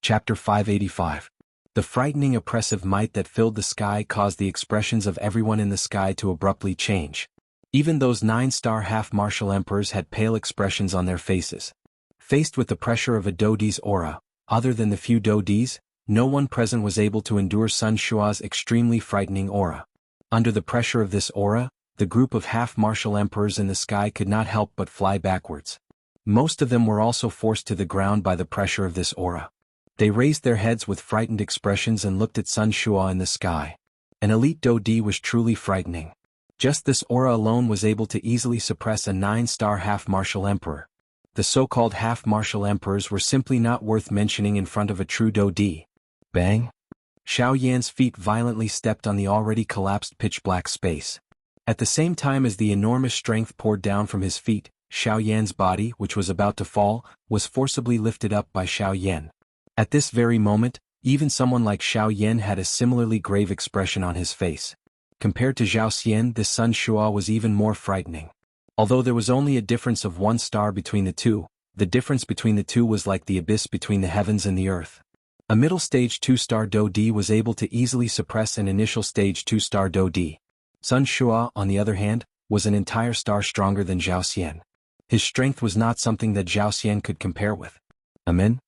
Chapter 585. The frightening oppressive might that filled the sky caused the expressions of everyone in the sky to abruptly change. Even those 9-star half-martial emperors had pale expressions on their faces. Faced with the pressure of a Dodi's aura, other than the few Dodis, no one present was able to endure Sun Shua's extremely frightening aura. Under the pressure of this aura, the group of half-martial emperors in the sky could not help but fly backwards. Most of them were also forced to the ground by the pressure of this aura. They raised their heads with frightened expressions and looked at Sun Shua in the sky. An elite Dodi was truly frightening. Just this aura alone was able to easily suppress a 9-star half-martial emperor. The so-called half-martial emperors were simply not worth mentioning in front of a true Dodi. Bang! Xiao Yan's feet violently stepped on the already collapsed pitch-black space. At the same time as the enormous strength poured down from his feet, Xiao Yan's body, which was about to fall, was forcibly lifted up by Xiao Yan. At this very moment, even someone like Xiao Yan had a similarly grave expression on his face. Compared to Zhao Xian, this Sun Shua was even more frightening. Although there was only a difference of 1 star between the two, the difference between the two was like the abyss between the heavens and the earth. A middle stage 2-star Dodi was able to easily suppress an initial stage 2-star Dodi. Sun Shua, on the other hand, was an entire star stronger than Zhao Xian. His strength was not something that Zhao Xian could compare with. Amen?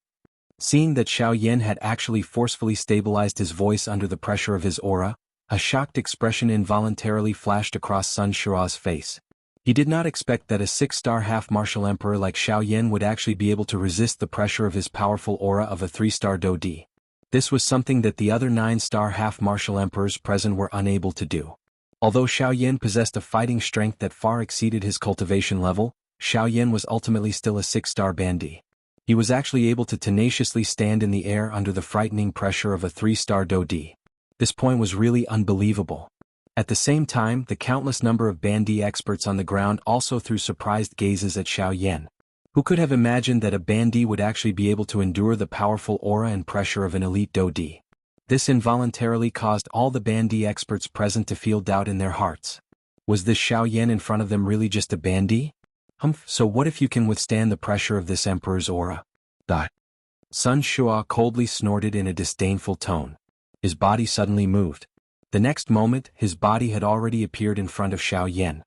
Seeing that Xiao Yan had actually forcefully stabilized his voice under the pressure of his aura, a shocked expression involuntarily flashed across Sun Shua's face. He did not expect that a 6-star half-martial emperor like Xiao Yan would actually be able to resist the pressure of his powerful aura of a 3-star Dodi. This was something that the other 9-star half-martial emperors present were unable to do. Although Xiao Yan possessed a fighting strength that far exceeded his cultivation level, Xiao Yan was ultimately still a 6-star Bandi. He was actually able to tenaciously stand in the air under the frightening pressure of a 3-star Dodi. This point was really unbelievable. At the same time, the countless number of Bandi experts on the ground also threw surprised gazes at Xiao Yan. Who could have imagined that a Bandi would actually be able to endure the powerful aura and pressure of an elite Dodi? This involuntarily caused all the Bandi experts present to feel doubt in their hearts. Was this Xiao Yan in front of them really just a Bandi? So what if you can withstand the pressure of this emperor's aura? Sun Shua coldly snorted in a disdainful tone. His body suddenly moved. The next moment, his body had already appeared in front of Xiao Yan.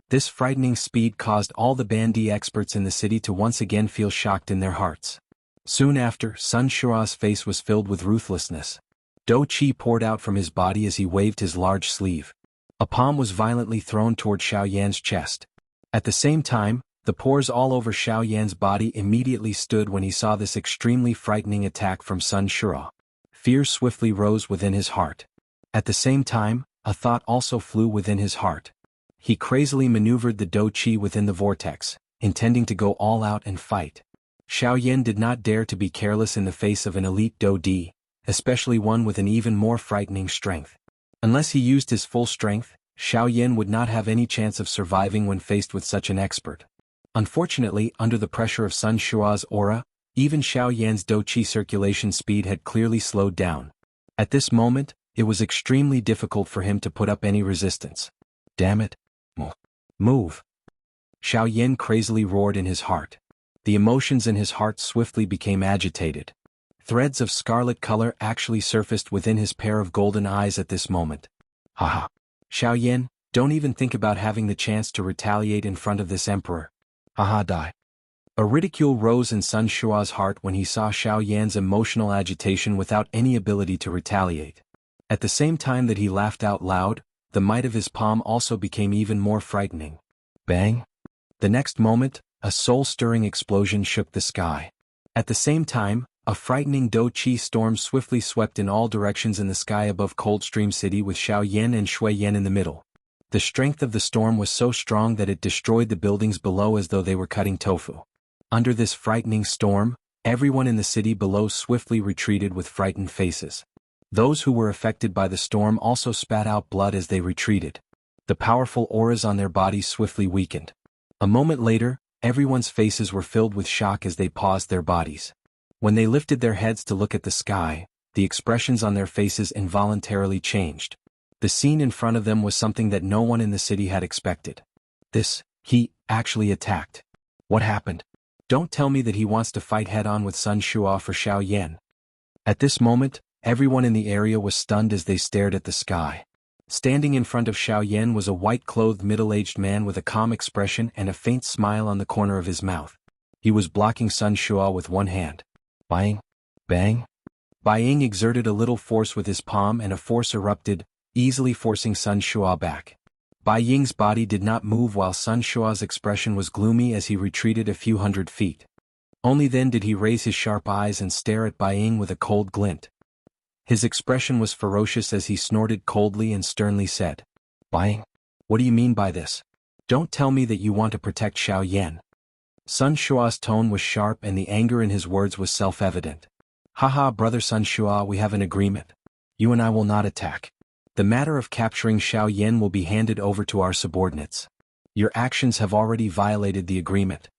This frightening speed caused all the Bandi experts in the city to once again feel shocked in their hearts. Soon after, Sun Shua's face was filled with ruthlessness. Do Qi poured out from his body as he waved his large sleeve. A palm was violently thrown toward Xiao Yan's chest. At the same time, the pores all over Xiao Yan's body immediately stood when he saw this extremely frightening attack from Sun Shua. Fear swiftly rose within his heart. At the same time, a thought also flew within his heart. He crazily maneuvered the Do Qi within the vortex, intending to go all out and fight. Xiao Yan did not dare to be careless in the face of an elite Dodi, especially one with an even more frightening strength. Unless he used his full strength, Xiao Yan would not have any chance of surviving when faced with such an expert. Unfortunately, under the pressure of Sun Shua's aura, even Xiao Yan's Do Qi circulation speed had clearly slowed down. At this moment, it was extremely difficult for him to put up any resistance. Damn it. Move. Xiao Yan crazily roared in his heart. The emotions in his heart swiftly became agitated. Threads of scarlet color actually surfaced within his pair of golden eyes at this moment. Haha. Xiao Yan, don't even think about having the chance to retaliate in front of this emperor. Haha die. A ridicule rose in Sun Shua's heart when he saw Xiao Yan's emotional agitation without any ability to retaliate. At the same time that he laughed out loud, the might of his palm also became even more frightening. Bang! The next moment, a soul-stirring explosion shook the sky. At the same time, a frightening Do Qi storm swiftly swept in all directions in the sky above Coldstream City with Xiao Yan and Shui Yan in the middle. The strength of the storm was so strong that it destroyed the buildings below as though they were cutting tofu. Under this frightening storm, everyone in the city below swiftly retreated with frightened faces. Those who were affected by the storm also spat out blood as they retreated. The powerful auras on their bodies swiftly weakened. A moment later, everyone's faces were filled with shock as they paused their bodies. When they lifted their heads to look at the sky, the expressions on their faces involuntarily changed. The scene in front of them was something that no one in the city had expected. He actually attacked. What happened? Don't tell me that he wants to fight head-on with Sun Shua for Xiao Yan. At this moment, everyone in the area was stunned as they stared at the sky. Standing in front of Xiaoyan was a white-clothed middle-aged man with a calm expression and a faint smile on the corner of his mouth. He was blocking Sun Shua with one hand. Bang! Bang! Bai Ying exerted a little force with his palm and a force erupted, easily forcing Sun Shua back. Bai Ying's body did not move while Sun Shua's expression was gloomy as he retreated a few hundred feet. Only then did he raise his sharp eyes and stare at Bai Ying with a cold glint. His expression was ferocious as he snorted coldly and sternly said, "Bai Ying, what do you mean by this? Don't tell me that you want to protect Xiaoyan." Sun Shua's tone was sharp and the anger in his words was self-evident. "Haha, brother Sun Shua, we have an agreement. You and I will not attack. The matter of capturing Xiaoyan will be handed over to our subordinates. Your actions have already violated the agreement."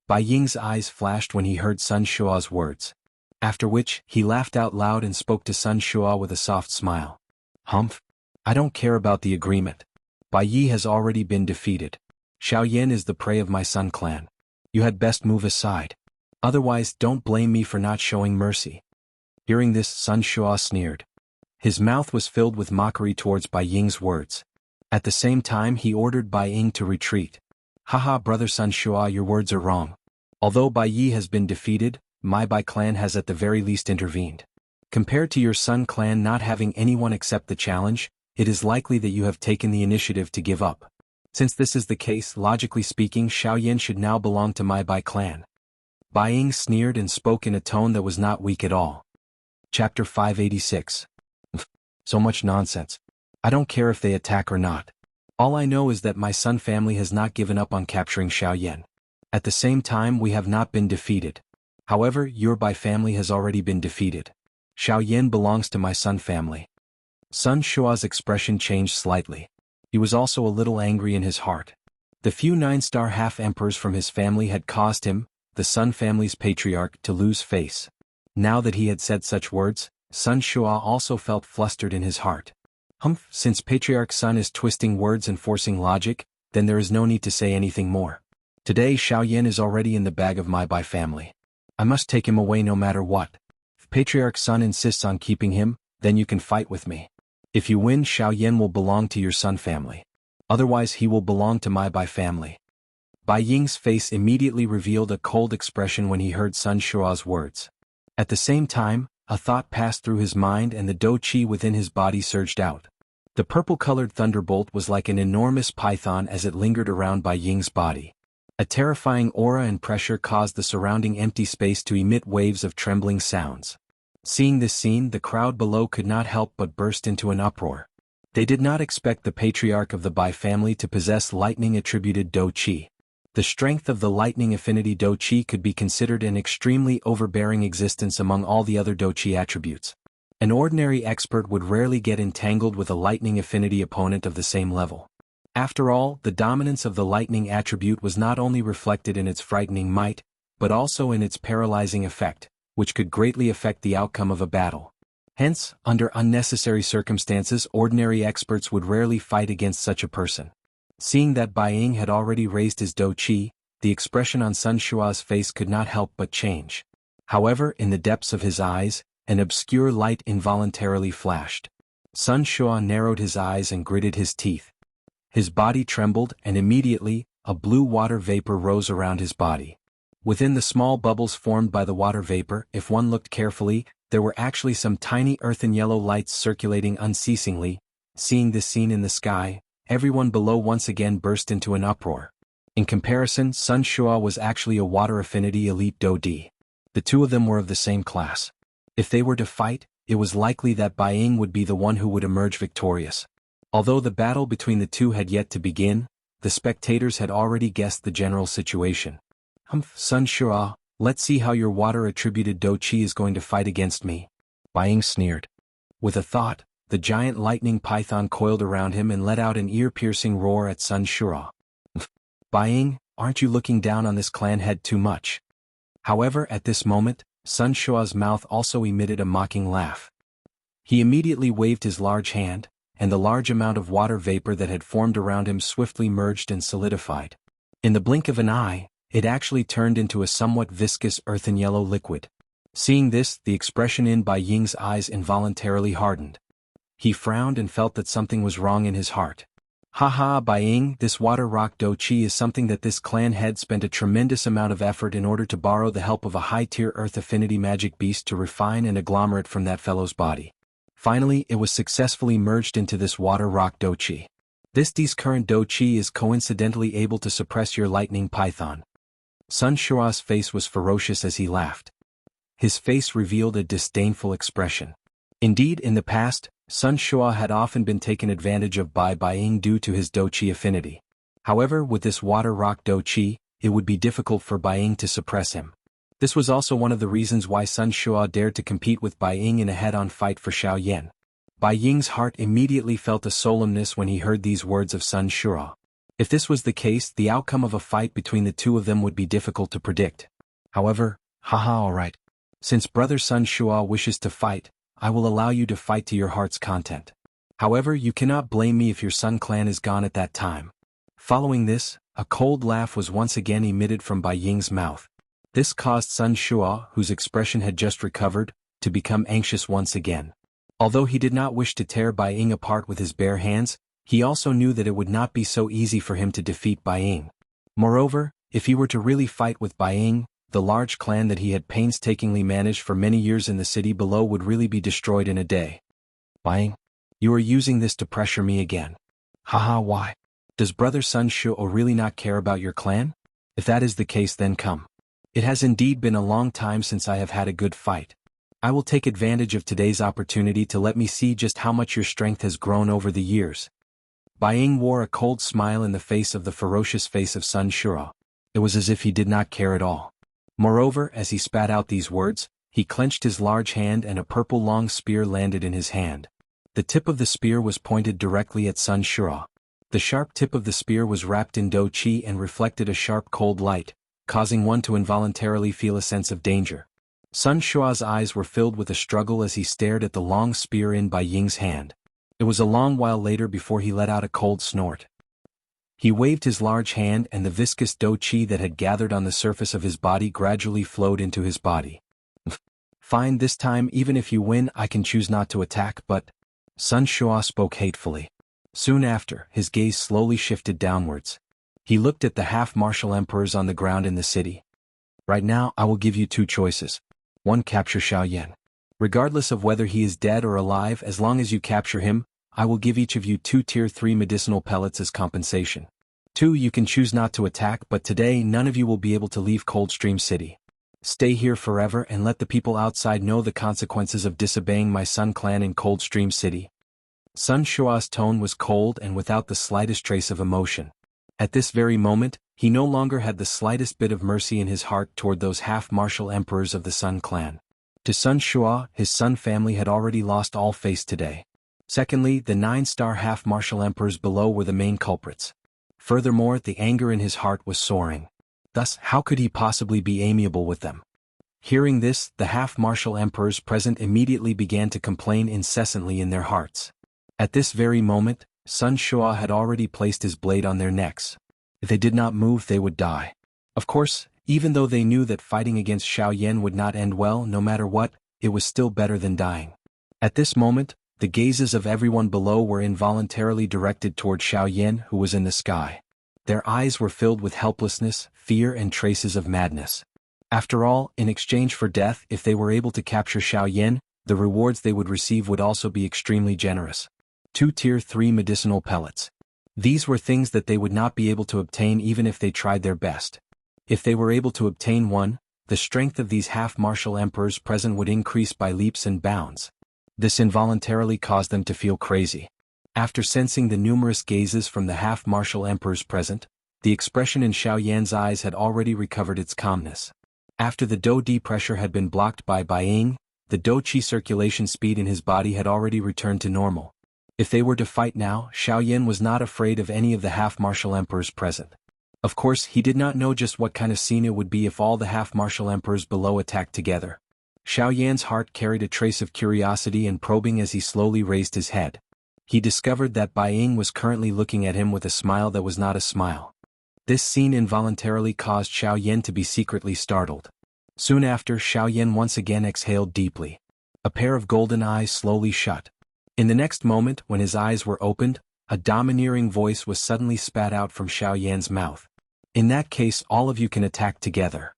Bai Ying's eyes flashed when he heard Sun Shua's words. After which, he laughed out loud and spoke to Sun Shua with a soft smile. "Humph! I don't care about the agreement. Bai Yi has already been defeated. Xiaoyan is the prey of my Sun clan. You had best move aside. Otherwise, don't blame me for not showing mercy." Hearing this, Sun Shua sneered. His mouth was filled with mockery towards Bai Ying's words. At the same time, he ordered Bai Ying to retreat. "Haha, brother Sun Shua, your words are wrong. Although Bai Yi has been defeated, my Bai clan has at the very least intervened. Compared to your Sun clan not having anyone accept the challenge, it is likely that you have taken the initiative to give up. Since this is the case, logically speaking, Xiaoyan should now belong to my Bai clan." Bai Ying sneered and spoke in a tone that was not weak at all. Chapter 586. So much nonsense. I don't care if they attack or not. All I know is that my Sun family has not given up on capturing Xiaoyan. At the same time, we have not been defeated. However, your Bai family has already been defeated. Xiaoyan belongs to my Sun family. Sun Shua's expression changed slightly. He was also a little angry in his heart. The few 9-star half-emperors from his family had caused him, the Sun family's patriarch, to lose face. Now that he had said such words, Sun Shua also felt flustered in his heart. Humph, since Patriarch Sun is twisting words and forcing logic, then there is no need to say anything more. Today Xiaoyan is already in the bag of my Bai family. I must take him away no matter what. If Patriarch Sun insists on keeping him, then you can fight with me. If you win, Xiaoyan will belong to your Sun family. Otherwise he will belong to my Bai family." Bai Ying's face immediately revealed a cold expression when he heard Sun Shua's words. At the same time, a thought passed through his mind and the do qi within his body surged out. The purple-colored thunderbolt was like an enormous python as it lingered around Bai Ying's body. A terrifying aura and pressure caused the surrounding empty space to emit waves of trembling sounds. Seeing this scene, the crowd below could not help but burst into an uproar. They did not expect the patriarch of the Bai family to possess lightning-attributed do qi. The strength of the lightning affinity do qi could be considered an extremely overbearing existence among all the other do qi attributes. An ordinary expert would rarely get entangled with a lightning affinity opponent of the same level. After all, the dominance of the lightning attribute was not only reflected in its frightening might, but also in its paralyzing effect, which could greatly affect the outcome of a battle. Hence, under unnecessary circumstances, ordinary experts would rarely fight against such a person. Seeing that Bai Ying had already raised his do qi, the expression on Sun Shua's face could not help but change. However, in the depths of his eyes, an obscure light involuntarily flashed. Sun Shua narrowed his eyes and gritted his teeth. His body trembled, and immediately, a blue water vapor rose around his body. Within the small bubbles formed by the water vapor, if one looked carefully, there were actually some tiny earthen yellow lights circulating unceasingly. Seeing this scene in the sky, everyone below once again burst into an uproar. In comparison, Sun Shua was actually a water affinity elite do di. The two of them were of the same class. If they were to fight, it was likely that Bai Ying would be the one who would emerge victorious. Although the battle between the two had yet to begin, the spectators had already guessed the general situation. "Humph, Sun Shua, let's see how your water-attributed do qi is going to fight against me." Bai Ying sneered. With a thought, the giant lightning python coiled around him and let out an ear-piercing roar at Sun Shua. "Bai Ying, aren't you looking down on this clan head too much?" However, at this moment, Sun Shua's mouth also emitted a mocking laugh. He immediately waved his large hand, and the large amount of water vapor that had formed around him swiftly merged and solidified. In the blink of an eye, it actually turned into a somewhat viscous earthen yellow liquid. Seeing this, the expression in Bai Ying's eyes involuntarily hardened. He frowned and felt that something was wrong in his heart. Haha, Bai Ying, this water rock do chi is something that this clan head spent a tremendous amount of effort in order to borrow the help of a high-tier earth affinity magic beast to refine and agglomerate from that fellow's body. Finally, it was successfully merged into this water rock do chi. This current do chi is coincidentally able to suppress your lightning python. Sun Shua's face was ferocious as he laughed. His face revealed a disdainful expression. Indeed, in the past, Sun Shua had often been taken advantage of by Bai Ying due to his do chi affinity. However, with this water rock do chi, it would be difficult for Bai Ying to suppress him. This was also one of the reasons why Sun Shua dared to compete with Bai Ying in a head-on fight for Xiaoyan. Bai Ying's heart immediately felt a solemnness when he heard these words of Sun Shua. If this was the case, the outcome of a fight between the two of them would be difficult to predict. However, alright. Since brother Sun Shua wishes to fight, I will allow you to fight to your heart's content. However, you cannot blame me if your Sun clan is gone at that time. Following this, a cold laugh was once again emitted from Bai Ying's mouth. This caused Sun Shua, whose expression had just recovered, to become anxious once again. Although he did not wish to tear Bai Ying apart with his bare hands, he also knew that it would not be so easy for him to defeat Bai Ying. Moreover, if he were to really fight with Bai Ying, the large clan that he had painstakingly managed for many years in the city below would really be destroyed in a day. Bai Ying, you are using this to pressure me again. Why? Does brother Sun Shua really not care about your clan? If that is the case, then come. It has indeed been a long time since I have had a good fight. I will take advantage of today's opportunity to let me see just how much your strength has grown over the years. Bai Ying wore a cold smile in the face of the ferocious face of Sun Shua. It was as if he did not care at all. Moreover, as he spat out these words, he clenched his large hand and a purple long spear landed in his hand. The tip of the spear was pointed directly at Sun Shua. The sharp tip of the spear was wrapped in do chi and reflected a sharp cold light, causing one to involuntarily feel a sense of danger. Sun Shua's eyes were filled with a struggle as he stared at the long spear in Bai Ying's hand. It was a long while later before he let out a cold snort. He waved his large hand and the viscous do chi that had gathered on the surface of his body gradually flowed into his body. Fine, this time even if you win I can choose not to attack, but... Sun Shua spoke hatefully. Soon after, his gaze slowly shifted downwards. He looked at the half-martial emperors on the ground in the city. Right now I will give you two choices. 1. Capture Xiaoyan. Regardless of whether he is dead or alive, as long as you capture him, I will give each of you 2 Tier 3 medicinal pellets as compensation. 2. You can choose not to attack, but today none of you will be able to leave Coldstream City. Stay here forever and let the people outside know the consequences of disobeying my Sun clan in Coldstream City. Sun Shua's tone was cold and without the slightest trace of emotion. At this very moment, he no longer had the slightest bit of mercy in his heart toward those half-martial emperors of the Sun clan. To Sun Shua, his Sun family had already lost all face today. Secondly, the 9-star half-martial emperors below were the main culprits. Furthermore, the anger in his heart was soaring. Thus, how could he possibly be amiable with them? Hearing this, the half-martial emperors present immediately began to complain incessantly in their hearts. At this very moment, Sun Shua had already placed his blade on their necks. If they did not move, they would die. Of course, even though they knew that fighting against Xiaoyan would not end well no matter what, it was still better than dying. At this moment, the gazes of everyone below were involuntarily directed toward Xiaoyan, who was in the sky. Their eyes were filled with helplessness, fear and traces of madness. After all, in exchange for death, if they were able to capture Xiaoyan, the rewards they would receive would also be extremely generous. 2 Tier 3 medicinal pellets. These were things that they would not be able to obtain even if they tried their best. If they were able to obtain one, the strength of these half-martial emperors present would increase by leaps and bounds. This involuntarily caused them to feel crazy. After sensing the numerous gazes from the half-martial emperors present, the expression in Xiaoyan's eyes had already recovered its calmness. After the Do-Di pressure had been blocked by Bai Ying, the Do-Chi circulation speed in his body had already returned to normal. If they were to fight now, Xiaoyan was not afraid of any of the half-martial emperors present. Of course, he did not know just what kind of scene it would be if all the half-martial emperors below attacked together. Xiaoyan's heart carried a trace of curiosity and probing as he slowly raised his head. He discovered that Bai Ying was currently looking at him with a smile that was not a smile. This scene involuntarily caused Xiaoyan to be secretly startled. Soon after, Xiaoyan once again exhaled deeply. A pair of golden eyes slowly shut. In the next moment, when his eyes were opened, a domineering voice was suddenly spat out from Xiaoyan's mouth. In that case, all of you can attack together.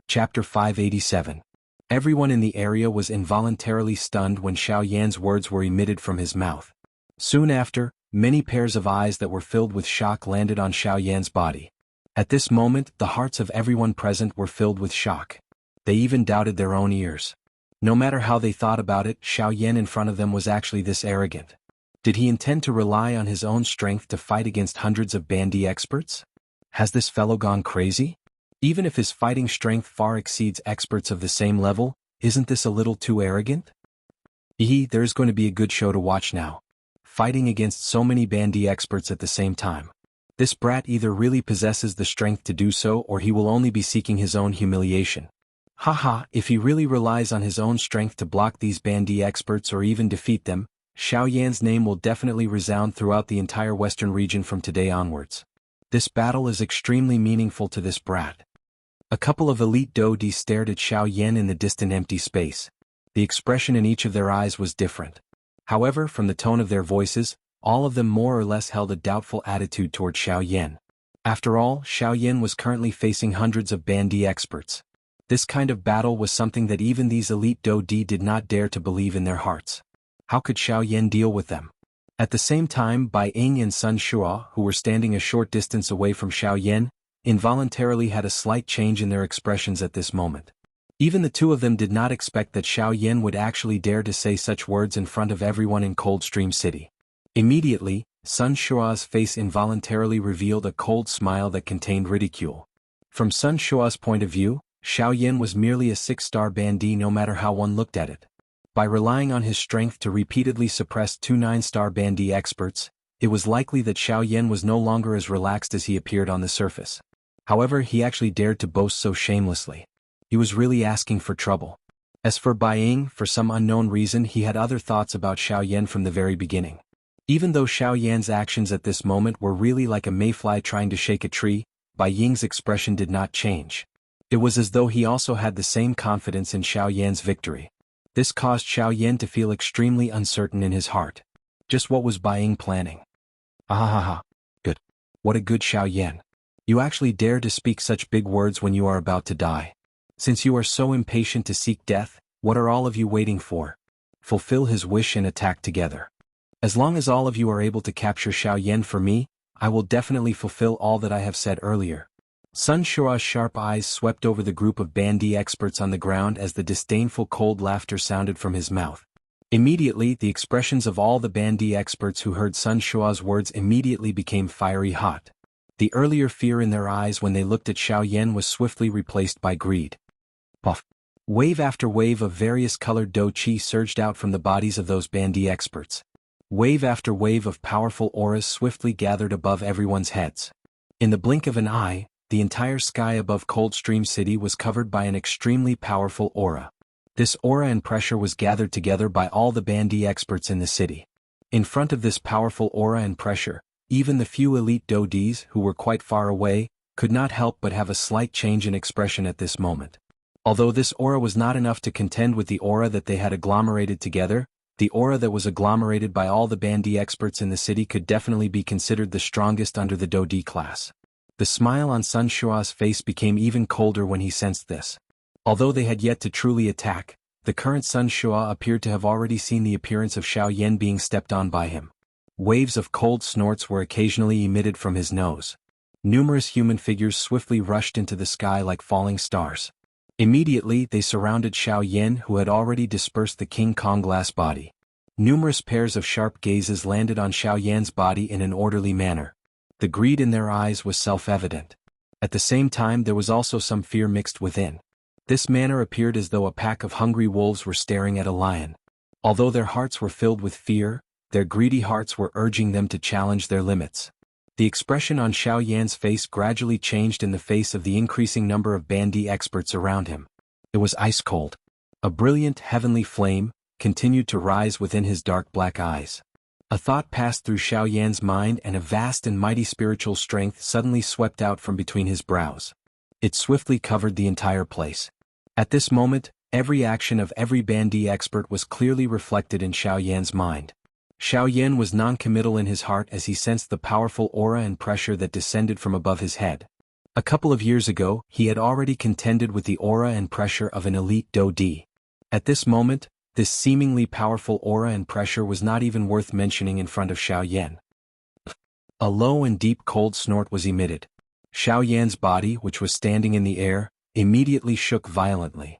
Chapter 587. Everyone in the area was involuntarily stunned when Xiaoyan's words were emitted from his mouth. Soon after, many pairs of eyes that were filled with shock landed on Xiaoyan's body. At this moment, the hearts of everyone present were filled with shock. They even doubted their own ears. No matter how they thought about it, Xiaoyan in front of them was actually this arrogant. Did he intend to rely on his own strength to fight against hundreds of Bandi experts? Has this fellow gone crazy? Even if his fighting strength far exceeds experts of the same level, isn't this a little too arrogant? There's going to be a good show to watch now. Fighting against so many Bandi experts at the same time. This brat either really possesses the strength to do so or he will only be seeking his own humiliation. Haha, if he really relies on his own strength to block these Bandi experts or even defeat them, Xiaoyan's name will definitely resound throughout the entire western region from today onwards. This battle is extremely meaningful to this brat. A couple of elite Dodi stared at Xiaoyan in the distant empty space. The expression in each of their eyes was different. However, from the tone of their voices, all of them more or less held a doubtful attitude toward Xiaoyan. After all, Xiaoyan was currently facing hundreds of Bandi experts. This kind of battle was something that even these elite Dodi did not dare to believe in their hearts. How could Xiaoyan deal with them? At the same time, Bai Ying and Sun Shua, who were standing a short distance away from Xiaoyan, involuntarily had a slight change in their expressions at this moment. Even the two of them did not expect that Xiaoyan would actually dare to say such words in front of everyone in Coldstream City. Immediately, Sun Shua's face involuntarily revealed a cold smile that contained ridicule. From Sun Shua's point of view, Xiaoyan was merely a 6-star Bandi no matter how one looked at it. By relying on his strength to repeatedly suppress 2 9-star Bandi experts, it was likely that Xiaoyan was no longer as relaxed as he appeared on the surface. However, he actually dared to boast so shamelessly. He was really asking for trouble. As for Bai Ying, for some unknown reason he had other thoughts about Xiaoyan from the very beginning. Even though Xiaoyan's actions at this moment were really like a mayfly trying to shake a tree, Bai Ying's expression did not change. It was as though he also had the same confidence in Xiaoyan's victory. This caused Xiaoyan to feel extremely uncertain in his heart. Just what was Bai Ying planning? Ahahaha. Good. What a good Xiaoyan. You actually dare to speak such big words when you are about to die. Since you are so impatient to seek death, what are all of you waiting for? Fulfill his wish and attack together. As long as all of you are able to capture Xiaoyan for me, I will definitely fulfill all that I have said earlier. Sun Shua's sharp eyes swept over the group of Bandi experts on the ground as the disdainful cold laughter sounded from his mouth. Immediately, the expressions of all the Bandi experts who heard Sun Shua's words immediately became fiery hot. The earlier fear in their eyes when they looked at Xiaoyan was swiftly replaced by greed. Puff! Wave after wave of various colored Do Chi surged out from the bodies of those Bandi experts. Wave after wave of powerful auras swiftly gathered above everyone's heads. In the blink of an eye, the entire sky above Coldstream City was covered by an extremely powerful aura. This aura and pressure was gathered together by all the Bandi experts in the city. In front of this powerful aura and pressure, even the few elite Dodis who were quite far away, could not help but have a slight change in expression at this moment. Although this aura was not enough to contend with the aura that they had agglomerated together, the aura that was agglomerated by all the Bandi experts in the city could definitely be considered the strongest under the Dodi class. The smile on Sun Shua's face became even colder when he sensed this. Although they had yet to truly attack, the current Sun Shua appeared to have already seen the appearance of Xiaoyan being stepped on by him. Waves of cold snorts were occasionally emitted from his nose. Numerous human figures swiftly rushed into the sky like falling stars. Immediately, they surrounded Xiaoyan, who had already dispersed the King Kong glass body. Numerous pairs of sharp gazes landed on Xiaoyan's body in an orderly manner. The greed in their eyes was self-evident. At the same time, there was also some fear mixed within. This manner appeared as though a pack of hungry wolves were staring at a lion. Although their hearts were filled with fear, their greedy hearts were urging them to challenge their limits. The expression on Xiaoyan's face gradually changed in the face of the increasing number of Bandi experts around him. It was ice cold. A brilliant heavenly flame continued to rise within his dark black eyes. A thought passed through Xiaoyan's mind and a vast and mighty spiritual strength suddenly swept out from between his brows. It swiftly covered the entire place. At this moment, every action of every Bandi expert was clearly reflected in Xiaoyan's mind. Xiaoyan was non-committal in his heart as he sensed the powerful aura and pressure that descended from above his head. A couple of years ago, he had already contended with the aura and pressure of an elite Do-Di. At this moment, this seemingly powerful aura and pressure was not even worth mentioning in front of Xiaoyan. A low and deep cold snort was emitted. Xiaoyan's body, which was standing in the air, immediately shook violently.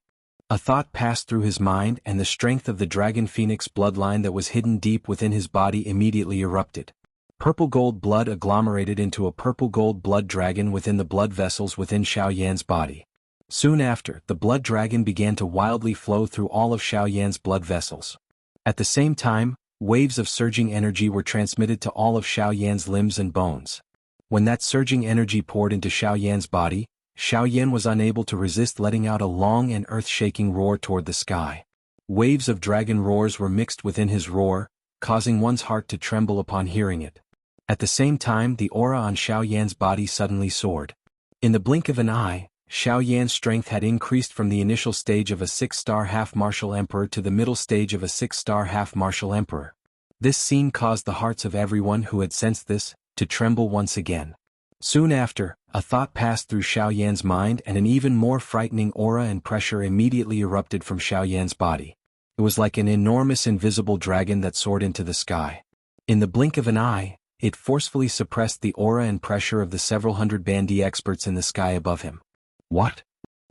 A thought passed through his mind, and the strength of the dragon phoenix bloodline that was hidden deep within his body immediately erupted. Purple-gold blood agglomerated into a purple-gold blood dragon within the blood vessels within Xiaoyan's body. Soon after, the blood dragon began to wildly flow through all of Xiaoyan's blood vessels. At the same time, waves of surging energy were transmitted to all of Xiaoyan's limbs and bones. When that surging energy poured into Xiaoyan's body, Xiaoyan was unable to resist letting out a long and earth-shaking roar toward the sky. Waves of dragon roars were mixed within his roar, causing one's heart to tremble upon hearing it. At the same time, the aura on Xiaoyan's body suddenly soared. In the blink of an eye, Xiaoyan's strength had increased from the initial stage of a 6-star half-martial emperor to the middle stage of a 6-star half-martial emperor. This scene caused the hearts of everyone who had sensed this to tremble once again. Soon after, a thought passed through Xiaoyan's mind, and an even more frightening aura and pressure immediately erupted from Xiaoyan's body. It was like an enormous invisible dragon that soared into the sky. In the blink of an eye, it forcefully suppressed the aura and pressure of the several hundred Bandi experts in the sky above him. What?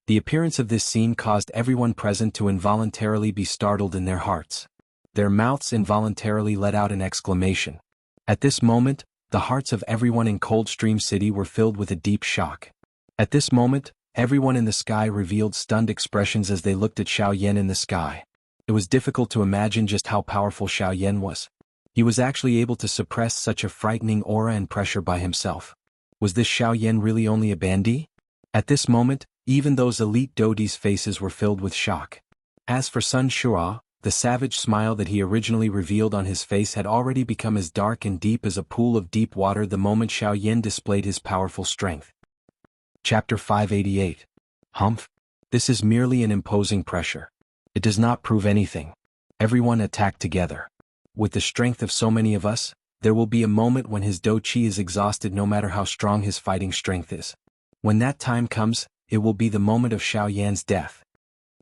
The appearance of this scene caused everyone present to involuntarily be startled in their hearts. Their mouths involuntarily let out an exclamation. At this moment, the hearts of everyone in Coldstream City were filled with a deep shock. At this moment, everyone in the sky revealed stunned expressions as they looked at Xiaoyan in the sky. It was difficult to imagine just how powerful Xiaoyan was. He was actually able to suppress such a frightening aura and pressure by himself. Was this Xiaoyan really only a Bandi? At this moment, even those elite Do-Di's faces were filled with shock. As for Sun Shua, the savage smile that he originally revealed on his face had already become as dark and deep as a pool of deep water the moment Xiaoyan displayed his powerful strength. Chapter 588. Humph. This is merely an imposing pressure. It does not prove anything. Everyone attack together. With the strength of so many of us, there will be a moment when his Do-Chi is exhausted no matter how strong his fighting strength is. When that time comes, it will be the moment of Xiaoyan's death.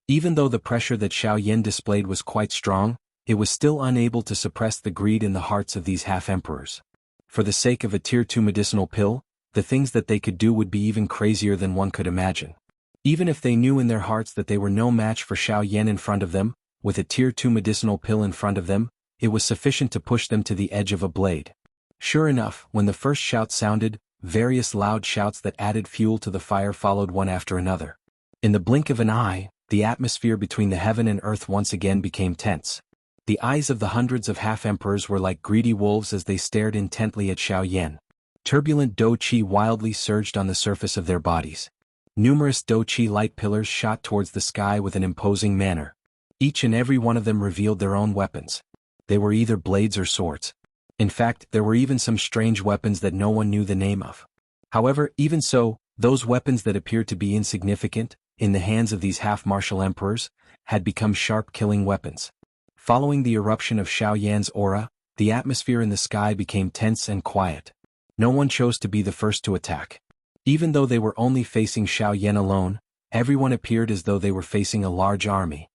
Even though the pressure that Xiaoyan displayed was quite strong, it was still unable to suppress the greed in the hearts of these half-emperors. For the sake of a Tier 2 medicinal pill, the things that they could do would be even crazier than one could imagine. Even if they knew in their hearts that they were no match for Xiaoyan in front of them, with a Tier 2 medicinal pill in front of them, it was sufficient to push them to the edge of a blade. Sure enough, when the first shout sounded, various loud shouts that added fuel to the fire followed one after another. In the blink of an eye, the atmosphere between the heaven and earth once again became tense. The eyes of the hundreds of half-emperors were like greedy wolves as they stared intently at Xiaoyan. Turbulent Do-Chi wildly surged on the surface of their bodies. Numerous Do-Chi light pillars shot towards the sky with an imposing manner. Each and every one of them revealed their own weapons. They were either blades or swords. In fact, there were even some strange weapons that no one knew the name of. However, even so, those weapons that appeared to be insignificant, in the hands of these half-martial emperors, had become sharp killing weapons. Following the eruption of Xiaoyan's aura, the atmosphere in the sky became tense and quiet. No one chose to be the first to attack. Even though they were only facing Xiaoyan alone, everyone appeared as though they were facing a large army.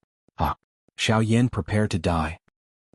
Xiaoyan prepared to die.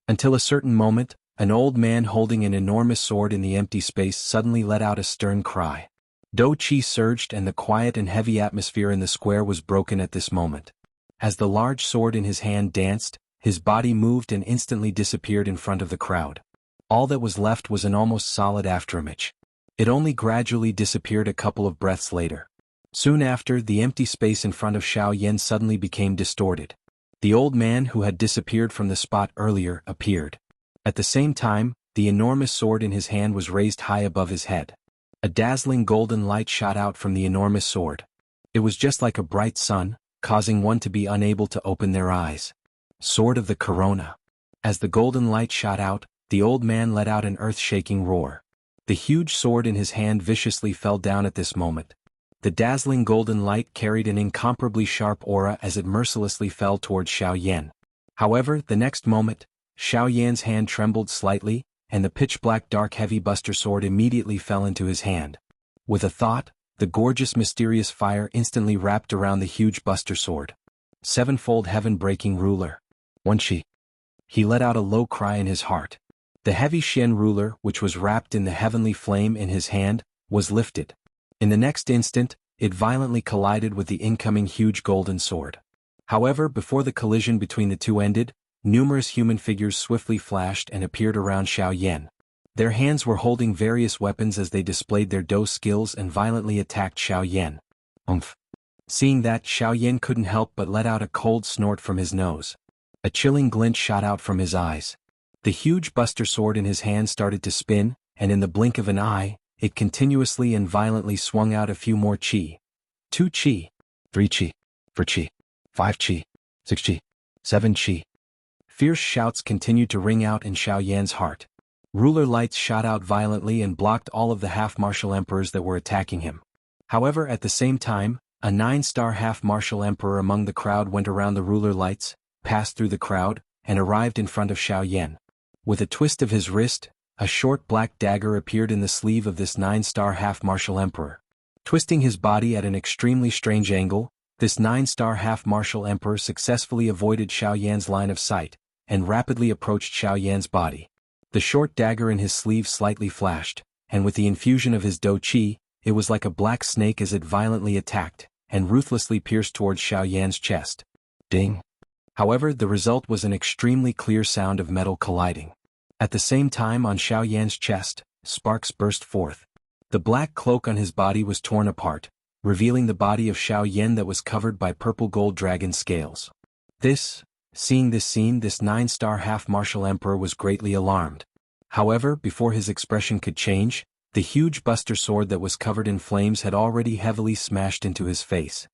Until a certain moment, an old man holding an enormous sword in the empty space suddenly let out a stern cry. Do-Chi surged and the quiet and heavy atmosphere in the square was broken at this moment. As the large sword in his hand danced, his body moved and instantly disappeared in front of the crowd. All that was left was an almost solid afterimage. It only gradually disappeared a couple of breaths later. Soon after, the empty space in front of Xiaoyan suddenly became distorted. The old man who had disappeared from the spot earlier appeared. At the same time, the enormous sword in his hand was raised high above his head. A dazzling golden light shot out from the enormous sword. It was just like a bright sun, causing one to be unable to open their eyes. Sword of the Corona. As the golden light shot out, the old man let out an earth-shaking roar. The huge sword in his hand viciously fell down at this moment. The dazzling golden light carried an incomparably sharp aura as it mercilessly fell towards Xiaoyan. However, the next moment, Xiaoyan's hand trembled slightly, and the pitch-black dark heavy buster sword immediately fell into his hand. With a thought, the gorgeous mysterious fire instantly wrapped around the huge buster sword. Sevenfold heaven-breaking ruler. Wenqi. He let out a low cry in his heart. The heavy Xian ruler, which was wrapped in the heavenly flame in his hand, was lifted. In the next instant, it violently collided with the incoming huge golden sword. However, before the collision between the two ended, numerous human figures swiftly flashed and appeared around Xiaoyan. Their hands were holding various weapons as they displayed their Do skills and violently attacked Xiaoyan. Umph. Seeing that, Xiaoyan couldn't help but let out a cold snort from his nose. A chilling glint shot out from his eyes. The huge buster sword in his hand started to spin, and in the blink of an eye, it continuously and violently swung out a few more chi. 2 chi. 3 chi. 4 chi. 5 chi. 6 chi. 7 chi. Fierce shouts continued to ring out in Xiaoyan's heart. Ruler lights shot out violently and blocked all of the half-martial emperors that were attacking him. However, at the same time, a 9-star half-martial emperor among the crowd went around the ruler lights, passed through the crowd, and arrived in front of Xiaoyan. With a twist of his wrist, a short black dagger appeared in the sleeve of this 9-star half-martial emperor. Twisting his body at an extremely strange angle, this 9-star half-martial emperor successfully avoided Xiaoyan's line of sight, and rapidly approached Xiaoyan's body. The short dagger in his sleeve slightly flashed, and with the infusion of his Do Qi, it was like a black snake as it violently attacked, and ruthlessly pierced towards Xiaoyan's chest. Ding! However, the result was an extremely clear sound of metal colliding. At the same time on Xiaoyan's chest, sparks burst forth. The black cloak on his body was torn apart, revealing the body of Xiaoyan that was covered by purple gold dragon scales. Seeing this scene, this 9-star half-martial emperor was greatly alarmed. However, before his expression could change, the huge buster sword that was covered in flames had already heavily smashed into his face.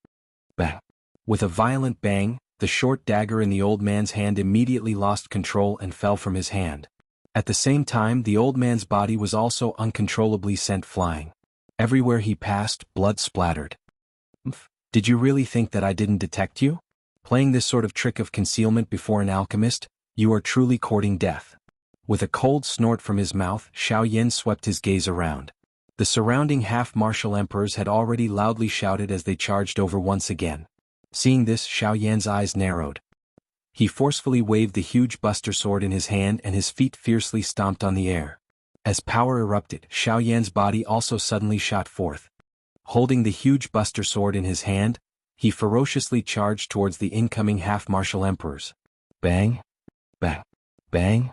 Bang! With a violent bang, the short dagger in the old man's hand immediately lost control and fell from his hand. At the same time, the old man's body was also uncontrollably sent flying. Everywhere he passed, blood splattered. Did you really think that I didn't detect you? Playing this sort of trick of concealment before an alchemist, you are truly courting death. With a cold snort from his mouth, Xiaoyan swept his gaze around. The surrounding half-martial emperors had already loudly shouted as they charged over once again. Seeing this, Xiaoyan's eyes narrowed. He forcefully waved the huge buster sword in his hand and his feet fiercely stomped on the air. As power erupted, Xiaoyan's body also suddenly shot forth. Holding the huge buster sword in his hand, he ferociously charged towards the incoming half-martial emperors. Bang! Bang! Bang!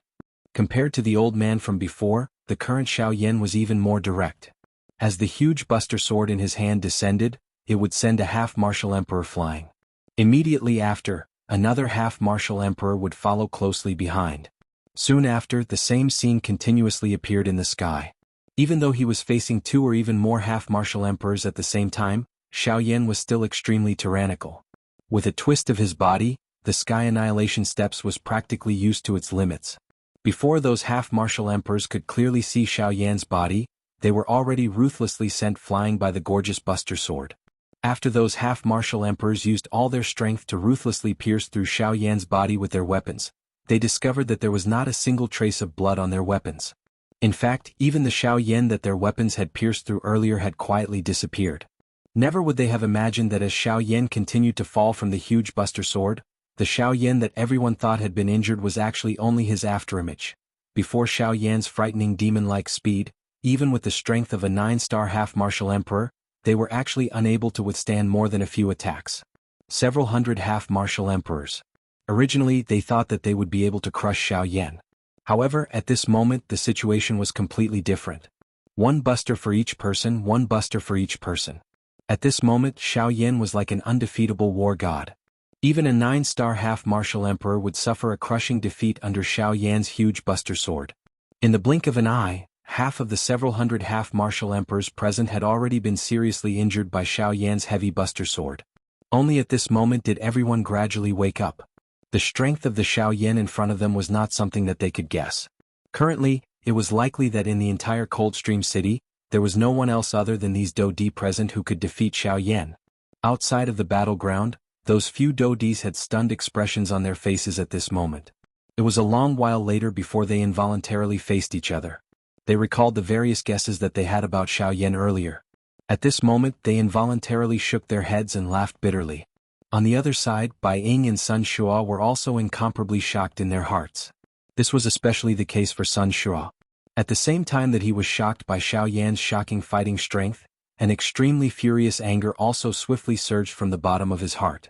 Compared to the old man from before, the current Xiaoyan was even more direct. As the huge buster sword in his hand descended, it would send a half-martial emperor flying. Immediately after, another half-martial emperor would follow closely behind. Soon after, the same scene continuously appeared in the sky. Even though he was facing 2 or even more half-martial emperors at the same time, Xiaoyan was still extremely tyrannical. With a twist of his body, the Sky Annihilation Steps was practically used to its limits. Before those half-martial emperors could clearly see Xiaoyan's body, they were already ruthlessly sent flying by the gorgeous buster sword. After those half-martial emperors used all their strength to ruthlessly pierce through Xiaoyan's body with their weapons, they discovered that there was not a single trace of blood on their weapons. In fact, even the Xiaoyan that their weapons had pierced through earlier had quietly disappeared. Never would they have imagined that as Xiaoyan continued to fall from the huge buster sword, the Xiaoyan that everyone thought had been injured was actually only his afterimage. Before Xiaoyan's frightening demon-like speed, even with the strength of a 9-star half-martial emperor, they were actually unable to withstand more than a few attacks. Several hundred half-martial emperors. Originally, they thought that they would be able to crush Xiaoyan. However, at this moment the situation was completely different. 1 buster for each person, 1 buster for each person. At this moment, Xiaoyan was like an undefeatable war god. Even a 9-star half-martial emperor would suffer a crushing defeat under Xiaoyan's huge buster sword. In the blink of an eye, half of the several hundred half-martial emperors present had already been seriously injured by Xiaoyan's heavy buster sword. Only at this moment did everyone gradually wake up. The strength of the Xiaoyan in front of them was not something that they could guess. Currently, it was likely that in the entire Coldstream City, there was no one else other than these Dodi present who could defeat Xiaoyan. Outside of the battleground, those few Dodis had stunned expressions on their faces at this moment. It was a long while later before they involuntarily faced each other. They recalled the various guesses that they had about Xiaoyan earlier. At this moment they involuntarily shook their heads and laughed bitterly. On the other side, Bai Ying and Sun Shua were also incomparably shocked in their hearts. This was especially the case for Sun Shua. At the same time that he was shocked by Xiaoyan's shocking fighting strength, an extremely furious anger also swiftly surged from the bottom of his heart.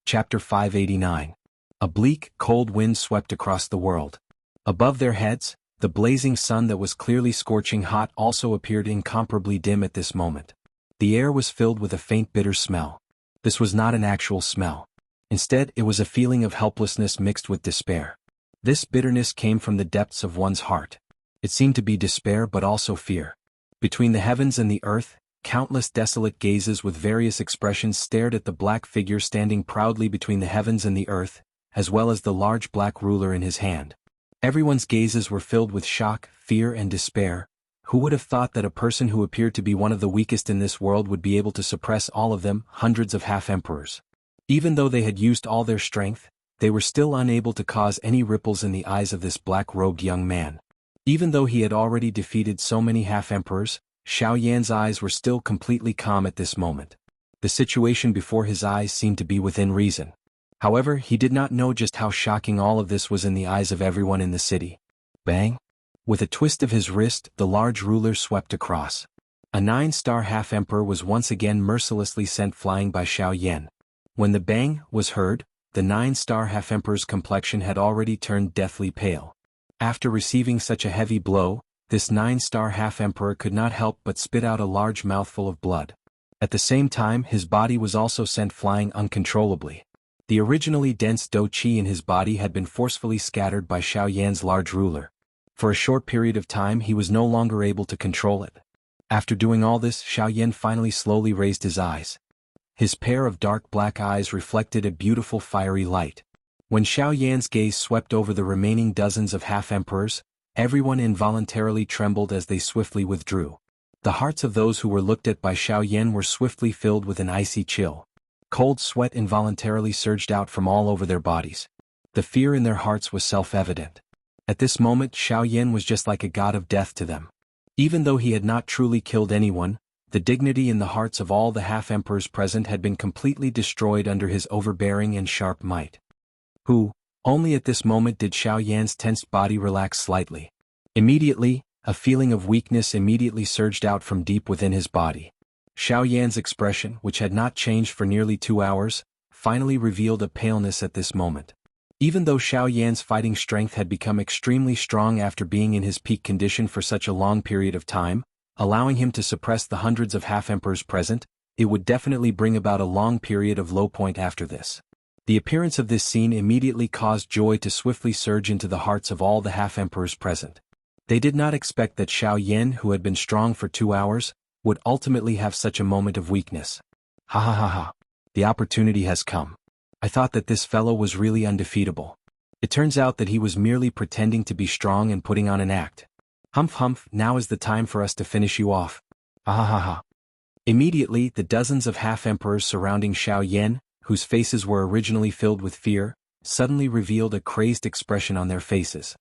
Chapter 589. A bleak, cold wind swept across the world. Above their heads, the blazing sun that was clearly scorching hot also appeared incomparably dim at this moment. The air was filled with a faint bitter smell. This was not an actual smell. Instead, it was a feeling of helplessness mixed with despair. This bitterness came from the depths of one's heart. It seemed to be despair but also fear. Between the heavens and the earth, countless desolate gazes with various expressions stared at the black figure standing proudly between the heavens and the earth, as well as the large black ruler in his hand. Everyone's gazes were filled with shock, fear and despair. Who would have thought that a person who appeared to be one of the weakest in this world would be able to suppress all of them, hundreds of half-emperors? Even though they had used all their strength, they were still unable to cause any ripples in the eyes of this black-robed young man. Even though he had already defeated so many half-emperors, Xiaoyan's eyes were still completely calm at this moment. The situation before his eyes seemed to be within reason. However, he did not know just how shocking all of this was in the eyes of everyone in the city. Bang! With a twist of his wrist, the large ruler swept across. A 9-star half-emperor was once again mercilessly sent flying by Xiaoyan. When the bang was heard, the 9-star half-emperor's complexion had already turned deathly pale. After receiving such a heavy blow, this 9-star half-emperor could not help but spit out a large mouthful of blood. At the same time, his body was also sent flying uncontrollably. The originally dense do-qi in his body had been forcefully scattered by Xiaoyan's large ruler. For a short period of time he was no longer able to control it. After doing all this, Xiaoyan finally slowly raised his eyes. His pair of dark black eyes reflected a beautiful fiery light. When Xiaoyan's gaze swept over the remaining dozens of half-emperors, everyone involuntarily trembled as they swiftly withdrew. The hearts of those who were looked at by Xiaoyan were swiftly filled with an icy chill. Cold sweat involuntarily surged out from all over their bodies. The fear in their hearts was self-evident. At this moment Xiaoyan was just like a god of death to them. Even though he had not truly killed anyone, the dignity in the hearts of all the half-emperors present had been completely destroyed under his overbearing and sharp might. Only at this moment did Xiaoyan's tensed body relax slightly. Immediately, a feeling of weakness immediately surged out from deep within his body. Xiaoyan's expression, which had not changed for nearly 2 hours, finally revealed a paleness at this moment. Even though Xiaoyan's fighting strength had become extremely strong after being in his peak condition for such a long period of time, allowing him to suppress the hundreds of half-emperors present, it would definitely bring about a long period of low point after this. The appearance of this scene immediately caused joy to swiftly surge into the hearts of all the half-emperors present. They did not expect that Xiaoyan, who had been strong for 2 hours, would ultimately have such a moment of weakness. Ha ha ha ha. The opportunity has come. I thought that this fellow was really undefeatable. It turns out that he was merely pretending to be strong and putting on an act. Humph humph, now is the time for us to finish you off. Ha ha ha ha. Immediately, the dozens of half-emperors surrounding Xiaoyan, whose faces were originally filled with fear, suddenly revealed a crazed expression on their faces.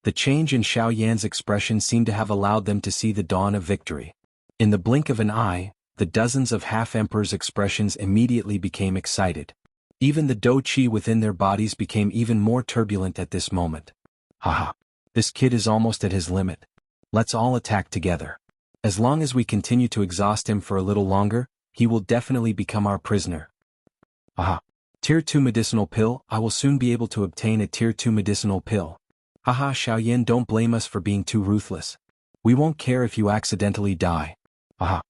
The change in Xiaoyan's expression seemed to have allowed them to see the dawn of victory. In the blink of an eye, the dozens of half-emperors' expressions immediately became excited. Even the do-qi within their bodies became even more turbulent at this moment. Haha, this kid is almost at his limit. Let's all attack together. As long as we continue to exhaust him for a little longer, he will definitely become our prisoner. Aha. Tier 2 medicinal pill, I will soon be able to obtain a Tier 2 medicinal pill. Haha, Xiaoyan, don't blame us for being too ruthless. We won't care if you accidentally die. Aha.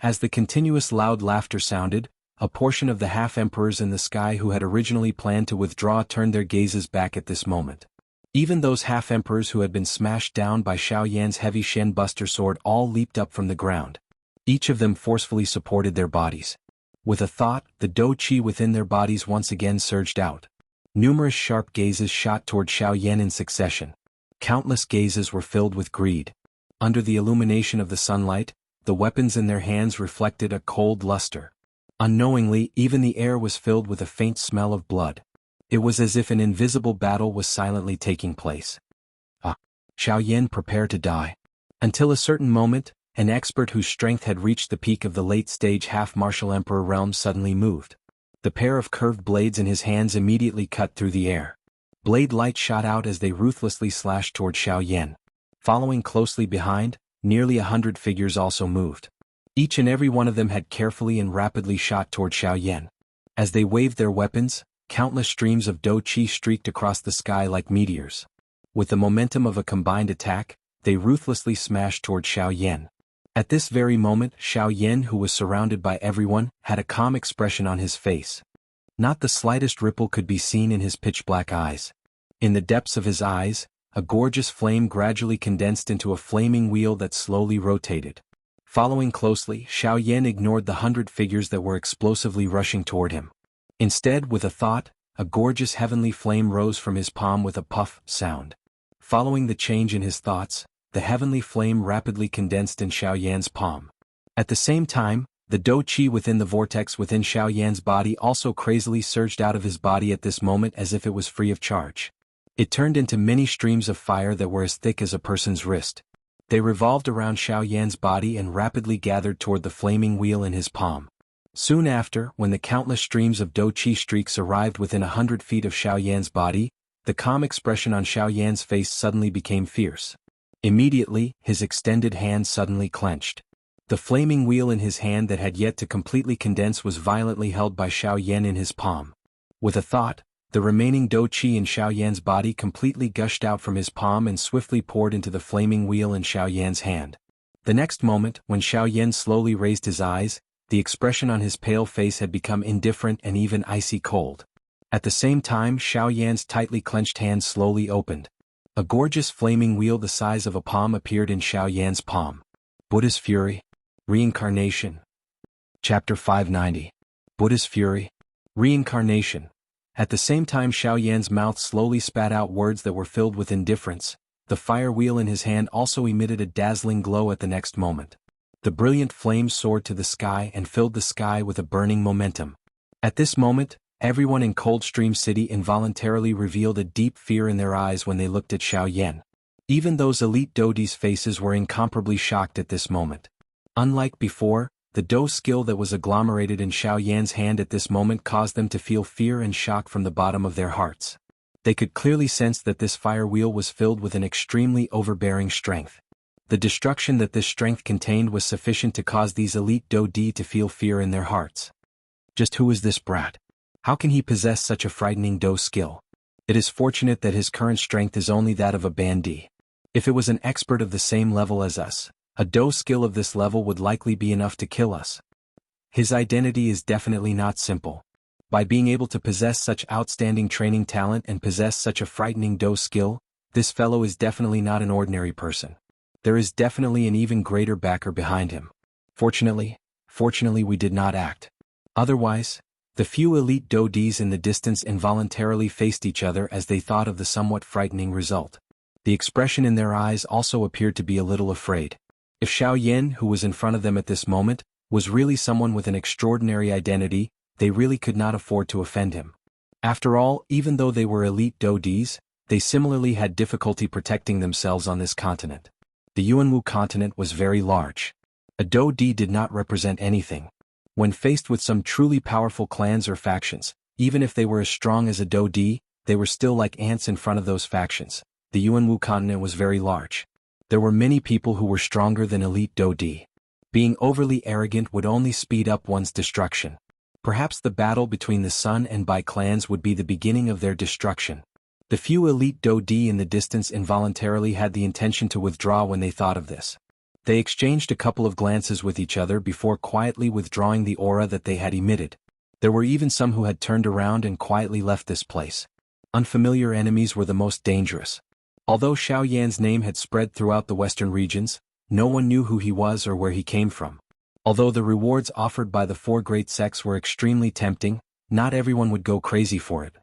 As the continuous loud laughter sounded, a portion of the half-emperors in the sky who had originally planned to withdraw turned their gazes back at this moment. Even those half-emperors who had been smashed down by Xiaoyan's heavy Shen Buster sword all leaped up from the ground. Each of them forcefully supported their bodies. With a thought, the do-qi within their bodies once again surged out. Numerous sharp gazes shot toward Xiaoyan in succession. Countless gazes were filled with greed. Under the illumination of the sunlight, the weapons in their hands reflected a cold luster. Unknowingly, even the air was filled with a faint smell of blood. It was as if an invisible battle was silently taking place. Xiaoyan prepared to die. Until a certain moment, an expert whose strength had reached the peak of the late-stage half-martial emperor realm suddenly moved. The pair of curved blades in his hands immediately cut through the air. Blade light shot out as they ruthlessly slashed toward Xiaoyan. Following closely behind, nearly 100 figures also moved. Each and every one of them had carefully and rapidly shot toward Xiaoyan. As they waved their weapons, countless streams of dou qi streaked across the sky like meteors. With the momentum of a combined attack, they ruthlessly smashed toward Xiaoyan. At this very moment, Xiaoyan, who was surrounded by everyone, had a calm expression on his face. Not the slightest ripple could be seen in his pitch-black eyes. In the depths of his eyes, a gorgeous flame gradually condensed into a flaming wheel that slowly rotated. Following closely, Xiaoyan ignored the 100 figures that were explosively rushing toward him. Instead, with a thought, a gorgeous heavenly flame rose from his palm with a puff sound. Following the change in his thoughts, the heavenly flame rapidly condensed in Xiaoyan's palm. At the same time, the dou qi within the vortex within Xiaoyan's body also crazily surged out of his body at this moment as if it was free of charge. It turned into many streams of fire that were as thick as a person's wrist. They revolved around Xiaoyan's body and rapidly gathered toward the flaming wheel in his palm. Soon after, when the countless streams of dou qi streaks arrived within 100 feet of Xiaoyan's body, the calm expression on Xiaoyan's face suddenly became fierce. Immediately, his extended hand suddenly clenched. The flaming wheel in his hand that had yet to completely condense was violently held by Xiaoyan in his palm. With a thought, the remaining dou qi in Xiaoyan's body completely gushed out from his palm and swiftly poured into the flaming wheel in Xiaoyan's hand. The next moment, when Xiaoyan slowly raised his eyes, the expression on his pale face had become indifferent and even icy cold. At the same time, Xiaoyan's tightly clenched hand slowly opened. A gorgeous flaming wheel the size of a palm appeared in Xiaoyan's palm. Buddha's Fury. Reincarnation. Chapter 590. Buddha's Fury. Reincarnation. At the same time Xiaoyan's mouth slowly spat out words that were filled with indifference. The fire wheel in his hand also emitted a dazzling glow at the next moment. The brilliant flames soared to the sky and filled the sky with a burning momentum. At this moment, everyone in Coldstream City involuntarily revealed a deep fear in their eyes when they looked at Xiaoyan. Even those elite doudis' faces were incomparably shocked at this moment. Unlike before, the dou skill that was agglomerated in Xiaoyan's hand at this moment caused them to feel fear and shock from the bottom of their hearts. They could clearly sense that this fire wheel was filled with an extremely overbearing strength. The destruction that this strength contained was sufficient to cause these elite doudi to feel fear in their hearts. Just who is this brat? How can he possess such a frightening dou skill? It is fortunate that his current strength is only that of a bandit. If it was an expert of the same level as us, a dou skill of this level would likely be enough to kill us. His identity is definitely not simple. By being able to possess such outstanding training talent and possess such a frightening dou skill, this fellow is definitely not an ordinary person. There is definitely an even greater backer behind him. Fortunately we did not act. Otherwise, the few elite doudis in the distance involuntarily faced each other as they thought of the somewhat frightening result. The expression in their eyes also appeared to be a little afraid. If Xiaoyan, who was in front of them at this moment, was really someone with an extraordinary identity, they really could not afford to offend him. After all, even though they were elite doudis, they similarly had difficulty protecting themselves on this continent. The Yuanwu continent was very large. A doudi did not represent anything. When faced with some truly powerful clans or factions, even if they were as strong as a doudi, they were still like ants in front of those factions. The Yuanwu continent was very large. There were many people who were stronger than elite doudi. Being overly arrogant would only speed up one's destruction. Perhaps the battle between the Sun and Bai clans would be the beginning of their destruction. The few elite doudi in the distance involuntarily had the intention to withdraw when they thought of this. They exchanged a couple of glances with each other before quietly withdrawing the aura that they had emitted. There were even some who had turned around and quietly left this place. Unfamiliar enemies were the most dangerous. Although Xiaoyan's name had spread throughout the western regions, no one knew who he was or where he came from. Although the rewards offered by the four great sects were extremely tempting, not everyone would go crazy for it.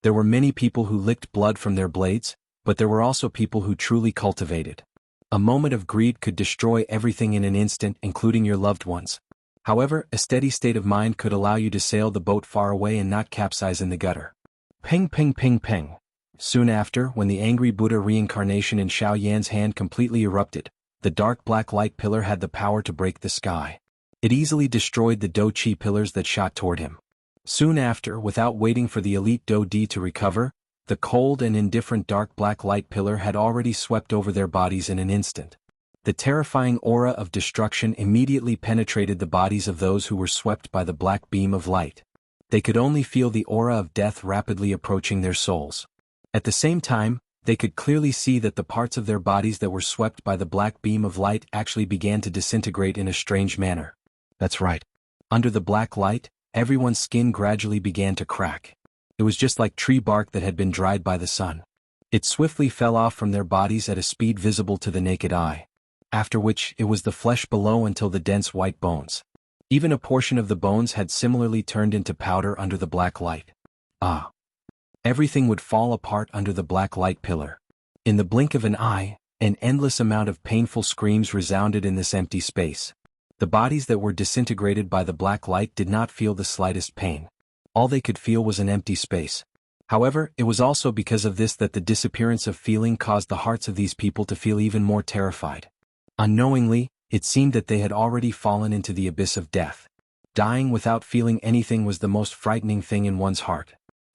There were many people who licked blood from their blades, but there were also people who truly cultivated. A moment of greed could destroy everything in an instant, including your loved ones. However, a steady state of mind could allow you to sail the boat far away and not capsize in the gutter. Ping ping ping ping. Soon after, when the angry Buddha reincarnation in Xiaoyan's hand completely erupted, the dark black light pillar had the power to break the sky. It easily destroyed the Do Chi pillars that shot toward him. Soon after, without waiting for the elite Do Di to recover, the cold and indifferent dark black light pillar had already swept over their bodies in an instant. The terrifying aura of destruction immediately penetrated the bodies of those who were swept by the black beam of light. They could only feel the aura of death rapidly approaching their souls. At the same time, they could clearly see that the parts of their bodies that were swept by the black beam of light actually began to disintegrate in a strange manner. That's right. Under the black light, everyone's skin gradually began to crack. It was just like tree bark that had been dried by the sun. It swiftly fell off from their bodies at a speed visible to the naked eye. After which, it was the flesh below until the dense white bones. Even a portion of the bones had similarly turned into powder under the black light. Ah! Everything would fall apart under the black light pillar. In the blink of an eye, an endless amount of painful screams resounded in this empty space. The bodies that were disintegrated by the black light did not feel the slightest pain. All they could feel was an empty space. However, it was also because of this that the disappearance of feeling caused the hearts of these people to feel even more terrified. Unknowingly, it seemed that they had already fallen into the abyss of death. Dying without feeling anything was the most frightening thing in one's heart.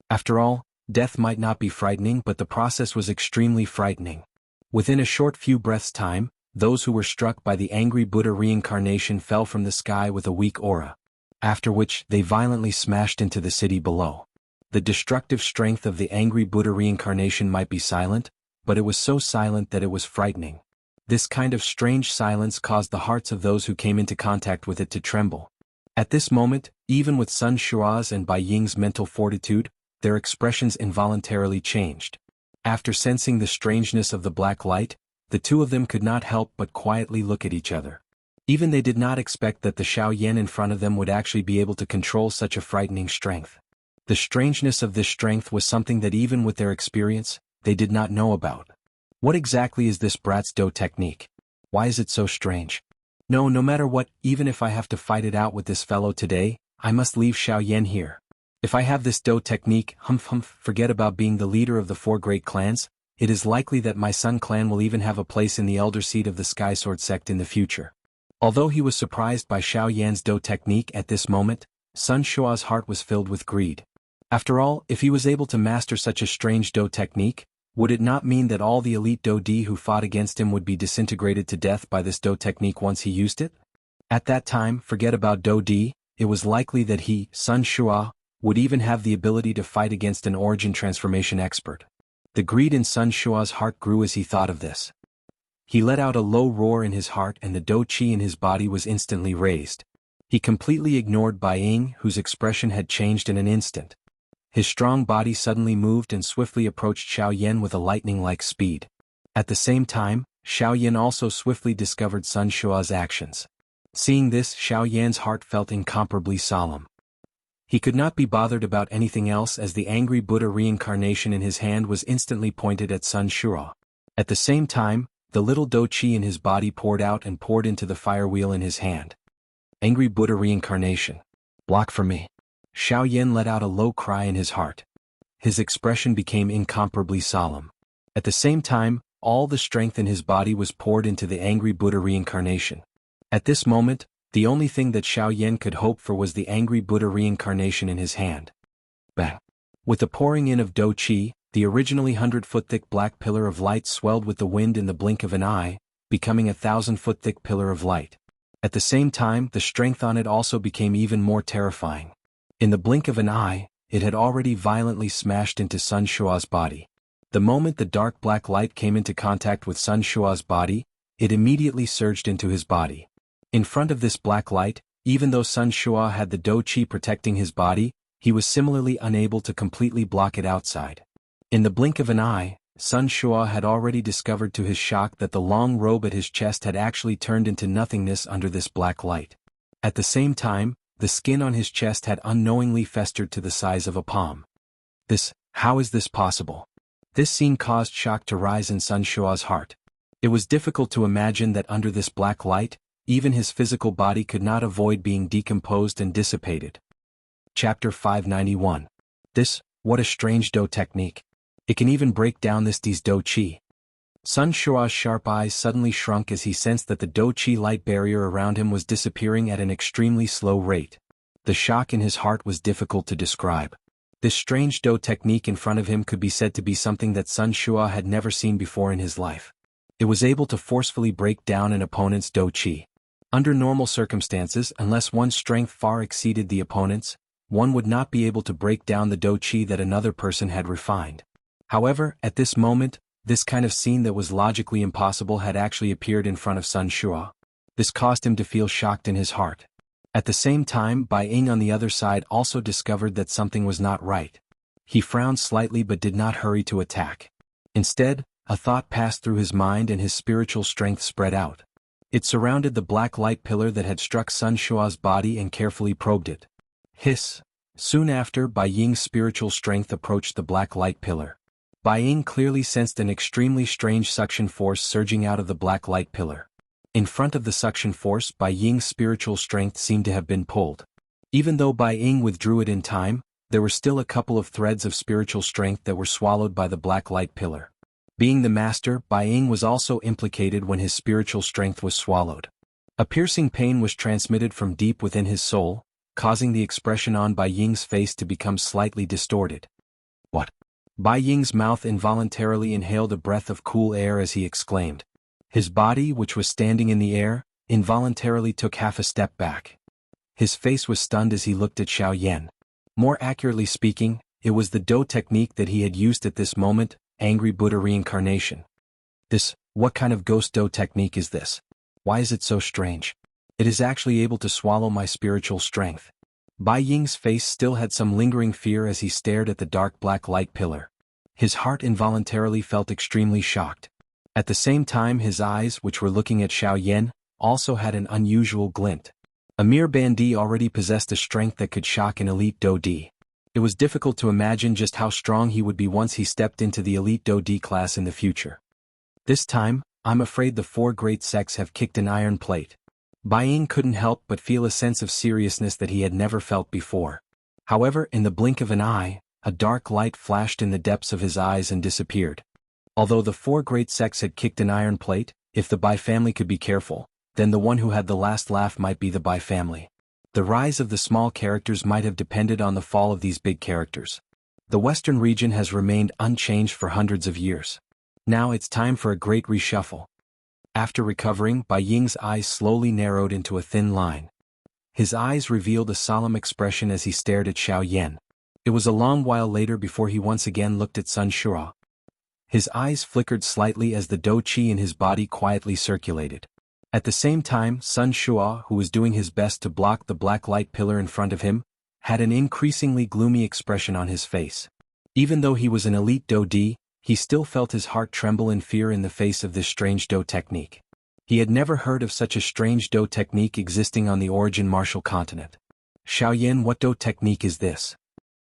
After all, death might not be frightening, but the process was extremely frightening. Within a short few breaths' time, those who were struck by the angry Buddha reincarnation fell from the sky with a weak aura. After which, they violently smashed into the city below. The destructive strength of the angry Buddha reincarnation might be silent, but it was so silent that it was frightening. This kind of strange silence caused the hearts of those who came into contact with it to tremble. At this moment, even with Sun Shua's and Bai Ying's mental fortitude, their expressions involuntarily changed. After sensing the strangeness of the black light, the two of them could not help but quietly look at each other. Even they did not expect that the Xiaoyan in front of them would actually be able to control such a frightening strength. The strangeness of this strength was something that even with their experience, they did not know about. What exactly is this brat's Do technique? Why is it so strange? No matter what, even if I have to fight it out with this fellow today, I must leave Xiaoyan here. If I have this Do technique, forget about being the leader of the 4 great clans. It is likely that my Sun clan will even have a place in the elder seat of the Sky Sword sect in the future. Although he was surprised by Xiaoyan's Do technique at this moment, Sun Shua's heart was filled with greed. After all, if he was able to master such a strange Do technique, would it not mean that all the elite Do Di who fought against him would be disintegrated to death by this Do technique once he used it? At that time, forget about Do Di, it was likely that he, Sun Shua, would even have the ability to fight against an origin transformation expert. The greed in Sun Shua's heart grew as he thought of this. He let out a low roar in his heart and the Do Chi in his body was instantly raised. He completely ignored Bai Ying, whose expression had changed in an instant. His strong body suddenly moved and swiftly approached Xiaoyan with a lightning-like speed. At the same time, Xiaoyan also swiftly discovered Sun Shua's actions. Seeing this, Xiaoyan's heart felt incomparably solemn. He could not be bothered about anything else as the angry Buddha reincarnation in his hand was instantly pointed at Sun Shua. At the same time, the little Do Chi in his body poured out and poured into the fire wheel in his hand. Angry Buddha reincarnation. Block for me. Xiaoyan let out a low cry in his heart. His expression became incomparably solemn. At the same time, all the strength in his body was poured into the angry Buddha reincarnation. At this moment, the only thing that Xiaoyan could hope for was the angry Buddha reincarnation in his hand. Bang! With the pouring in of Do Chi, the originally 100-foot-thick black pillar of light swelled with the wind in the blink of an eye, becoming a 1,000-foot-thick pillar of light. At the same time, the strength on it also became even more terrifying. In the blink of an eye, it had already violently smashed into Sun Shua's body. The moment the dark black light came into contact with Sun Shua's body, it immediately surged into his body. In front of this black light, even though Sun Shua had the Do Chi protecting his body, he was similarly unable to completely block it outside. In the blink of an eye, Sun Shua had already discovered to his shock that the long robe at his chest had actually turned into nothingness under this black light. At the same time, the skin on his chest had unknowingly festered to the size of a palm. How is this possible? This scene caused shock to rise in Sun Shua's heart. It was difficult to imagine that under this black light, even his physical body could not avoid being decomposed and dissipated. Chapter 591. What a strange Do technique. It can even break down this D's Do Chi. Sun Shua's sharp eyes suddenly shrunk as he sensed that the Do Chi light barrier around him was disappearing at an extremely slow rate. The shock in his heart was difficult to describe. This strange Do technique in front of him could be said to be something that Sun Shua had never seen before in his life. It was able to forcefully break down an opponent's Do Chi. Under normal circumstances, unless one's strength far exceeded the opponent's, one would not be able to break down the Do Chi that another person had refined. However, at this moment, this kind of scene that was logically impossible had actually appeared in front of Sun Shua. This caused him to feel shocked in his heart. At the same time, Bai Ying on the other side also discovered that something was not right. He frowned slightly but did not hurry to attack. Instead, a thought passed through his mind and his spiritual strength spread out. It surrounded the black light pillar that had struck Sun Shua's body and carefully probed it. Hiss. Soon after, Bai Ying's spiritual strength approached the black light pillar. Bai Ying clearly sensed an extremely strange suction force surging out of the black light pillar. In front of the suction force, Bai Ying's spiritual strength seemed to have been pulled. Even though Bai Ying withdrew it in time, there were still a couple of threads of spiritual strength that were swallowed by the black light pillar. Being the master, Bai Ying was also implicated when his spiritual strength was swallowed. A piercing pain was transmitted from deep within his soul, causing the expression on Bai Ying's face to become slightly distorted. What? Bai Ying's mouth involuntarily inhaled a breath of cool air as he exclaimed. His body, which was standing in the air, involuntarily took half a step back. His face was stunned as he looked at Xiaoyan. More accurately speaking, it was the Do technique that he had used at this moment, Angry Buddha reincarnation. What kind of ghost Do technique is this? Why is it so strange? It is actually able to swallow my spiritual strength. Bai Ying's face still had some lingering fear as he stared at the dark black light pillar. His heart involuntarily felt extremely shocked. At the same time, his eyes, which were looking at Xiaoyan, also had an unusual glint. A mere Bandi already possessed a strength that could shock an elite Do D. It was difficult to imagine just how strong he would be once he stepped into the elite Do D class in the future. This time, I'm afraid the four great sects have kicked an iron plate. Bai Ying couldn't help but feel a sense of seriousness that he had never felt before. However, in the blink of an eye, a dark light flashed in the depths of his eyes and disappeared. Although the four great sects had kicked an iron plate, if the Bai family could be careful, then the one who had the last laugh might be the Bai family. The rise of the small characters might have depended on the fall of these big characters. The western region has remained unchanged for hundreds of years. Now it's time for a great reshuffle. After recovering, Bai Ying's eyes slowly narrowed into a thin line. His eyes revealed a solemn expression as he stared at Xiaoyan. It was a long while later before he once again looked at Sun Shua. His eyes flickered slightly as the Do Chi in his body quietly circulated. At the same time, Sun Shua, who was doing his best to block the black light pillar in front of him, had an increasingly gloomy expression on his face. Even though he was an elite Do D, he still felt his heart tremble in fear in the face of this strange Do technique. He had never heard of such a strange Do technique existing on the Origin Martial Continent. Xiaoyan, what Do technique is this?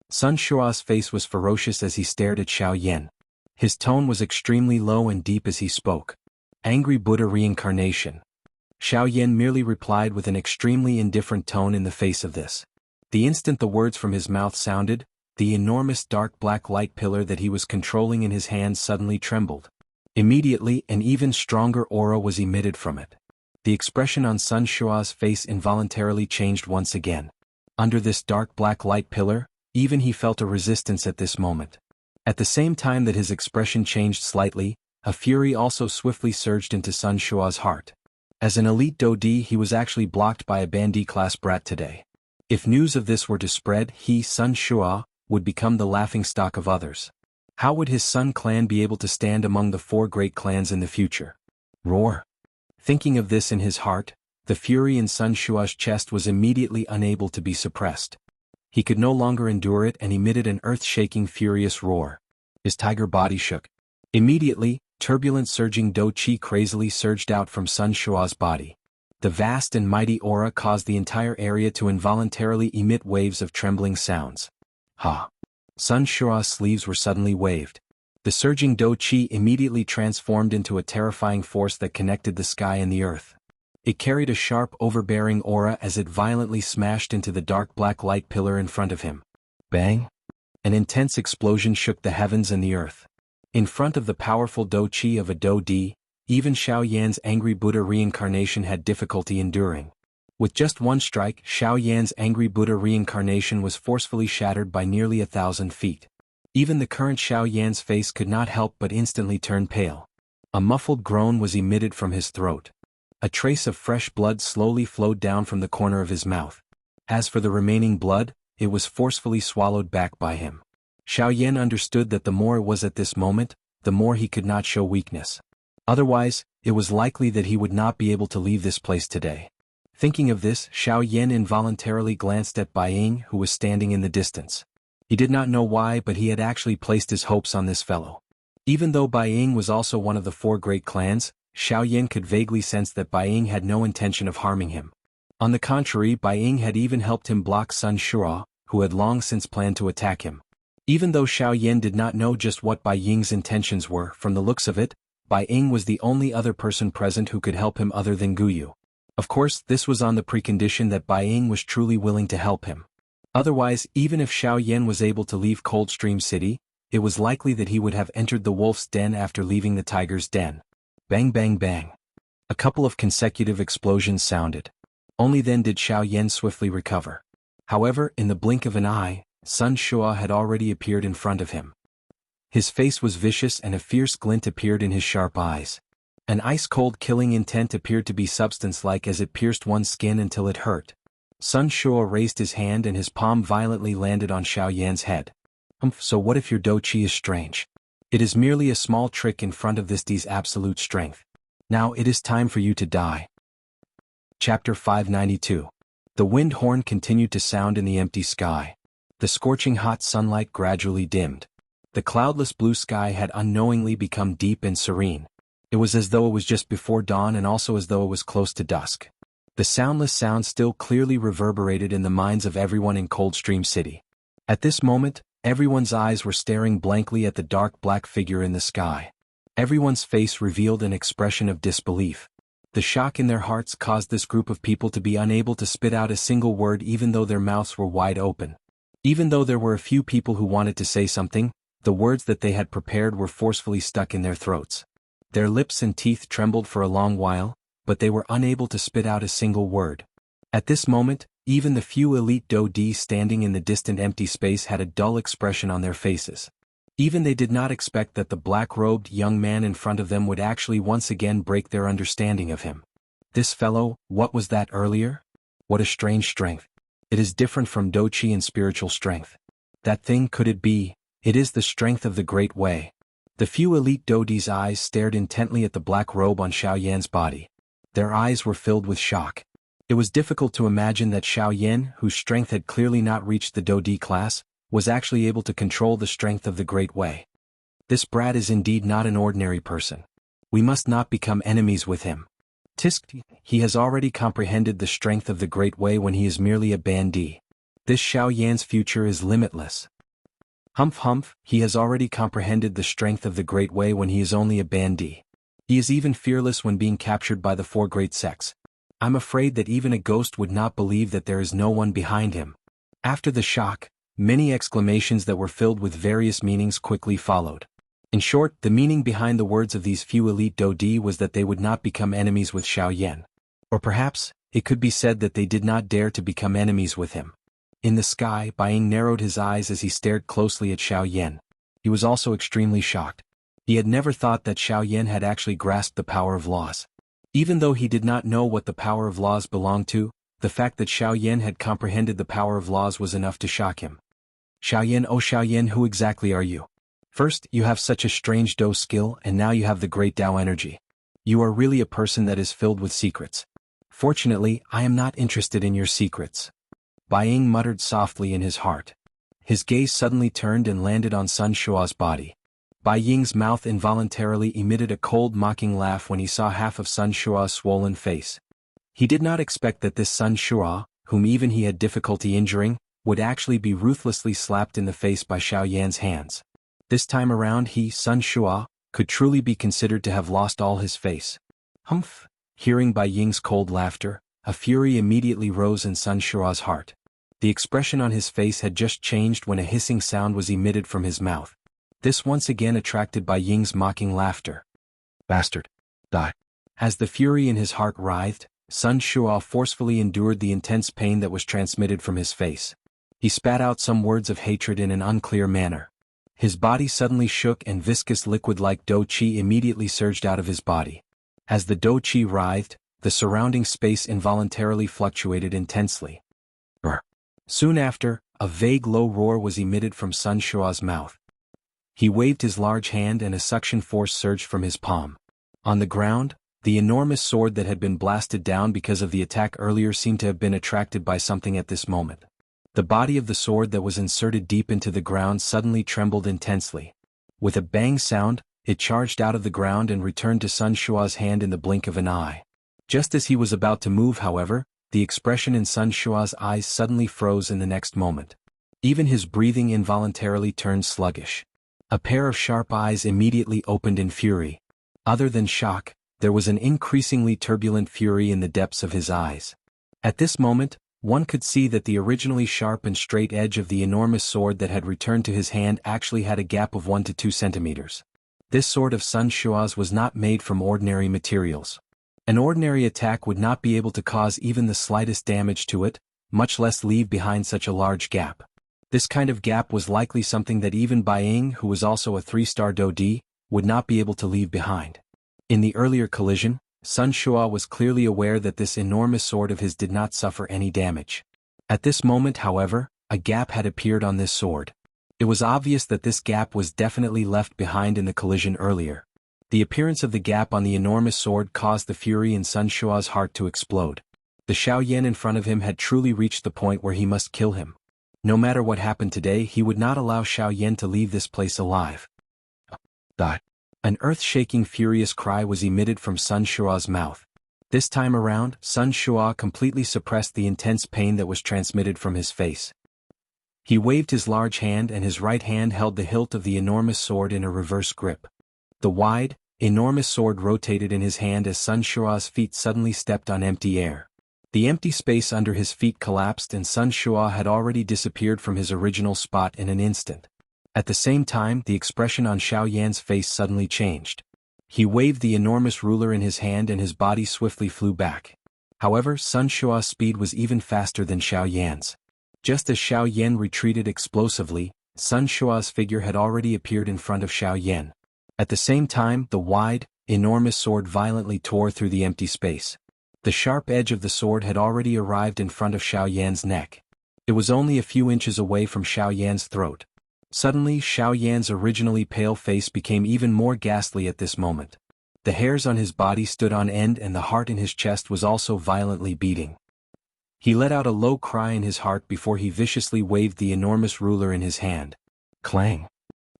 Sun Shua's face was ferocious as he stared at Xiaoyan. His tone was extremely low and deep as he spoke. Angry Buddha reincarnation. Xiaoyan merely replied with an extremely indifferent tone in the face of this. The instant the words from his mouth sounded, the enormous dark black light pillar that he was controlling in his hands suddenly trembled. Immediately, an even stronger aura was emitted from it. The expression on Sun Shua's face involuntarily changed once again. Under this dark black light pillar, even he felt a resistance at this moment. At the same time that his expression changed slightly, a fury also swiftly surged into Sun Shua's heart. As an elite Do D, he was actually blocked by a Bandi class brat today. If news of this were to spread, he, Sun Shua, would become the laughingstock of others. How would his Sun clan be able to stand among the four great clans in the future? Roar! Thinking of this in his heart, the fury in Sun Shua's chest was immediately unable to be suppressed. He could no longer endure it and emitted an earth-shaking furious roar. His tiger body shook. Immediately, turbulent surging Do Chi crazily surged out from Sun Shua's body. The vast and mighty aura caused the entire area to involuntarily emit waves of trembling sounds. Ha! Sun Shua's sleeves were suddenly waved. The surging Do Qi immediately transformed into a terrifying force that connected the sky and the earth. It carried a sharp, overbearing aura as it violently smashed into the dark black light pillar in front of him. Bang! An intense explosion shook the heavens and the earth. In front of the powerful Do Qi of a Do Di, even Xiao Yan's angry Buddha reincarnation had difficulty enduring. With just one strike, Xiao Yan's angry Buddha reincarnation was forcefully shattered by nearly 1,000 feet. Even the current Xiao Yan's face could not help but instantly turn pale. A muffled groan was emitted from his throat. A trace of fresh blood slowly flowed down from the corner of his mouth. As for the remaining blood, it was forcefully swallowed back by him. Xiao Yan understood that the more it was at this moment, the more he could not show weakness. Otherwise, it was likely that he would not be able to leave this place today. Thinking of this, Xiao Yan involuntarily glanced at Bai Ying, who was standing in the distance. He did not know why, but he had actually placed his hopes on this fellow. Even though Bai Ying was also one of the 4 great clans, Xiao Yan could vaguely sense that Bai Ying had no intention of harming him. On the contrary, Bai Ying had even helped him block Sun Shura, who had long since planned to attack him. Even though Xiao Yan did not know just what Bai Ying's intentions were, from the looks of it, Bai Ying was the only other person present who could help him other than Guyu. Of course, this was on the precondition that Bai Ying was truly willing to help him. Otherwise, even if Xiao Yan was able to leave Coldstream City, it was likely that he would have entered the wolf's den after leaving the tiger's den. Bang bang bang. A couple of consecutive explosions sounded. Only then did Xiao Yan swiftly recover. However, in the blink of an eye, Sun Shua had already appeared in front of him. His face was vicious and a fierce glint appeared in his sharp eyes. An ice-cold killing intent appeared to be substance-like as it pierced one's skin until it hurt. Sun Shua raised his hand and his palm violently landed on Xiao Yan's head. So what if your Do Qi is strange? It is merely a small trick in front of this Di's absolute strength. Now it is time for you to die. Chapter 592. The wind horn continued to sound in the empty sky. The scorching hot sunlight gradually dimmed. The cloudless blue sky had unknowingly become deep and serene. It was as though it was just before dawn and also as though it was close to dusk. The soundless sound still clearly reverberated in the minds of everyone in Coldstream City. At this moment, everyone's eyes were staring blankly at the dark black figure in the sky. Everyone's face revealed an expression of disbelief. The shock in their hearts caused this group of people to be unable to spit out a single word even though their mouths were wide open. Even though there were a few people who wanted to say something, the words that they had prepared were forcefully stuck in their throats. Their lips and teeth trembled for a long while, but they were unable to spit out a single word. At this moment, even the few elite Do Di standing in the distant empty space had a dull expression on their faces. Even they did not expect that the black-robed young man in front of them would actually once again break their understanding of him. This fellow, what was that earlier? What a strange strength. It is different from Do Qi and spiritual strength. That thing could it be? It is the strength of the Great Way. The few elite Do Di's eyes stared intently at the black robe on Xiao Yan's body. Their eyes were filled with shock. It was difficult to imagine that Xiao Yan, whose strength had clearly not reached the Do Di class, was actually able to control the strength of the Great Way. This brat is indeed not an ordinary person. We must not become enemies with him. Tisk, he has already comprehended the strength of the Great Way when he is merely a bandit. This Xiao Yan's future is limitless. Humph, he has already comprehended the strength of the Great Way when he is only a bandit. He is even fearless when being captured by the 4 great sects. I'm afraid that even a ghost would not believe that there is no one behind him. After the shock, many exclamations that were filled with various meanings quickly followed. In short, the meaning behind the words of these few elite Do Di was that they would not become enemies with Xiao Yan. Or perhaps, it could be said that they did not dare to become enemies with him. In the sky, Bai Ying narrowed his eyes as he stared closely at Xiao Yan. He was also extremely shocked. He had never thought that Xiao Yan had actually grasped the power of laws. Even though he did not know what the power of laws belonged to, the fact that Xiao Yan had comprehended the power of laws was enough to shock him. Xiao Yan, oh Xiao Yan, who exactly are you? First, you have such a strange Do skill and now you have the great Dao energy. You are really a person that is filled with secrets. Fortunately, I am not interested in your secrets. Bai Ying muttered softly in his heart. His gaze suddenly turned and landed on Sun Shua's body. Bai Ying's mouth involuntarily emitted a cold mocking laugh when he saw half of Sun Shua's swollen face. He did not expect that this Sun Shua, whom even he had difficulty injuring, would actually be ruthlessly slapped in the face by Xiao Yan's hands. This time around Sun Shua, could truly be considered to have lost all his face. Humph! Hearing Bai Ying's cold laughter, a fury immediately rose in Sun Shua's heart. The expression on his face had just changed when a hissing sound was emitted from his mouth. This once again attracted Bai Ying's mocking laughter. Bastard! Die! As the fury in his heart writhed, Sun Shua forcefully endured the intense pain that was transmitted from his face. He spat out some words of hatred in an unclear manner. His body suddenly shook and viscous liquid-like dou qi immediately surged out of his body. As the dou qi writhed, the surrounding space involuntarily fluctuated intensely. Soon after, a vague low roar was emitted from Sun Shua's mouth. He waved his large hand and a suction force surged from his palm. On the ground, the enormous sword that had been blasted down because of the attack earlier seemed to have been attracted by something at this moment. The body of the sword that was inserted deep into the ground suddenly trembled intensely. With a bang sound, it charged out of the ground and returned to Sun Shua's hand in the blink of an eye. Just as he was about to move, however, the expression in Sun Shua's eyes suddenly froze in the next moment. Even his breathing involuntarily turned sluggish. A pair of sharp eyes immediately opened in fury. Other than shock, there was an increasingly turbulent fury in the depths of his eyes. At this moment, one could see that the originally sharp and straight edge of the enormous sword that had returned to his hand actually had a gap of 1 to 2 centimeters. This sword of Sun Shua's was not made from ordinary materials. An ordinary attack would not be able to cause even the slightest damage to it, much less leave behind such a large gap. This kind of gap was likely something that even Bai Ying, who was also a 3-star Dou Di, would not be able to leave behind. In the earlier collision, Sun Shua was clearly aware that this enormous sword of his did not suffer any damage. At this moment, however, a gap had appeared on this sword. It was obvious that this gap was definitely left behind in the collision earlier. The appearance of the gap on the enormous sword caused the fury in Sun Shua's heart to explode. The Xiaoyan in front of him had truly reached the point where he must kill him. No matter what happened today, he would not allow Xiaoyan to leave this place alive. Die! An earth-shaking furious cry was emitted from Sun Shua's mouth. This time around, Sun Shua completely suppressed the intense pain that was transmitted from his face. He waved his large hand and his right hand held the hilt of the enormous sword in a reverse grip. The wide, enormous sword rotated in his hand as Sun Shua's feet suddenly stepped on empty air. The empty space under his feet collapsed and Sun Shua had already disappeared from his original spot in an instant. At the same time, the expression on Xiaoyan's face suddenly changed. He waved the enormous ruler in his hand and his body swiftly flew back. However, Sun Shua's speed was even faster than Xiaoyan's. Just as Xiaoyan retreated explosively, Sun Shua's figure had already appeared in front of Xiaoyan. At the same time, the wide, enormous sword violently tore through the empty space. The sharp edge of the sword had already arrived in front of Xiaoyan's neck. It was only a few inches away from Xiaoyan's throat. Suddenly, Xiaoyan's originally pale face became even more ghastly at this moment. The hairs on his body stood on end and the heart in his chest was also violently beating. He let out a low cry in his heart before he viciously waved the enormous ruler in his hand. Clang!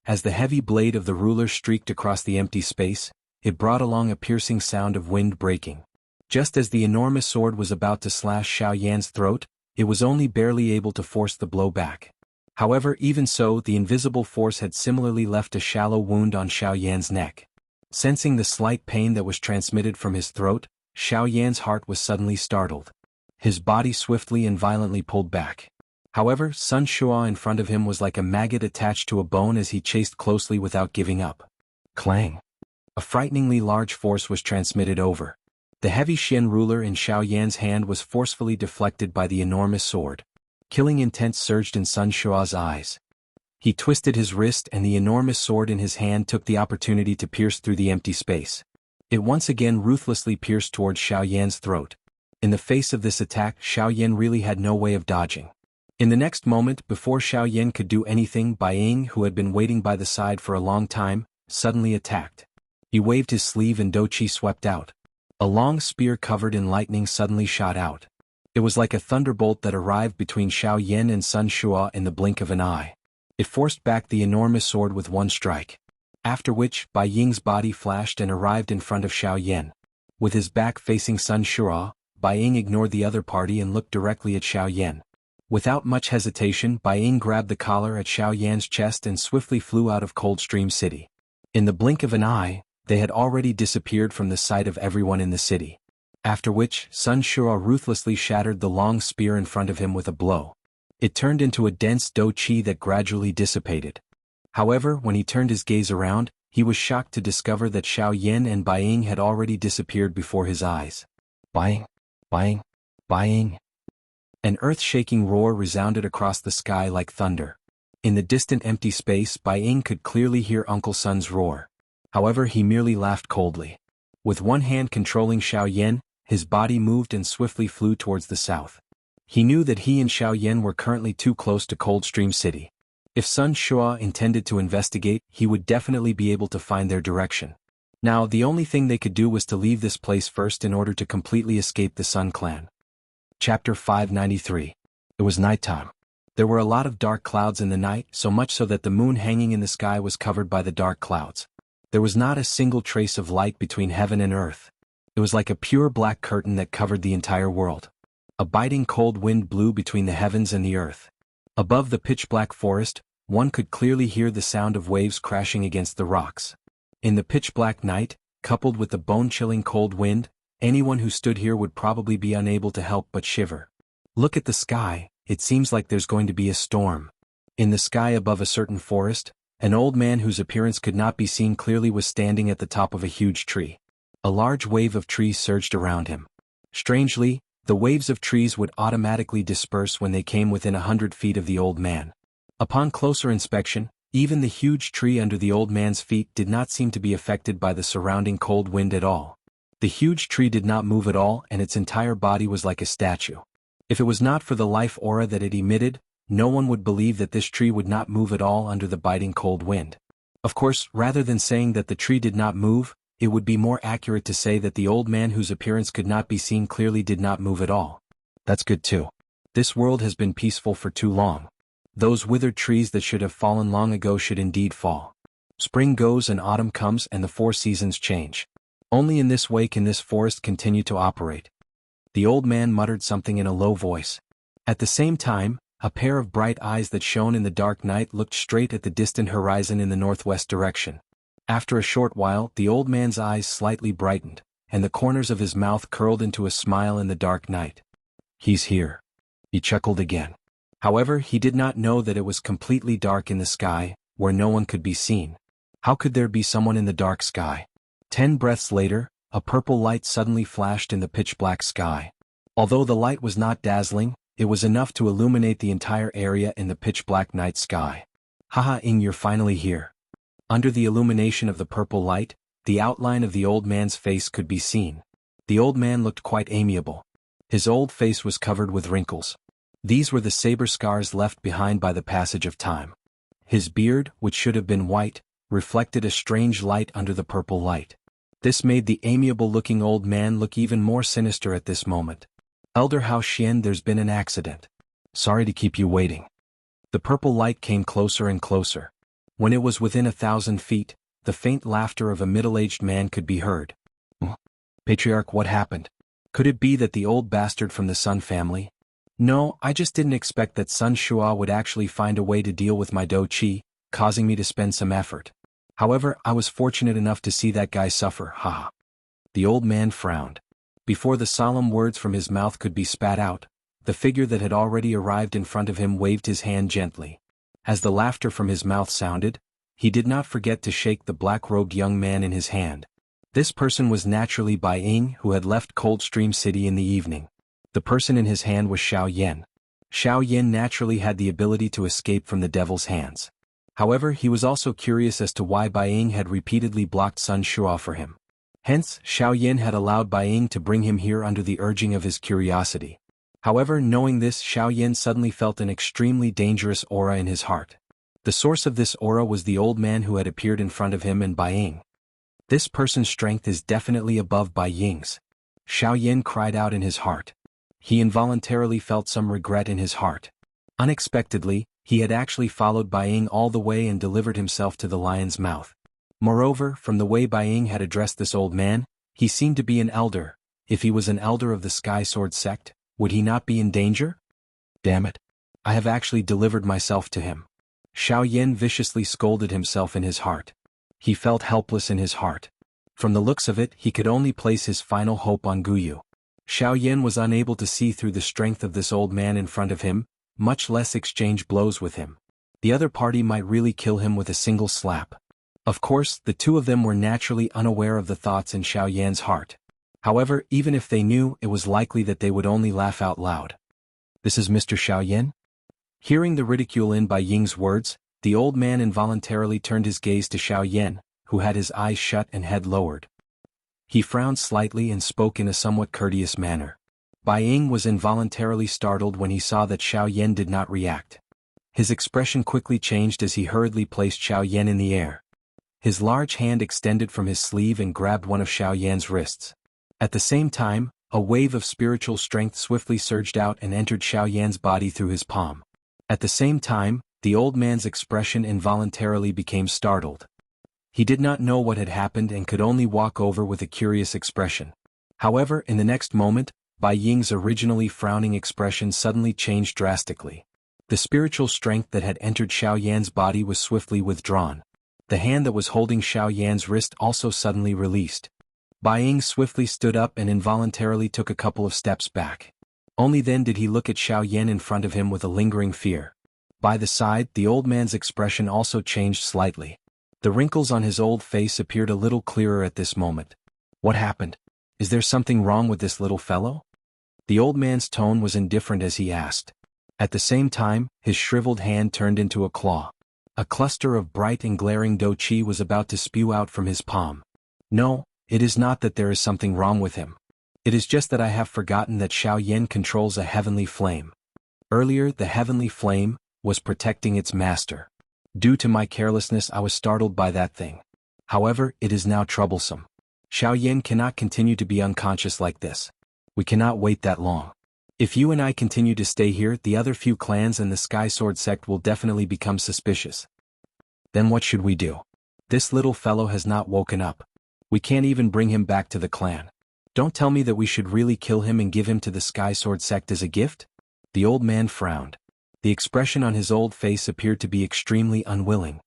As the heavy blade of the ruler streaked across the empty space, it brought along a piercing sound of wind breaking. Just as the enormous sword was about to slash Xiaoyan's throat, it was only barely able to force the blow back. However, even so, the invisible force had similarly left a shallow wound on Xiaoyan's neck. Sensing the slight pain that was transmitted from his throat, Xiaoyan's heart was suddenly startled. His body swiftly and violently pulled back. However, Sun Shua in front of him was like a maggot attached to a bone as he chased closely without giving up. Clang! A frighteningly large force was transmitted over. The heavy Xin ruler in Xiaoyan's hand was forcefully deflected by the enormous sword. Killing intent surged in Sun Shua's eyes. He twisted his wrist and the enormous sword in his hand took the opportunity to pierce through the empty space. It once again ruthlessly pierced towards Xiaoyan's throat. In the face of this attack, Xiaoyan really had no way of dodging. In the next moment, before Xiaoyan could do anything, Bai Ying, who had been waiting by the side for a long time, suddenly attacked. He waved his sleeve and dou qi swept out. A long spear covered in lightning suddenly shot out. It was like a thunderbolt that arrived between Xiaoyan and Sun Shua in the blink of an eye. It forced back the enormous sword with one strike. After which, Bai Ying's body flashed and arrived in front of Xiaoyan. With his back facing Sun Shua, Bai Ying ignored the other party and looked directly at Xiaoyan. Without much hesitation, Bai Ying grabbed the collar at Xiao Yan's chest and swiftly flew out of Coldstream City. In the blink of an eye, they had already disappeared from the sight of everyone in the city. After which, Sun Shua ruthlessly shattered the long spear in front of him with a blow. It turned into a dense dou qi that gradually dissipated. However, when he turned his gaze around, he was shocked to discover that Xiao Yan and Bai Ying had already disappeared before his eyes. Bai Ying, Bai Ying, Bai Ying. An earth-shaking roar resounded across the sky like thunder. In the distant empty space, Bai Ying could clearly hear Uncle Sun's roar. However, he merely laughed coldly. With one hand controlling Xiao Yan, his body moved and swiftly flew towards the south. He knew that he and Xiao Yan were currently too close to Coldstream City. If Sun Shua intended to investigate, he would definitely be able to find their direction. Now, the only thing they could do was to leave this place first in order to completely escape the Sun Clan. Chapter 593. It was nighttime. There were a lot of dark clouds in the night, so much so that the moon hanging in the sky was covered by the dark clouds. There was not a single trace of light between heaven and earth. It was like a pure black curtain that covered the entire world. A biting cold wind blew between the heavens and the earth. Above the pitch-black forest, one could clearly hear the sound of waves crashing against the rocks. In the pitch-black night, coupled with the bone-chilling cold wind, anyone who stood here would probably be unable to help but shiver. Look at the sky, it seems like there's going to be a storm. In the sky above a certain forest, an old man whose appearance could not be seen clearly was standing at the top of a huge tree. A large wave of trees surged around him. Strangely, the waves of trees would automatically disperse when they came within 100 feet of the old man. Upon closer inspection, even the huge tree under the old man's feet did not seem to be affected by the surrounding cold wind at all. The huge tree did not move at all, and its entire body was like a statue. If it was not for the life aura that it emitted, no one would believe that this tree would not move at all under the biting cold wind. Of course, rather than saying that the tree did not move, it would be more accurate to say that the old man whose appearance could not be seen clearly did not move at all. That's good too. This world has been peaceful for too long. Those withered trees that should have fallen long ago should indeed fall. Spring goes and autumn comes and the 4 seasons change. Only in this way can this forest continue to operate. The old man muttered something in a low voice. At the same time, a pair of bright eyes that shone in the dark night looked straight at the distant horizon in the northwest direction. After a short while, the old man's eyes slightly brightened, and the corners of his mouth curled into a smile in the dark night. He's here. He chuckled again. However, he did not know that it was completely dark in the sky, where no one could be seen. How could there be someone in the dark sky? 10 breaths later, a purple light suddenly flashed in the pitch-black sky. Although the light was not dazzling, it was enough to illuminate the entire area in the pitch-black night sky. Haha, Ing, you're finally here. Under the illumination of the purple light, the outline of the old man's face could be seen. The old man looked quite amiable. His old face was covered with wrinkles. These were the saber scars left behind by the passage of time. His beard, which should have been white, reflected a strange light under the purple light. This made the amiable-looking old man look even more sinister at this moment. Elder Hao Xian, there's been an accident. Sorry to keep you waiting. The purple light came closer and closer. When it was within 1,000 feet, the faint laughter of a middle-aged man could be heard. Patriarch, what happened? Could it be that the old bastard from the Sun family? No, I just didn't expect that Sun Shua would actually find a way to deal with my dou qi, causing me to spend some effort. However, I was fortunate enough to see that guy suffer, haha. The old man frowned. Before the solemn words from his mouth could be spat out, the figure that had already arrived in front of him waved his hand gently. As the laughter from his mouth sounded, he did not forget to shake the black-robed young man in his hand. This person was naturally Bai Ying, who had left Coldstream City in the evening. The person in his hand was Xiao Yan. Xiao Yan naturally had the ability to escape from the devil's hands. However, he was also curious as to why Bai Ying had repeatedly blocked Sun Shua for him. Hence, Xiao Yan had allowed Bai Ying to bring him here under the urging of his curiosity. However, knowing this, Xiao Yan suddenly felt an extremely dangerous aura in his heart. The source of this aura was the old man who had appeared in front of him and Bai Ying. This person's strength is definitely above Bai Ying's. Xiao Yan cried out in his heart. He involuntarily felt some regret in his heart. Unexpectedly, he had actually followed Bai Ying all the way and delivered himself to the lion's mouth. Moreover, from the way Bai Ying had addressed this old man, he seemed to be an elder. If he was an elder of the Sky Sword sect, would he not be in danger? Damn it. I have actually delivered myself to him. Xiaoyan viciously scolded himself in his heart. He felt helpless in his heart. From the looks of it, he could only place his final hope on Guyu. Xiaoyan was unable to see through the strength of this old man in front of him, much less exchange blows with him. The other party might really kill him with a single slap. Of course, the two of them were naturally unaware of the thoughts in Xiaoyan's heart. However, even if they knew, it was likely that they would only laugh out loud. This is Mr. Xiaoyan? Hearing the ridicule in Bai Ying's words, the old man involuntarily turned his gaze to Xiaoyan, who had his eyes shut and head lowered. He frowned slightly and spoke in a somewhat courteous manner. Bai Ying was involuntarily startled when he saw that Xiaoyan did not react. His expression quickly changed as he hurriedly placed Xiaoyan in the air. His large hand extended from his sleeve and grabbed one of Xiaoyan's wrists. At the same time, a wave of spiritual strength swiftly surged out and entered Xiaoyan's body through his palm. At the same time, the old man's expression involuntarily became startled. He did not know what had happened and could only walk over with a curious expression. However, in the next moment, Bai Ying's originally frowning expression suddenly changed drastically. The spiritual strength that had entered Xiaoyan's body was swiftly withdrawn. The hand that was holding Xiaoyan's wrist also suddenly released. Bai Ying swiftly stood up and involuntarily took a couple of steps back. Only then did he look at Xiaoyan in front of him with a lingering fear. By the side, the old man's expression also changed slightly. The wrinkles on his old face appeared a little clearer at this moment. What happened? Is there something wrong with this little fellow? The old man's tone was indifferent as he asked. At the same time, his shriveled hand turned into a claw. A cluster of bright and glaring do qi was about to spew out from his palm. No, it is not that there is something wrong with him. It is just that I have forgotten that Xiaoyan controls a heavenly flame. Earlier, the heavenly flame was protecting its master. Due to my carelessness, I was startled by that thing. However, it is now troublesome. Xiaoyan cannot continue to be unconscious like this. We cannot wait that long. If you and I continue to stay here, the other few clans and the Sky Sword sect will definitely become suspicious. Then what should we do? This little fellow has not woken up. We can't even bring him back to the clan. Don't tell me that we should really kill him and give him to the Sky Sword sect as a gift? The old man frowned. The expression on his old face appeared to be extremely unwilling.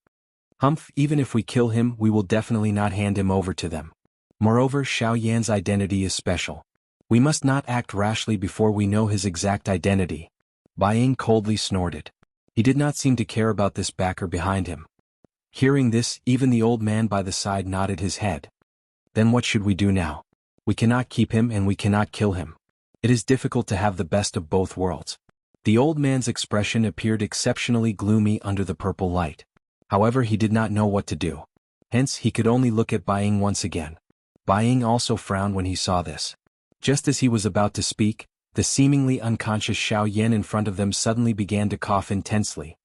Humph, even if we kill him, we will definitely not hand him over to them. Moreover, Xiaoyan's identity is special. We must not act rashly before we know his exact identity. Bai Ying coldly snorted. He did not seem to care about this backer behind him. Hearing this, even the old man by the side nodded his head. Then what should we do now? We cannot keep him and we cannot kill him. It is difficult to have the best of both worlds. The old man's expression appeared exceptionally gloomy under the purple light. However, he did not know what to do. Hence, he could only look at Bai Ying once again. Bai Ying also frowned when he saw this. Just as he was about to speak, the seemingly unconscious Xiaoyan in front of them suddenly began to cough intensely.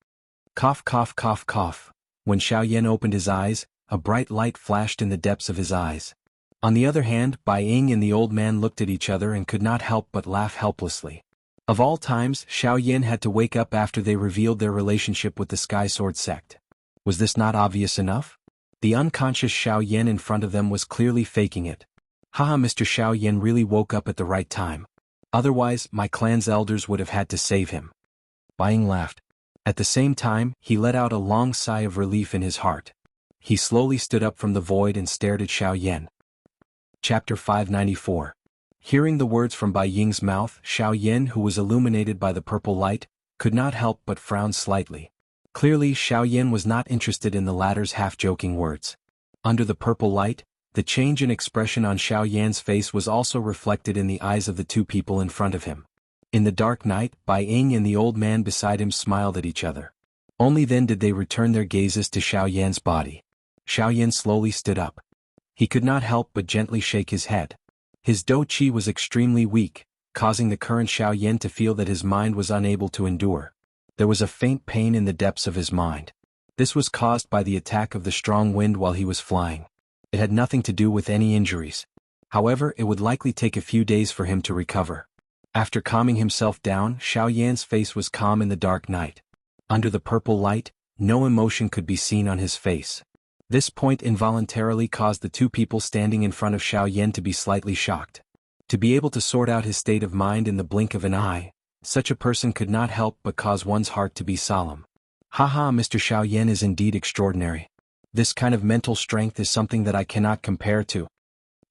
Cough, cough, cough, cough. When Xiaoyan opened his eyes, a bright light flashed in the depths of his eyes. On the other hand, Bai Ying and the old man looked at each other and could not help but laugh helplessly. Of all times, Xiaoyan had to wake up after they revealed their relationship with the Sky Sword sect. Was this not obvious enough? The unconscious Xiaoyan in front of them was clearly faking it. Haha, Mr. Xiaoyan really woke up at the right time. Otherwise, my clan's elders would have had to save him. Bai Ying laughed. At the same time, he let out a long sigh of relief in his heart. He slowly stood up from the void and stared at Xiaoyan. Chapter 594. Hearing the words from Bai Ying's mouth, Xiaoyan, who was illuminated by the purple light, could not help but frown slightly. Clearly, Xiaoyan was not interested in the latter's half-joking words. Under the purple light, the change in expression on Xiaoyan's face was also reflected in the eyes of the two people in front of him. In the dark night, Bai Ying and the old man beside him smiled at each other. Only then did they return their gazes to Xiaoyan's body. Xiaoyan slowly stood up. He could not help but gently shake his head. His do qi was extremely weak, causing the current Xiaoyan to feel that his mind was unable to endure. There was a faint pain in the depths of his mind. This was caused by the attack of the strong wind while he was flying. It had nothing to do with any injuries. However, it would likely take a few days for him to recover. After calming himself down, Xiaoyan's face was calm in the dark night. Under the purple light, no emotion could be seen on his face. This point involuntarily caused the two people standing in front of Xiaoyan to be slightly shocked. To be able to sort out his state of mind in the blink of an eye, Such a person could not help but cause one's heart to be solemn. Haha, Mr. Xiaoyan is indeed extraordinary. This kind of mental strength is something that I cannot compare to.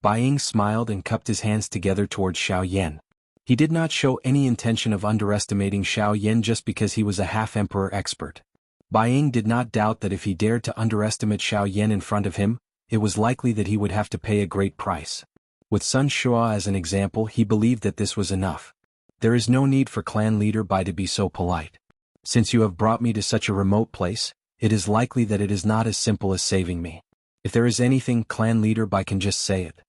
Bai Ying smiled and cupped his hands together towards Xiaoyan. He did not show any intention of underestimating Xiaoyan just because he was a half-emperor expert. Bai Ying did not doubt that if he dared to underestimate Xiaoyan in front of him, it was likely that he would have to pay a great price. With Sun Shua as an example, he believed that this was enough. There is no need for clan leader Bai to be so polite. Since you have brought me to such a remote place, it is likely that it is not as simple as saving me. If there is anything, clan leader Bai can just say it.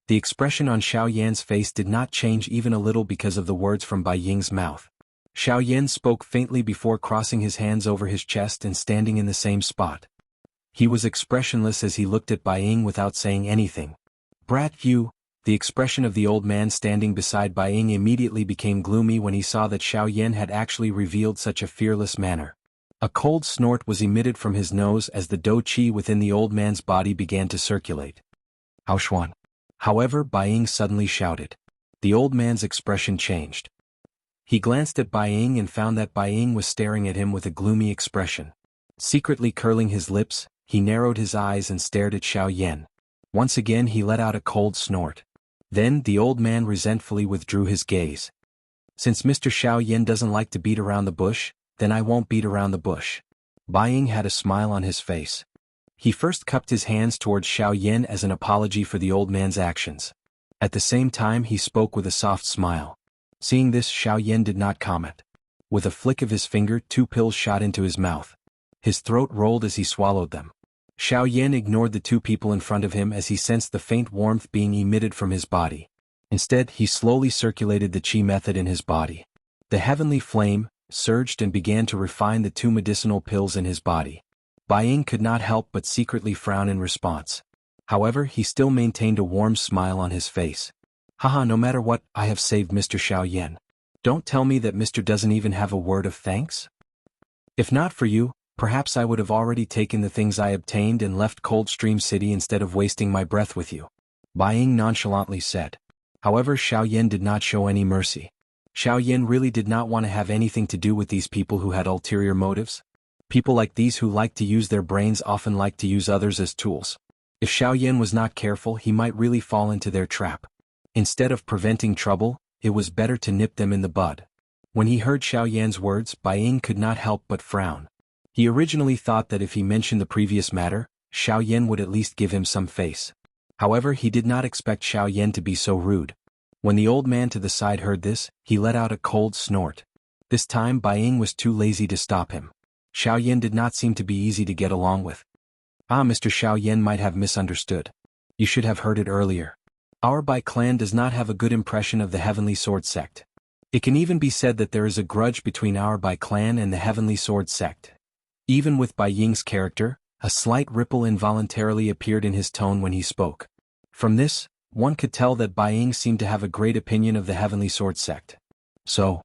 The expression on Xiaoyan's face did not change even a little because of the words from Bai Ying's mouth. Xiaoyan spoke faintly before crossing his hands over his chest and standing in the same spot. He was expressionless as he looked at Bai Ying without saying anything. Brat you! The expression of the old man standing beside Bai Ying immediately became gloomy when he saw that Xiaoyan had actually revealed such a fearless manner. A cold snort was emitted from his nose as the dou qi within the old man's body began to circulate. Haoshuan. However, Bai Ying suddenly shouted. The old man's expression changed. He glanced at Bai Ying and found that Bai Ying was staring at him with a gloomy expression. Secretly curling his lips, he narrowed his eyes and stared at Xiaoyan. Once again he let out a cold snort. Then the old man resentfully withdrew his gaze. Since Mr. Xiaoyan doesn't like to beat around the bush, then I won't beat around the bush. Bai Ying had a smile on his face. He first cupped his hands towards Xiaoyan as an apology for the old man's actions. At the same time he spoke with a soft smile. Seeing this, Xiaoyan did not comment. With a flick of his finger, 2 pills shot into his mouth. His throat rolled as he swallowed them. Xiaoyan ignored the 2 people in front of him as he sensed the faint warmth being emitted from his body. Instead, he slowly circulated the qi method in his body. The heavenly flame surged and began to refine the 2 medicinal pills in his body. Bai Ying could not help but secretly frown in response. However, he still maintained a warm smile on his face. Haha, no matter what, I have saved Mr. Xiaoyan. Don't tell me that Mr. doesn't even have a word of thanks? If not for you, perhaps I would have already taken the things I obtained and left Coldstream City instead of wasting my breath with you. Bai Ying nonchalantly said. However, Xiaoyan did not show any mercy. Xiaoyan really did not want to have anything to do with these people who had ulterior motives. People like these who like to use their brains often like to use others as tools. If Xiaoyan was not careful, he might really fall into their trap. Instead of preventing trouble, it was better to nip them in the bud. When he heard Xiaoyan's words, Bai Ying could not help but frown. He originally thought that if he mentioned the previous matter, Xiaoyan would at least give him some face. However, he did not expect Xiaoyan to be so rude. When the old man to the side heard this, he let out a cold snort. This time Bai Ying was too lazy to stop him. Xiaoyan did not seem to be easy to get along with. Mr. Xiaoyan might have misunderstood. You should have heard it earlier. Our Bai clan does not have a good impression of the Heavenly Sword sect. It can even be said that there is a grudge between our Bai clan and the Heavenly Sword sect. Even with Bai Ying's character, a slight ripple involuntarily appeared in his tone when he spoke. From this, one could tell that Bai Ying seemed to have a great opinion of the Heavenly Sword sect. So,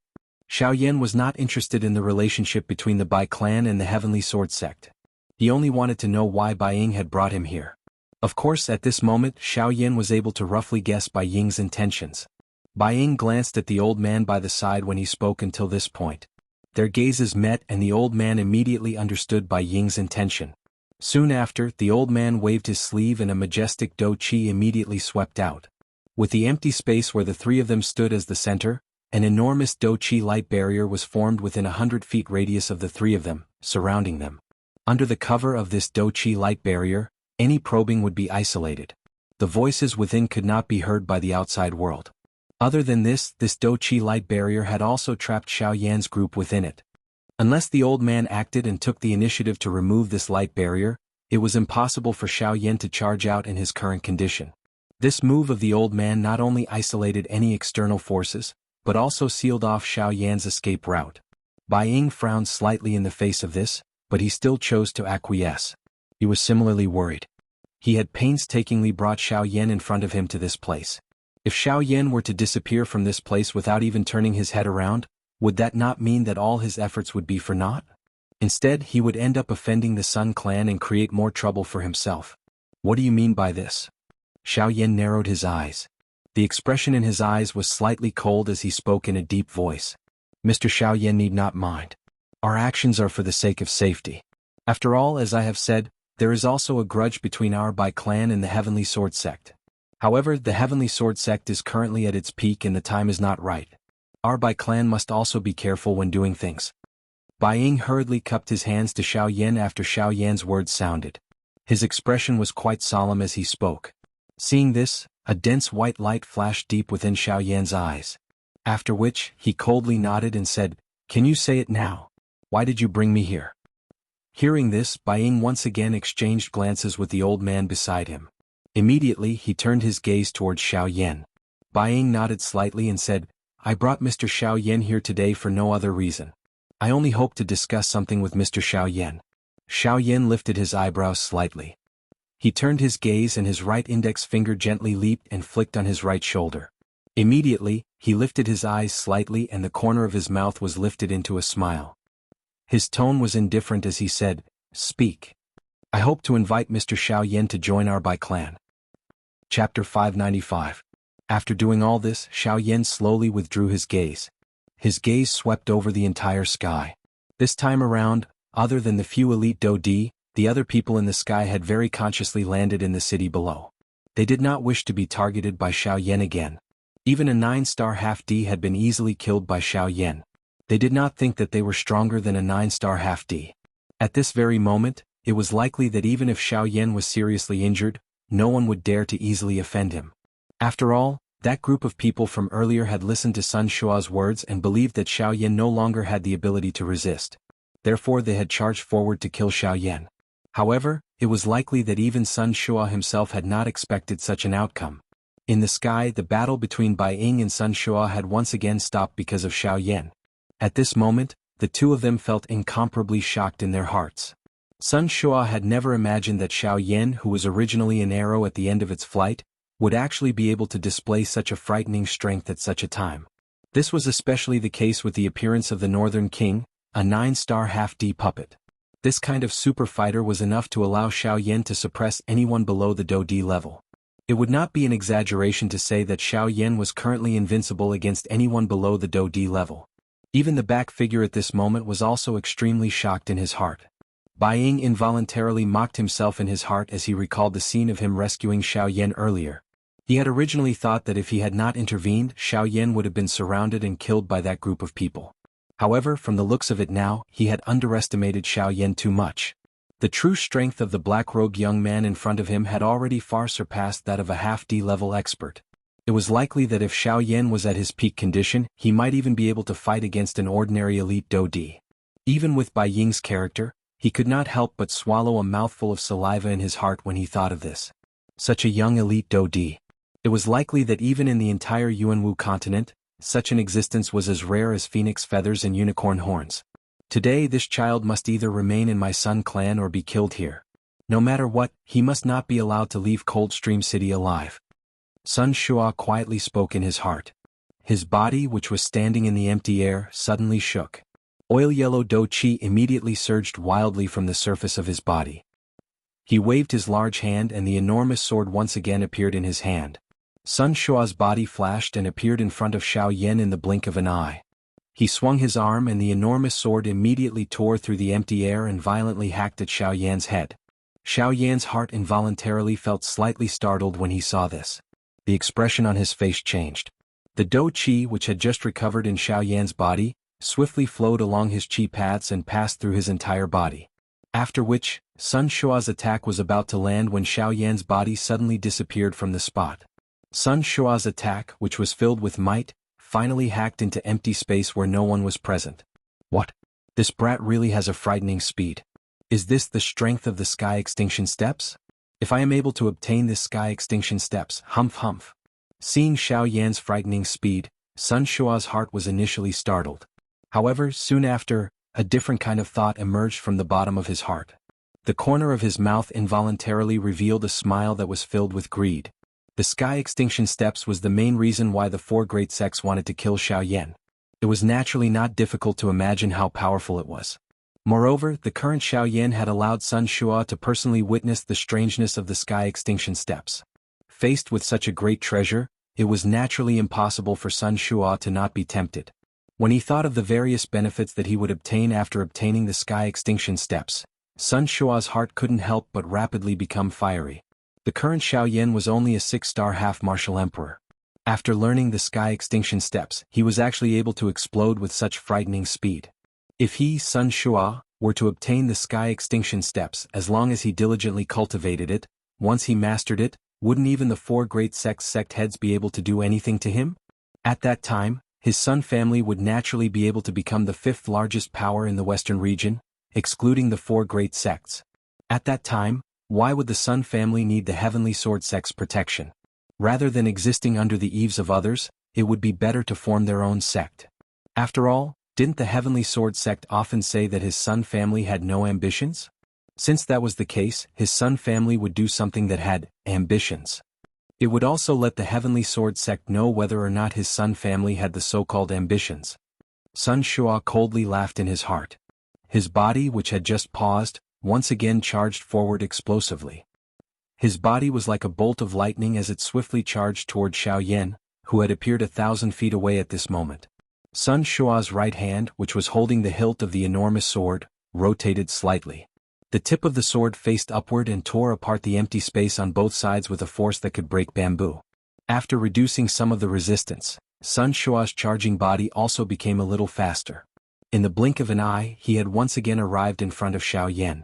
Xiaoyan was not interested in the relationship between the Bai clan and the Heavenly Sword sect. He only wanted to know why Bai Ying had brought him here. Of course, at this moment, Xiaoyan was able to roughly guess Bai Ying's intentions. Bai Ying glanced at the old man by the side when he spoke until this point. Their gazes met and the old man immediately understood Bai Ying's intention. Soon after, the old man waved his sleeve and a majestic dou qi immediately swept out. With the empty space where the 3 of them stood as the center, an enormous dou qi light barrier was formed within 100 feet radius of the 3 of them, surrounding them. Under the cover of this dou qi light barrier, any probing would be isolated. The voices within could not be heard by the outside world. Other than this dou qi light barrier had also trapped Xiaoyan's group within it. Unless the old man acted and took the initiative to remove this light barrier, it was impossible for Xiaoyan to charge out in his current condition. This move of the old man not only isolated any external forces, but also sealed off Xiaoyan's escape route. Bai Ying frowned slightly in the face of this, but he still chose to acquiesce. He was similarly worried. He had painstakingly brought Xiaoyan in front of him to this place. If Xiaoyan were to disappear from this place without even turning his head around, would that not mean that all his efforts would be for naught? Instead, he would end up offending the Sun clan and create more trouble for himself. What do you mean by this? Xiaoyan narrowed his eyes. The expression in his eyes was slightly cold as he spoke in a deep voice. Mr. Xiaoyan need not mind. Our actions are for the sake of safety. After all, as I have said, there is also a grudge between our Bai clan and the Heavenly Sword sect. However, the Heavenly Sword sect is currently at its peak and the time is not right. Our Bai clan must also be careful when doing things. Bai Ying hurriedly cupped his hands to Xiaoyan after Xiaoyan's words sounded. His expression was quite solemn as he spoke. Seeing this, a dense white light flashed deep within Xiaoyan's eyes. After which, he coldly nodded and said, "Can you say it now? Why did you bring me here?" Hearing this, Bai Ying once again exchanged glances with the old man beside him. Immediately, he turned his gaze towards Xiaoyan. Bai Ying nodded slightly and said, "I brought Mr. Xiaoyan here today for no other reason. I only hope to discuss something with Mr. Xiaoyan." Xiaoyan lifted his eyebrows slightly. He turned his gaze and his right index finger gently leaped and flicked on his right shoulder. Immediately, he lifted his eyes slightly and the corner of his mouth was lifted into a smile. His tone was indifferent as he said, "Speak. I hope to invite Mr. Xiaoyan to join our Bai clan." Chapter 595. After doing all this, Xiaoyan slowly withdrew his gaze. His gaze swept over the entire sky. This time around, other than the few elite Dodi, the other people in the sky had very consciously landed in the city below. They did not wish to be targeted by Xiaoyan again. Even a 9-star half-D had been easily killed by Xiaoyan. They did not think that they were stronger than a 9-star half-D. At this very moment, it was likely that even if Xiaoyan was seriously injured, no one would dare to easily offend him. After all, that group of people from earlier had listened to Sun Shua's words and believed that Xiaoyan no longer had the ability to resist. Therefore they had charged forward to kill Xiaoyan. However, it was likely that even Sun Shua himself had not expected such an outcome. In the sky, the battle between Bai Ying and Sun Shua had once again stopped because of Xiaoyan. At this moment, the two of them felt incomparably shocked in their hearts. Sun Shua had never imagined that Xiaoyan, who was originally an arrow at the end of its flight, would actually be able to display such a frightening strength at such a time. This was especially the case with the appearance of the Northern King, a 9-star half-D puppet. This kind of super fighter was enough to allow Xiaoyan to suppress anyone below the Do-D level. It would not be an exaggeration to say that Xiaoyan was currently invincible against anyone below the Do-D level. Even the back figure at this moment was also extremely shocked in his heart. Bai Ying involuntarily mocked himself in his heart as he recalled the scene of him rescuing Xiaoyan earlier. He had originally thought that if he had not intervened, Xiaoyan would have been surrounded and killed by that group of people. However, from the looks of it now, he had underestimated Xiaoyan too much. The true strength of the black-robed young man in front of him had already far surpassed that of a half-D level expert. It was likely that if Xiaoyan was at his peak condition, he might even be able to fight against an ordinary elite Do-D. Even with Bai Ying's character, he could not help but swallow a mouthful of saliva in his heart when he thought of this. Such a young elite Do-D. It was likely that even in the entire Yuanwu continent, such an existence was as rare as phoenix feathers and unicorn horns. Today this child must either remain in my Sun clan or be killed here. No matter what, he must not be allowed to leave Coldstream City alive. Sun Shua quietly spoke in his heart. His body, which was standing in the empty air, suddenly shook. Oil-yellow Do-Chi immediately surged wildly from the surface of his body. He waved his large hand and the enormous sword once again appeared in his hand. Sun Shua's body flashed and appeared in front of Xiaoyan in the blink of an eye. He swung his arm and the enormous sword immediately tore through the empty air and violently hacked at Xiaoyan's head. Xiaoyan's heart involuntarily felt slightly startled when he saw this. The expression on his face changed. The Do-Chi, which had just recovered in Xiaoyan's body, swiftly flowed along his Chi paths and passed through his entire body. After which, Sun Shua's attack was about to land when Xiaoyan's body suddenly disappeared from the spot. Sun Shua's attack, which was filled with might, finally hacked into empty space where no one was present. What? This brat really has a frightening speed. Is this the strength of the Sky Extinction Steps? If I am able to obtain this Sky Extinction Steps, humph humph. Seeing Xiaoyan's frightening speed, Sun Shua's heart was initially startled. However, soon after, a different kind of thought emerged from the bottom of his heart. The corner of his mouth involuntarily revealed a smile that was filled with greed. The Sky Extinction Steps was the main reason why the four great sects wanted to kill Xiaoyan. It was naturally not difficult to imagine how powerful it was. Moreover, the current Xiaoyan had allowed Sun Shua to personally witness the strangeness of the Sky Extinction Steps. Faced with such a great treasure, it was naturally impossible for Sun Shua to not be tempted. When he thought of the various benefits that he would obtain after obtaining the Sky Extinction Steps, Sun Shua's heart couldn't help but rapidly become fiery. The current Xiaoyan was only a 6-star half-martial emperor. After learning the Sky Extinction Steps, he was actually able to explode with such frightening speed. If he, Sun Shua, were to obtain the Sky Extinction Steps, as long as he diligently cultivated it, once he mastered it, wouldn't even the 4 great sect heads be able to do anything to him? At that time, his Sun family would naturally be able to become the 5th largest power in the Western region, excluding the 4 great sects. At that time, why would the Sun family need the Heavenly Sword sect's protection? Rather than existing under the eaves of others, it would be better to form their own sect. After all, didn't the Heavenly Sword sect often say that his Sun family had no ambitions? Since that was the case, his Sun family would do something that had ambitions. It would also let the Heavenly Sword sect know whether or not his Sun family had the so-called ambitions. Sun Shua coldly laughed in his heart. His body, which had just paused, once again charged forward explosively. His body was like a bolt of lightning as it swiftly charged toward Xiaoyan, who had appeared 1,000 feet away at this moment. Sun Shua's right hand, which was holding the hilt of the enormous sword, rotated slightly. The tip of the sword faced upward and tore apart the empty space on both sides with a force that could break bamboo. After reducing some of the resistance, Sun Shua's charging body also became a little faster. In the blink of an eye, he had once again arrived in front of Xiaoyan.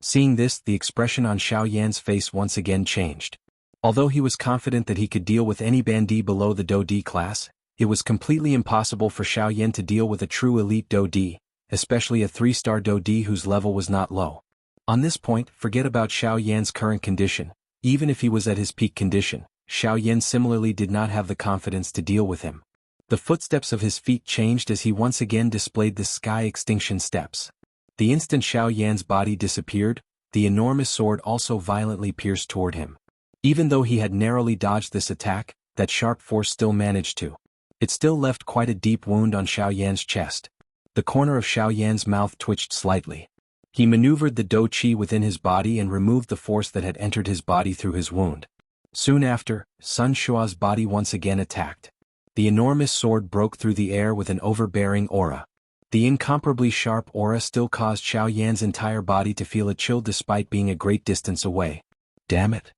Seeing this, the expression on Xiaoyan's face once again changed. Although he was confident that he could deal with any bandit below the Do D class, it was completely impossible for Xiaoyan to deal with a true elite Do D, especially a 3-star Do D whose level was not low. On this point, forget about Xiaoyan's current condition. Even if he was at his peak condition, Xiaoyan similarly did not have the confidence to deal with him. The footsteps of his feet changed as he once again displayed the Sky Extinction Steps. The instant Xiaoyan's body disappeared, the enormous sword also violently pierced toward him. Even though he had narrowly dodged this attack, that sharp force still managed to. It still left quite a deep wound on Xiaoyan's chest. The corner of Xiaoyan's mouth twitched slightly. He maneuvered the Do Qi within his body and removed the force that had entered his body through his wound. Soon after, Sun Shua's body once again attacked. The enormous sword broke through the air with an overbearing aura. The incomparably sharp aura still caused Xiaoyan's entire body to feel a chill despite being a great distance away. Damn it!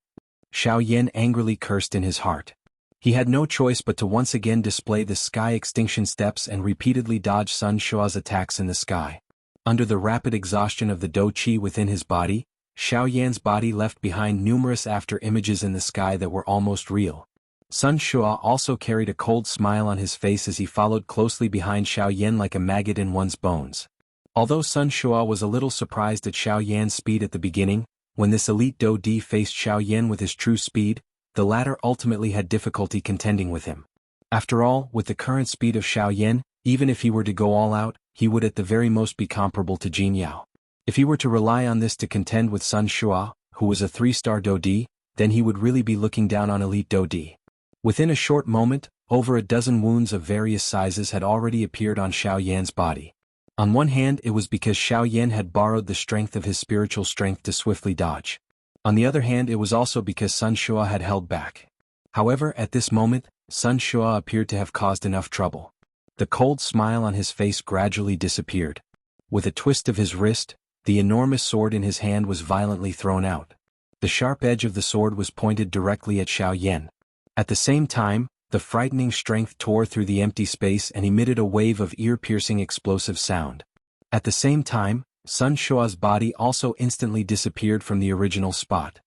Xiaoyan angrily cursed in his heart. He had no choice but to once again display the Sky Extinction Steps and repeatedly dodge Sun Shua's attacks in the sky. Under the rapid exhaustion of the Do Qi within his body, Xiaoyan's body left behind numerous after-images in the sky that were almost real. Sun Shua also carried a cold smile on his face as he followed closely behind Xiaoyan like a maggot in one's bones. Although Sun Shua was a little surprised at Xiaoyan's speed at the beginning, when this elite Do D faced Xiaoyan with his true speed, the latter ultimately had difficulty contending with him. After all, with the current speed of Xiaoyan, even if he were to go all out, he would at the very most be comparable to Jianghu. If he were to rely on this to contend with Sun Shua, who was a 3-star Do D, then he would really be looking down on elite Do D. Within a short moment, over a dozen wounds of various sizes had already appeared on Xiaoyan's body. On one hand, it was because Xiaoyan had borrowed the strength of his spiritual strength to swiftly dodge. On the other hand, it was also because Sun Shua had held back. However, at this moment, Sun Shua appeared to have caused enough trouble. The cold smile on his face gradually disappeared. With a twist of his wrist, the enormous sword in his hand was violently thrown out. The sharp edge of the sword was pointed directly at Xiaoyan. At the same time, the frightening strength tore through the empty space and emitted a wave of ear-piercing explosive sound. At the same time, Sun Shua's body also instantly disappeared from the original spot.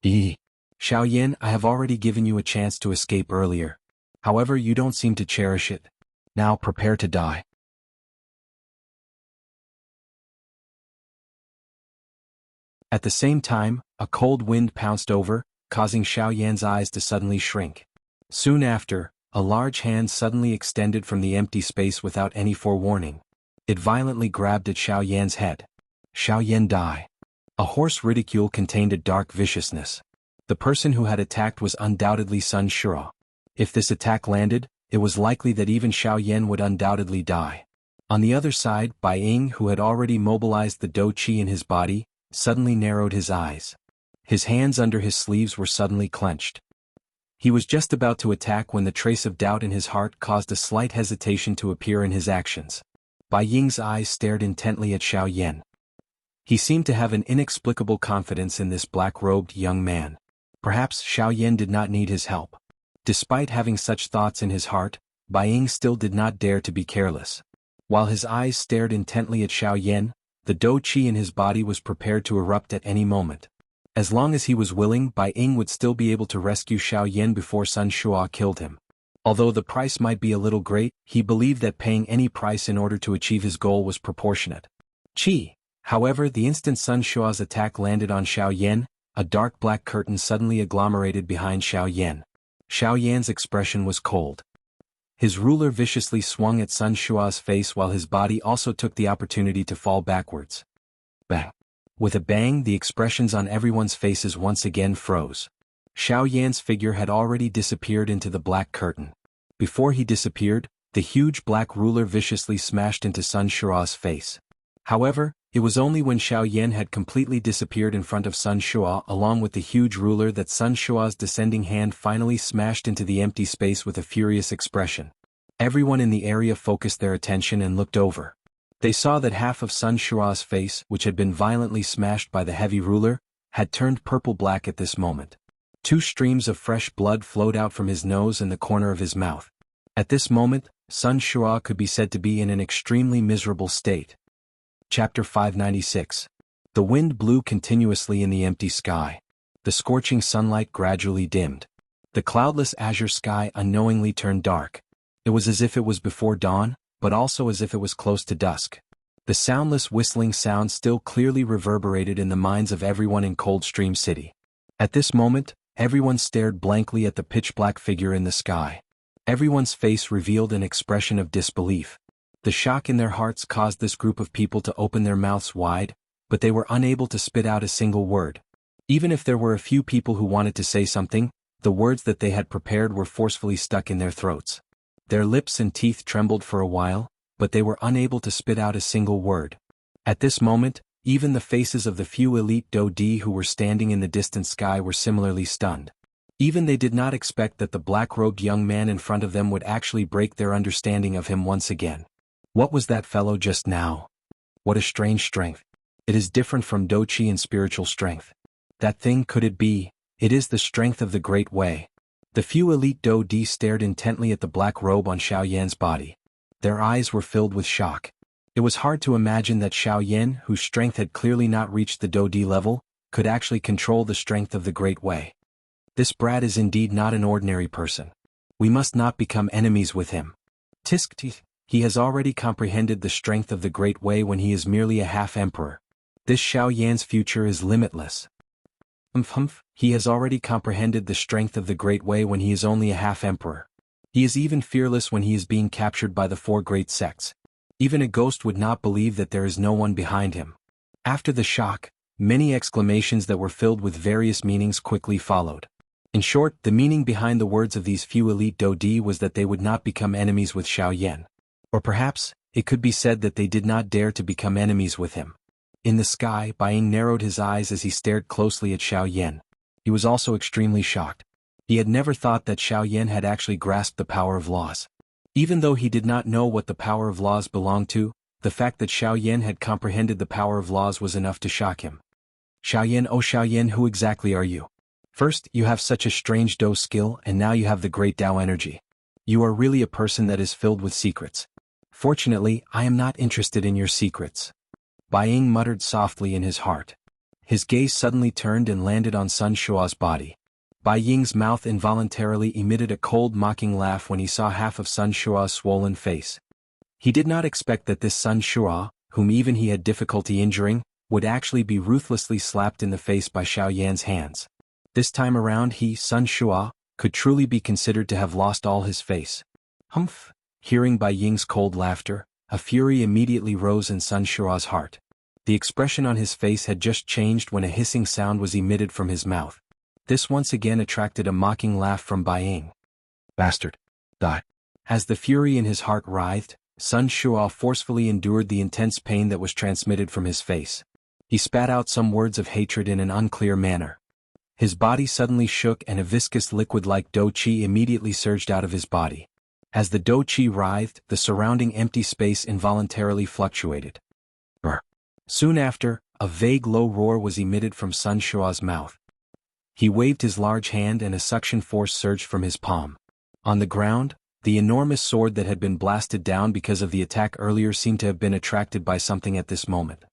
Xiaoyan, I have already given you a chance to escape earlier. However, you don't seem to cherish it. Now prepare to die. At the same time, a cold wind pounced over, causing Xiaoyan's eyes to suddenly shrink. Soon after, a large hand suddenly extended from the empty space without any forewarning. It violently grabbed at Xiaoyan's head. Xiaoyan die. A hoarse ridicule contained a dark viciousness. The person who had attacked was undoubtedly Sun Shua. If this attack landed, it was likely that even Xiaoyan would undoubtedly die. On the other side, Bai Ying, who had already mobilized the Do Qi in his body, suddenly narrowed his eyes. His hands under his sleeves were suddenly clenched. He was just about to attack when the trace of doubt in his heart caused a slight hesitation to appear in his actions. Bai Ying's eyes stared intently at Xiaoyan. He seemed to have an inexplicable confidence in this black-robed young man. Perhaps Xiaoyan did not need his help. Despite having such thoughts in his heart, Bai Ying still did not dare to be careless. While his eyes stared intently at Xiaoyan, the dou qi in his body was prepared to erupt at any moment. As long as he was willing, Bai Ying would still be able to rescue Xiaoyan before Sun Shua killed him. Although the price might be a little great, he believed that paying any price in order to achieve his goal was proportionate. Qi. However, the instant Sun Shua's attack landed on Xiaoyan, a dark black curtain suddenly agglomerated behind Xiaoyan. Xiaoyan's expression was cold. His ruler viciously swung at Sun Shua's face while his body also took the opportunity to fall backwards. Bang! With a bang, the expressions on everyone's faces once again froze. Xiaoyan's figure had already disappeared into the black curtain. Before he disappeared, the huge black ruler viciously smashed into Sun Shua's face. However, it was only when Xiaoyan had completely disappeared in front of Sun Shua along with the huge ruler that Sun Shua's descending hand finally smashed into the empty space with a furious expression. Everyone in the area focused their attention and looked over. They saw that half of Sun Shua's face, which had been violently smashed by the heavy ruler, had turned purple-black at this moment. 2 streams of fresh blood flowed out from his nose and the corner of his mouth. At this moment, Sun Shua could be said to be in an extremely miserable state. Chapter 596. The wind blew continuously in the empty sky. The scorching sunlight gradually dimmed. The cloudless azure sky unknowingly turned dark. It was as if it was before dawn, but also as if it was close to dusk. The soundless whistling sound still clearly reverberated in the minds of everyone in Coldstream City. At this moment, everyone stared blankly at the pitch-black figure in the sky. Everyone's face revealed an expression of disbelief. The shock in their hearts caused this group of people to open their mouths wide, but they were unable to spit out a single word. Even if there were a few people who wanted to say something, the words that they had prepared were forcefully stuck in their throats. Their lips and teeth trembled for a while, but they were unable to spit out a single word. At this moment, even the faces of the few elite Dou-Di who were standing in the distant sky were similarly stunned. Even they did not expect that the black-robed young man in front of them would actually break their understanding of him once again. What was that fellow just now? What a strange strength. It is different from Dou-Qi in spiritual strength. That thing could it be? It is the strength of the Great Way. The few elite Dou-Di stared intently at the black robe on Xiaoyan's body. Their eyes were filled with shock. It was hard to imagine that Xiaoyan, whose strength had clearly not reached the Dou-Di level, could actually control the strength of the Great Way. This brat is indeed not an ordinary person. We must not become enemies with him. Tisk. He has already comprehended the strength of the Great Way when he is merely a half-emperor. This Xiaoyan's future is limitless. He has already comprehended the strength of the Great Way when he is only a half-emperor. He is even fearless when he is being captured by the 4 great sects. Even a ghost would not believe that there is no one behind him. After the shock, many exclamations that were filled with various meanings quickly followed. In short, the meaning behind the words of these few elite Dou-Di was that they would not become enemies with Xiaoyan. Or perhaps, it could be said that they did not dare to become enemies with him. In the sky, Bai Ying narrowed his eyes as he stared closely at Xiaoyan. He was also extremely shocked. He had never thought that Xiaoyan had actually grasped the power of laws. Even though he did not know what the power of laws belonged to, the fact that Xiaoyan had comprehended the power of laws was enough to shock him. Xiaoyan, oh Xiaoyan, who exactly are you? First, you have such a strange Dou skill, and now you have the great Dao energy. You are really a person that is filled with secrets. Fortunately, I am not interested in your secrets. Bai Ying muttered softly in his heart. His gaze suddenly turned and landed on Sun Shua's body. Bai Ying's mouth involuntarily emitted a cold mocking laugh when he saw half of Sun Shua's swollen face. He did not expect that this Sun Shua, whom even he had difficulty injuring, would actually be ruthlessly slapped in the face by Xiaoyan's hands. This time around he, Sun Shua, could truly be considered to have lost all his face. Humph! Hearing Bai Ying's cold laughter, a fury immediately rose in Sun Shua's heart. The expression on his face had just changed when a hissing sound was emitted from his mouth. This once again attracted a mocking laugh from Bai Ying. Bastard! Die! As the fury in his heart writhed, Sun Shua forcefully endured the intense pain that was transmitted from his face. He spat out some words of hatred in an unclear manner. His body suddenly shook and a viscous liquid like dou qi immediately surged out of his body. As the dou qi writhed, the surrounding empty space involuntarily fluctuated. Soon after, a vague low roar was emitted from Sun Shua's mouth. He waved his large hand and a suction force surged from his palm. On the ground, the enormous sword that had been blasted down because of the attack earlier seemed to have been attracted by something at this moment.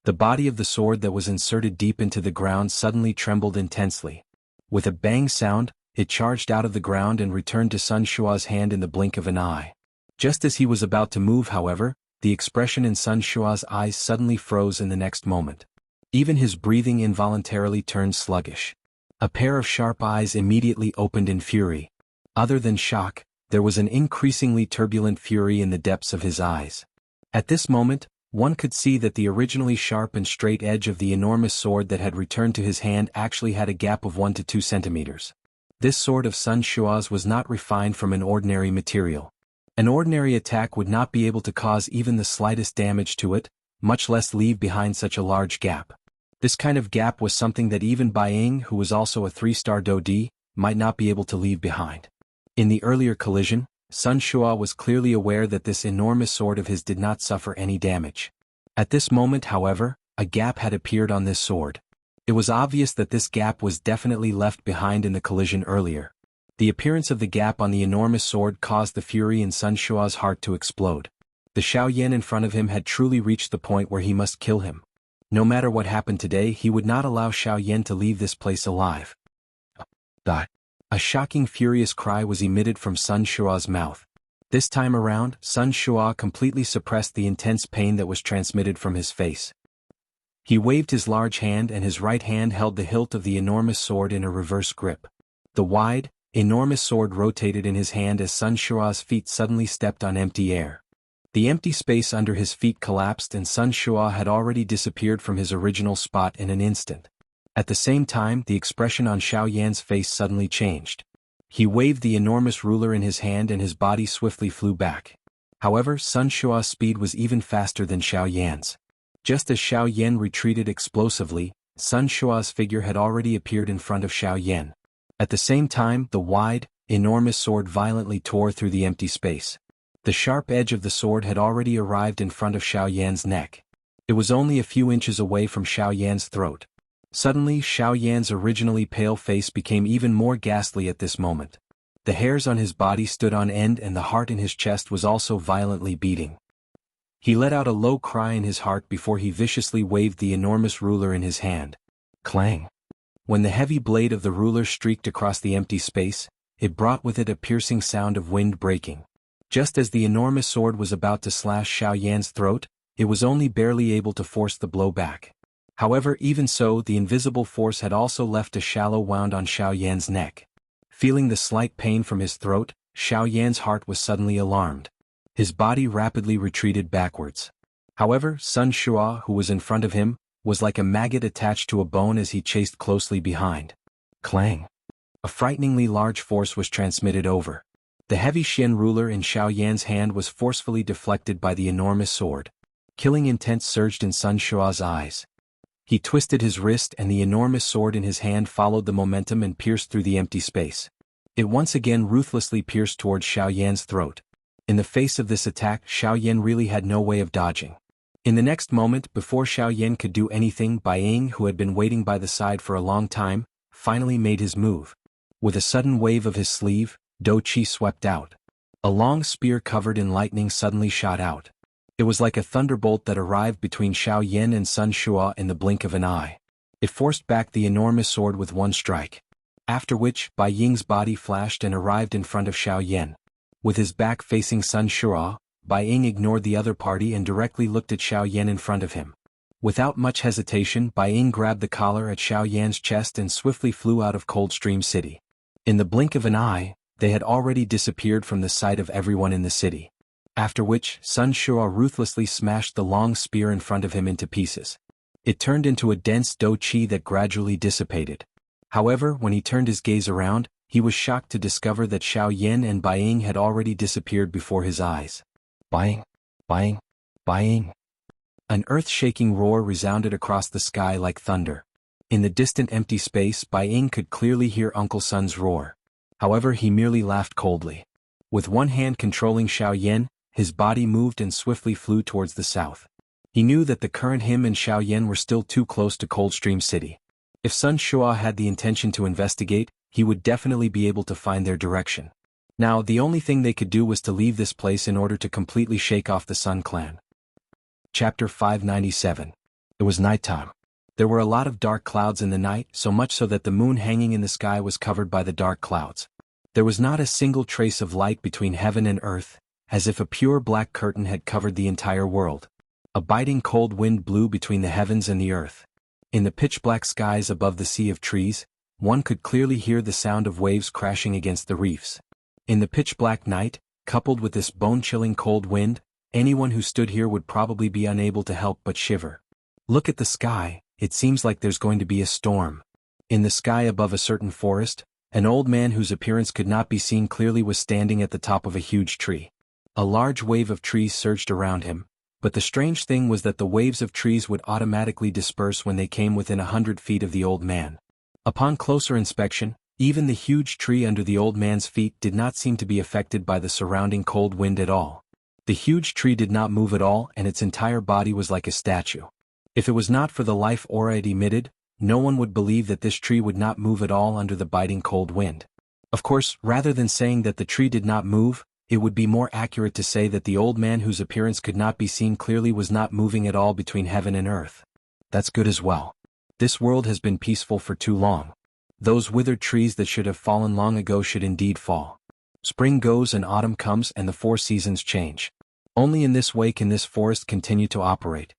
The body of the sword that was inserted deep into the ground suddenly trembled intensely. With a bang sound, it charged out of the ground and returned to Sun Shua's hand in the blink of an eye. Just as he was about to move, however, the expression in Sun Shua's eyes suddenly froze in the next moment. Even his breathing involuntarily turned sluggish. A pair of sharp eyes immediately opened in fury. Other than shock, there was an increasingly turbulent fury in the depths of his eyes. At this moment, one could see that the originally sharp and straight edge of the enormous sword that had returned to his hand actually had a gap of 1 to 2 centimeters. This sword of Sun Shua's was not refined from an ordinary material. An ordinary attack would not be able to cause even the slightest damage to it, much less leave behind such a large gap. This kind of gap was something that even Bai Ying, who was also a 3-star Dodi, might not be able to leave behind. In the earlier collision, Sun Shua was clearly aware that this enormous sword of his did not suffer any damage. At this moment, however, a gap had appeared on this sword. It was obvious that this gap was definitely left behind in the collision earlier. The appearance of the gap on the enormous sword caused the fury in Sun Shua's heart to explode. The Xiaoyan in front of him had truly reached the point where he must kill him. No matter what happened today, he would not allow Xiaoyan to leave this place alive. A shocking furious cry was emitted from Sun Shua's mouth. This time around, Sun Shua completely suppressed the intense pain that was transmitted from his face. He waved his large hand and his right hand held the hilt of the enormous sword in a reverse grip. The wide, enormous sword rotated in his hand as Sun Shua's feet suddenly stepped on empty air. The empty space under his feet collapsed and Sun Shua had already disappeared from his original spot in an instant. At the same time, the expression on Xiaoyan's face suddenly changed. He waved the enormous ruler in his hand and his body swiftly flew back. However, Sun Shua's speed was even faster than Xiaoyan's. Just as Xiaoyan retreated explosively, Sun Shua's figure had already appeared in front of Xiaoyan. At the same time, the wide, enormous sword violently tore through the empty space. The sharp edge of the sword had already arrived in front of Xiaoyan's neck. It was only a few inches away from Xiaoyan's throat. Suddenly, Xiaoyan's originally pale face became even more ghastly at this moment. The hairs on his body stood on end and the heart in his chest was also violently beating. He let out a low cry in his heart before he viciously waved the enormous ruler in his hand. Clang! When the heavy blade of the ruler streaked across the empty space, it brought with it a piercing sound of wind breaking. Just as the enormous sword was about to slash Xiaoyan's throat, it was only barely able to force the blow back. However, even so, the invisible force had also left a shallow wound on Xiaoyan's neck. Feeling the slight pain from his throat, Xiaoyan's heart was suddenly alarmed. His body rapidly retreated backwards. However, Sun Shua, who was in front of him, was like a maggot attached to a bone as he chased closely behind. Clang! A frighteningly large force was transmitted over. The heavy Xian ruler in Xiaoyan's hand was forcefully deflected by the enormous sword. Killing intent surged in Sun Shua's eyes. He twisted his wrist and the enormous sword in his hand followed the momentum and pierced through the empty space. It once again ruthlessly pierced towards Xiaoyan's throat. In the face of this attack, Xiaoyan really had no way of dodging. In the next moment, before Xiaoyan could do anything, Bai Ying, who had been waiting by the side for a long time, finally made his move. With a sudden wave of his sleeve, Dou Qi swept out. A long spear covered in lightning suddenly shot out. It was like a thunderbolt that arrived between Xiaoyan and Sun Shua in the blink of an eye. It forced back the enormous sword with one strike. After which, Bai Ying's body flashed and arrived in front of Xiaoyan. With his back facing Sun Shua, Bai Ying ignored the other party and directly looked at Xiaoyan in front of him. Without much hesitation, Bai Ying grabbed the collar at Xiaoyan's chest and swiftly flew out of Coldstream City. In the blink of an eye, they had already disappeared from the sight of everyone in the city. After which, Sun Shua ruthlessly smashed the long spear in front of him into pieces. It turned into a dense Dou Qi that gradually dissipated. However, when he turned his gaze around, he was shocked to discover that Xiaoyan and Bai Ying had already disappeared before his eyes. Bai Ying! Bai Ying! Bai Ying! An earth-shaking roar resounded across the sky like thunder. In the distant empty space, Bai Ying could clearly hear Uncle Sun's roar. However, he merely laughed coldly. With one hand controlling Xiaoyan, his body moved and swiftly flew towards the south. He knew that the current him and Xiaoyan were still too close to Coldstream City. If Sun Shua had the intention to investigate, he would definitely be able to find their direction. Now, the only thing they could do was to leave this place in order to completely shake off the Sun clan. Chapter 597. It was nighttime. There were a lot of dark clouds in the night, so much so that the moon hanging in the sky was covered by the dark clouds. There was not a single trace of light between heaven and earth, as if a pure black curtain had covered the entire world. A biting cold wind blew between the heavens and the earth. In the pitch-black skies above the sea of trees, one could clearly hear the sound of waves crashing against the reefs. In the pitch-black night, coupled with this bone-chilling cold wind, anyone who stood here would probably be unable to help but shiver. Look at the sky, it seems like there's going to be a storm. In the sky above a certain forest, an old man whose appearance could not be seen clearly was standing at the top of a huge tree. A large wave of trees surged around him, but the strange thing was that the waves of trees would automatically disperse when they came within 100 feet of the old man. Upon closer inspection, even the huge tree under the old man's feet did not seem to be affected by the surrounding cold wind at all. The huge tree did not move at all, and its entire body was like a statue. If it was not for the life aura it emitted, no one would believe that this tree would not move at all under the biting cold wind. Of course, rather than saying that the tree did not move, it would be more accurate to say that the old man whose appearance could not be seen clearly was not moving at all between heaven and earth. That's good as well. This world has been peaceful for too long. Those withered trees that should have fallen long ago should indeed fall. Spring goes and autumn comes and the 4 seasons change. Only in this way can this forest continue to operate.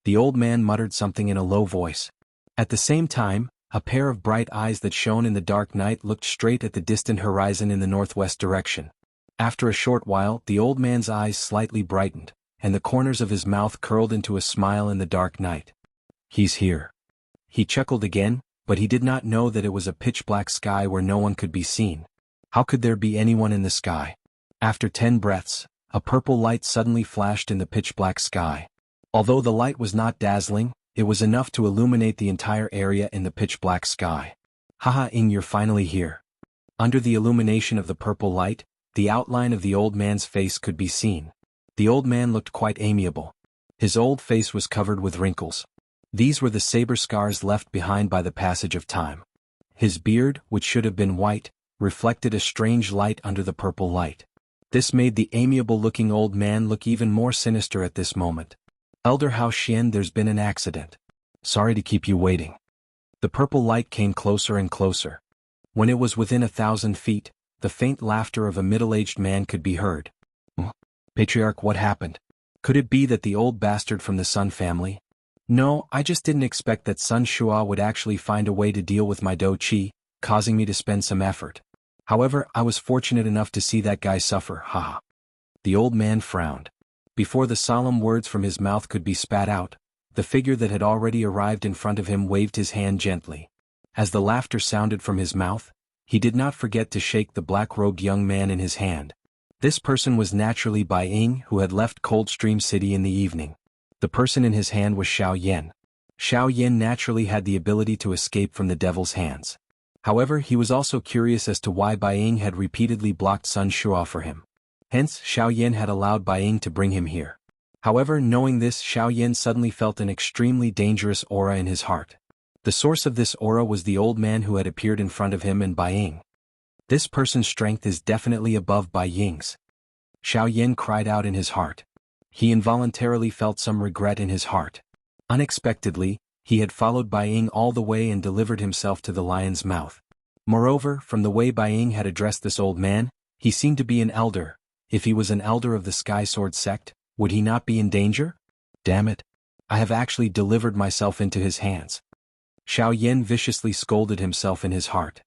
The old man muttered something in a low voice. At the same time, a pair of bright eyes that shone in the dark night looked straight at the distant horizon in the northwest direction. After a short while, the old man's eyes slightly brightened, and the corners of his mouth curled into a smile in the dark night. He's here. He chuckled again, but he did not know that it was a pitch-black sky where no one could be seen. How could there be anyone in the sky? After 10 breaths, a purple light suddenly flashed in the pitch-black sky. Although the light was not dazzling, it was enough to illuminate the entire area in the pitch-black sky. Haha, Ing, you're finally here. Under the illumination of the purple light, the outline of the old man's face could be seen. The old man looked quite amiable. His old face was covered with wrinkles. These were the saber scars left behind by the passage of time. His beard, which should have been white, reflected a strange light under the purple light. This made the amiable-looking old man look even more sinister at this moment. Elder Hao Xian, there's been an accident. Sorry to keep you waiting. The purple light came closer and closer. When it was within 1,000 feet, the faint laughter of a middle-aged man could be heard. Patriarch, what happened? Could it be that the old bastard from the Sun family? No, I just didn't expect that Sun Shua would actually find a way to deal with my Do Qi, causing me to spend some effort. However, I was fortunate enough to see that guy suffer, haha. The old man frowned. Before the solemn words from his mouth could be spat out, the figure that had already arrived in front of him waved his hand gently. As the laughter sounded from his mouth, he did not forget to shake the black-robed young man in his hand. This person was naturally Bai Ying, who had left Coldstream City in the evening. The person in his hand was Xiaoyan. Xiaoyan naturally had the ability to escape from the devil's hands. However, he was also curious as to why Bai Ying had repeatedly blocked Sun Shua for him. Hence, Xiaoyan had allowed Bai Ying to bring him here. However, knowing this, Xiaoyan suddenly felt an extremely dangerous aura in his heart. The source of this aura was the old man who had appeared in front of him and Bai Ying. This person's strength is definitely above Bai Ying's. Xiaoyan cried out in his heart. He involuntarily felt some regret in his heart. Unexpectedly, he had followed Bai Ying all the way and delivered himself to the lion's mouth. Moreover, from the way Bai Ying had addressed this old man, he seemed to be an elder. If he was an elder of the Sky Sword sect, would he not be in danger? Damn it. I have actually delivered myself into his hands. Xiaoyan viciously scolded himself in his heart.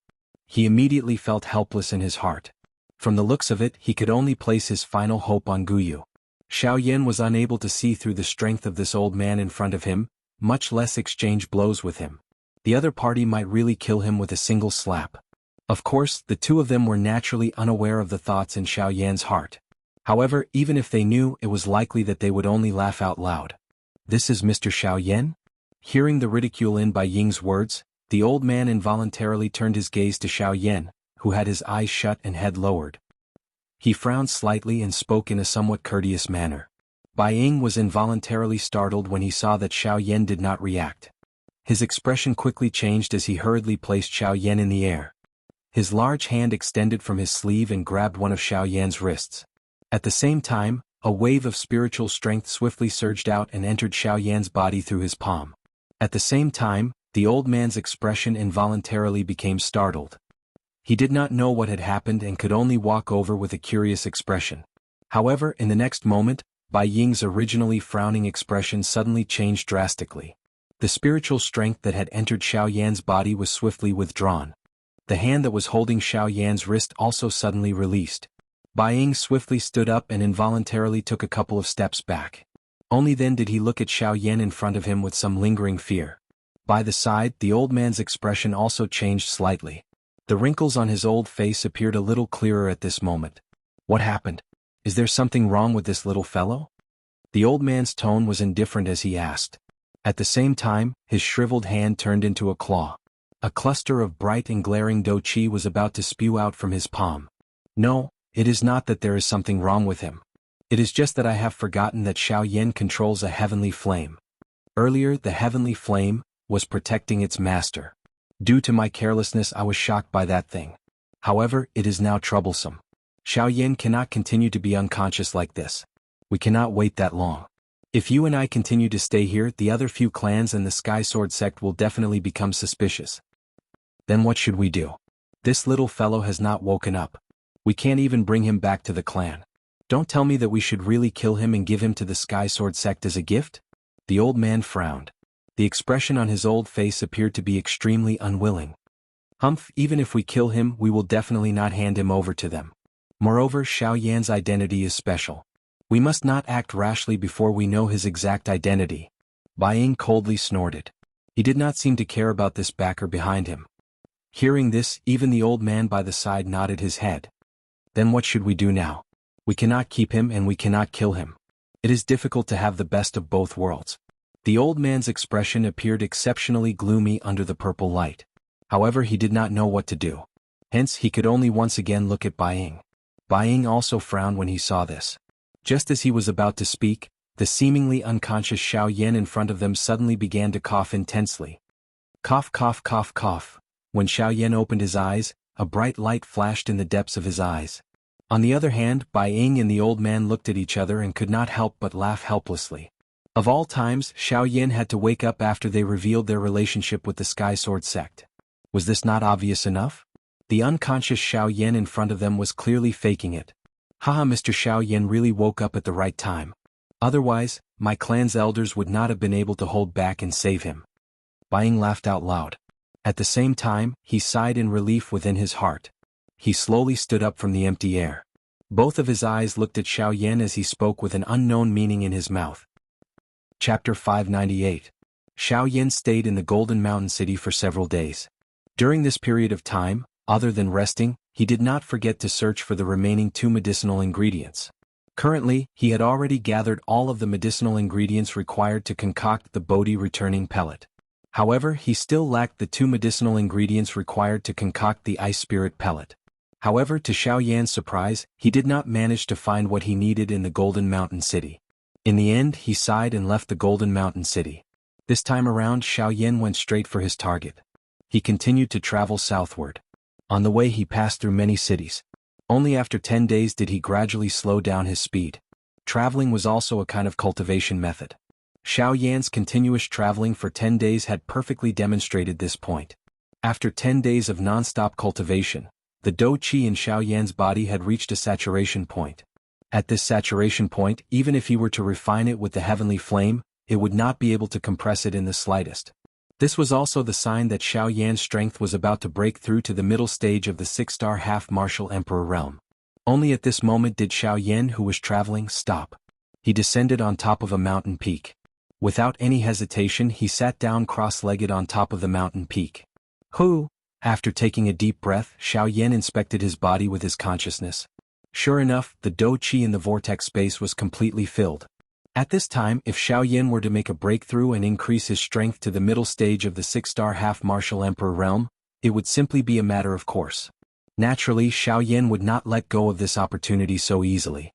He immediately felt helpless in his heart. From the looks of it, he could only place his final hope on Guyu. Xiaoyan was unable to see through the strength of this old man in front of him, much less exchange blows with him. The other party might really kill him with a single slap. Of course, the two of them were naturally unaware of the thoughts in Xiaoyan's heart. However, even if they knew, it was likely that they would only laugh out loud. This is Mr. Xiaoyan? Hearing the ridicule in Bai Ying's words, the old man involuntarily turned his gaze to Xiaoyan, who had his eyes shut and head lowered. He frowned slightly and spoke in a somewhat courteous manner. Bai Ying was involuntarily startled when he saw that Xiaoyan did not react. His expression quickly changed as he hurriedly placed Xiaoyan in the air. His large hand extended from his sleeve and grabbed one of Xiaoyan's wrists. At the same time, a wave of spiritual strength swiftly surged out and entered Xiaoyan's body through his palm. At the same time, the old man's expression involuntarily became startled. He did not know what had happened and could only walk over with a curious expression. However, in the next moment, Bai Ying's originally frowning expression suddenly changed drastically. The spiritual strength that had entered Xiaoyan's body was swiftly withdrawn. The hand that was holding Xiaoyan's wrist also suddenly released. Bai Ying swiftly stood up and involuntarily took a couple of steps back. Only then did he look at Xiaoyan in front of him with some lingering fear. By the side, the old man's expression also changed slightly. The wrinkles on his old face appeared a little clearer at this moment. What happened? Is there something wrong with this little fellow? The old man's tone was indifferent as he asked. At the same time, his shriveled hand turned into a claw. A cluster of bright and glaring do qi was about to spew out from his palm. No, it is not that there is something wrong with him. It is just that I have forgotten that Xiaoyan controls a heavenly flame. Earlier, the heavenly flame was protecting its master. Due to my carelessness, I was shocked by that thing. However, it is now troublesome. Xiaoyan cannot continue to be unconscious like this. We cannot wait that long. If you and I continue to stay here, the other few clans and the Sky Sword sect will definitely become suspicious. Then what should we do? This little fellow has not woken up. We can't even bring him back to the clan. Don't tell me that we should really kill him and give him to the Sky Sword sect as a gift? The old man frowned. The expression on his old face appeared to be extremely unwilling. Humph, even if we kill him, we will definitely not hand him over to them. Moreover, Xiaoyan's identity is special. We must not act rashly before we know his exact identity. Bai Ying coldly snorted. He did not seem to care about this backer behind him. Hearing this, even the old man by the side nodded his head. Then what should we do now? We cannot keep him and we cannot kill him. It is difficult to have the best of both worlds. The old man's expression appeared exceptionally gloomy under the purple light. However, he did not know what to do. Hence, he could only once again look at Bai Ying. Bai Ying also frowned when he saw this. Just as he was about to speak, the seemingly unconscious Xiaoyan in front of them suddenly began to cough intensely. Cough, cough, cough, cough. When Xiaoyan opened his eyes, a bright light flashed in the depths of his eyes. On the other hand, Bai Ying and the old man looked at each other and could not help but laugh helplessly. Of all times, Xiaoyan had to wake up after they revealed their relationship with the Sky Sword sect. Was this not obvious enough? The unconscious Xiaoyan in front of them was clearly faking it. Haha, Mr. Xiaoyan really woke up at the right time. Otherwise, my clan's elders would not have been able to hold back and save him. Bai Ying laughed out loud. At the same time, he sighed in relief within his heart. He slowly stood up from the empty air. Both of his eyes looked at Xiaoyan as he spoke with an unknown meaning in his mouth. Chapter 598. Xiaoyan stayed in the Golden Mountain City for several days. During this period of time, other than resting, he did not forget to search for the remaining 2 medicinal ingredients. Currently, he had already gathered all of the medicinal ingredients required to concoct the Bodhi returning pellet. However, he still lacked the 2 medicinal ingredients required to concoct the Ice Spirit pellet. However, to Xiaoyan's surprise, he did not manage to find what he needed in the Golden Mountain City. In the end, he sighed and left the Golden Mountain City. This time around, Xiaoyan went straight for his target. He continued to travel southward. On the way he passed through many cities. Only after 10 days did he gradually slow down his speed. Traveling was also a kind of cultivation method. Xiaoyan's continuous traveling for 10 days had perfectly demonstrated this point. After 10 days of non-stop cultivation, the do qi in Xiaoyan's body had reached a saturation point. At this saturation point, even if he were to refine it with the heavenly flame, it would not be able to compress it in the slightest. This was also the sign that Xiaoyan's strength was about to break through to the middle stage of the 6-star half-martial emperor realm. Only at this moment did Xiaoyan, who was traveling, stop. He descended on top of a mountain peak. Without any hesitation, he sat down cross-legged on top of the mountain peak. Hu! After taking a deep breath, Xiaoyan inspected his body with his consciousness. Sure enough, the do qi in the vortex space was completely filled. At this time, if Xiaoyan were to make a breakthrough and increase his strength to the middle stage of the 6-star half-martial emperor realm, it would simply be a matter of course. Naturally, Xiaoyan would not let go of this opportunity so easily.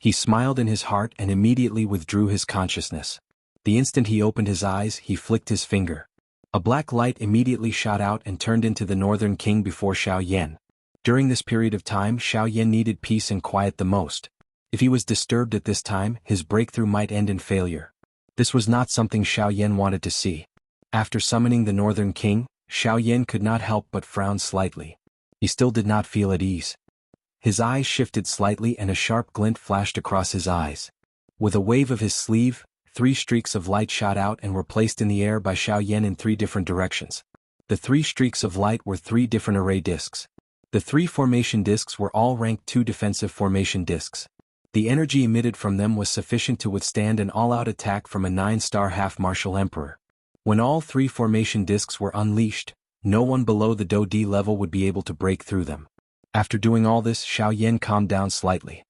He smiled in his heart and immediately withdrew his consciousness. The instant he opened his eyes, he flicked his finger. A black light immediately shot out and turned into the Northern King before Xiaoyan. During this period of time, Xiaoyan needed peace and quiet the most. If he was disturbed at this time, his breakthrough might end in failure. This was not something Xiaoyan wanted to see. After summoning the Northern King, Xiaoyan could not help but frown slightly. He still did not feel at ease. His eyes shifted slightly and a sharp glint flashed across his eyes. With a wave of his sleeve, 3 streaks of light shot out and were placed in the air by Xiaoyan in 3 different directions. The 3 streaks of light were 3 different array discs. The 3 formation discs were all ranked 2 defensive formation discs. The energy emitted from them was sufficient to withstand an all-out attack from a 9-star half-martial emperor. When all 3 formation discs were unleashed, no one below the Do D level would be able to break through them. After doing all this, Xiaoyan calmed down slightly.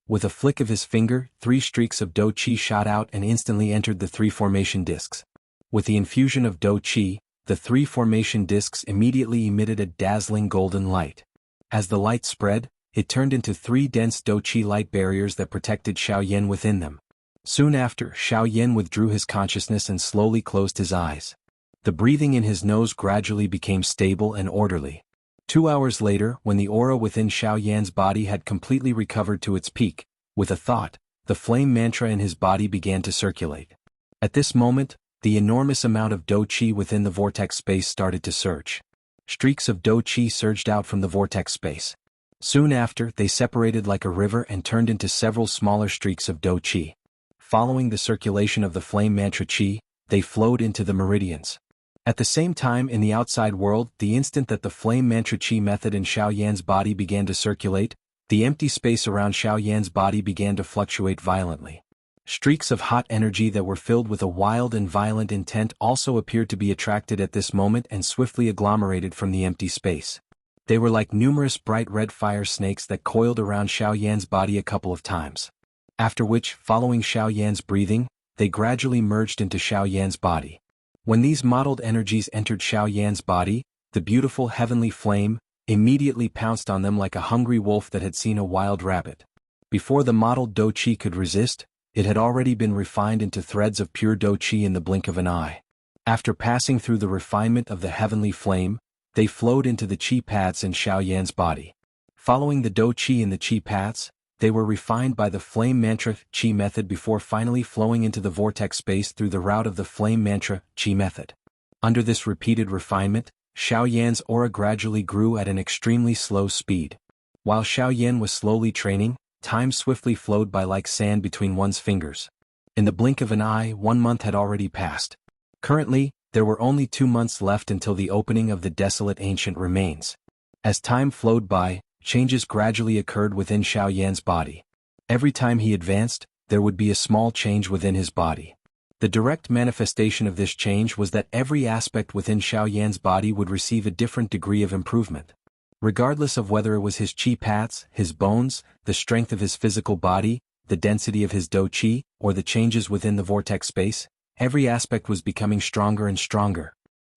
With a flick of his finger, 3 streaks of Do Qi shot out and instantly entered the 3 formation discs. With the infusion of Do Qi, the 3 formation discs immediately emitted a dazzling golden light. As the light spread, it turned into 3 dense Do Qi light barriers that protected Xiaoyan within them. Soon after, Xiaoyan withdrew his consciousness and slowly closed his eyes. The breathing in his nose gradually became stable and orderly. 2 hours later, when the aura within Xiaoyan's body had completely recovered to its peak, with a thought, the flame mantra in his body began to circulate. At this moment, the enormous amount of Do Qi within the vortex space started to surge. Streaks of Do Qi surged out from the vortex space. Soon after, they separated like a river and turned into several smaller streaks of Do Qi. Following the circulation of the flame mantra Qi, they flowed into the meridians. At the same time in the outside world, the instant that the flame mantra Qi method in Xiaoyan's body began to circulate, the empty space around Xiaoyan's body began to fluctuate violently. Streaks of hot energy that were filled with a wild and violent intent also appeared to be attracted at this moment and swiftly agglomerated from the empty space. They were like numerous bright red fire snakes that coiled around Xiaoyan's body a couple of times. After which, following Xiaoyan's breathing, they gradually merged into Xiaoyan's body. When these mottled energies entered Xiaoyan's body, the beautiful heavenly flame immediately pounced on them like a hungry wolf that had seen a wild rabbit. Before the mottled Do Qi could resist, it had already been refined into threads of pure Do Qi in the blink of an eye. After passing through the refinement of the heavenly flame, they flowed into the Qi paths in Xiaoyan's body. Following the Do Qi in the Qi paths, they were refined by the flame mantra Qi method before finally flowing into the vortex space through the route of the flame mantra Qi method. Under this repeated refinement, Xiaoyan's aura gradually grew at an extremely slow speed. While Xiaoyan was slowly training, time swiftly flowed by like sand between one's fingers. In the blink of an eye, 1 month had already passed. Currently, there were only 2 months left until the opening of the desolate ancient remains. As time flowed by, changes gradually occurred within Xiaoyan's body. Every time he advanced, there would be a small change within his body. The direct manifestation of this change was that every aspect within Xiaoyan's body would receive a different degree of improvement. Regardless of whether it was his qi paths, his bones, the strength of his physical body, the density of his Do Qi, or the changes within the vortex space, every aspect was becoming stronger and stronger.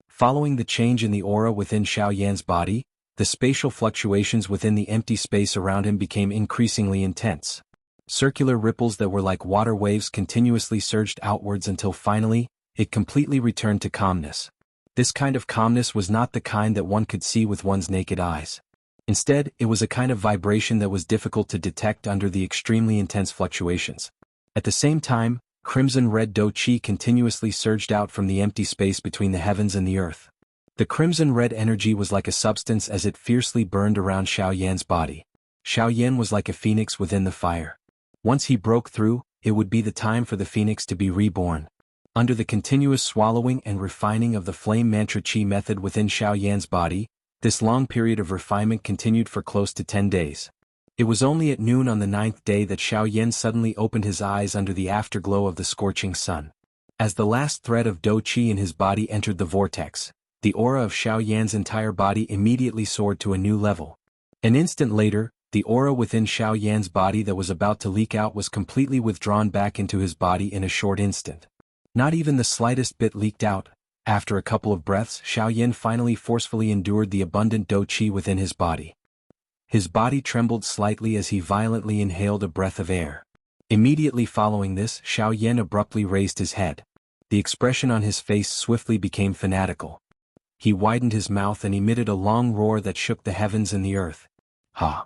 Following the change in the aura within Xiaoyan's body, the spatial fluctuations within the empty space around him became increasingly intense. Circular ripples that were like water waves continuously surged outwards until finally, it completely returned to calmness. This kind of calmness was not the kind that one could see with one's naked eyes. Instead, it was a kind of vibration that was difficult to detect under the extremely intense fluctuations. At the same time, crimson-red Do Qi continuously surged out from the empty space between the heavens and the earth. The crimson-red energy was like a substance as it fiercely burned around Xiaoyan's body. Xiaoyan was like a phoenix within the fire. Once he broke through, it would be the time for the phoenix to be reborn. Under the continuous swallowing and refining of the flame mantra Qi method within Xiaoyan's body, this long period of refinement continued for close to 10 days. It was only at noon on the 9th day that Xiaoyan suddenly opened his eyes under the afterglow of the scorching sun. As the last thread of Do Qi in his body entered the vortex, the aura of Xiaoyan's entire body immediately soared to a new level. An instant later, The aura within Xiao Yan's body that was about to leak out was completely withdrawn back into his body in a short instant. Not even the slightest bit leaked out. After a couple of breaths, Xiao Yan finally forcefully endured the abundant dou qi within his body. His body trembled slightly as he violently inhaled a breath of air. Immediately following this, Xiao Yan abruptly raised his head. The expression on his face swiftly became fanatical. He widened his mouth and emitted a long roar that shook the heavens and the earth. Ha!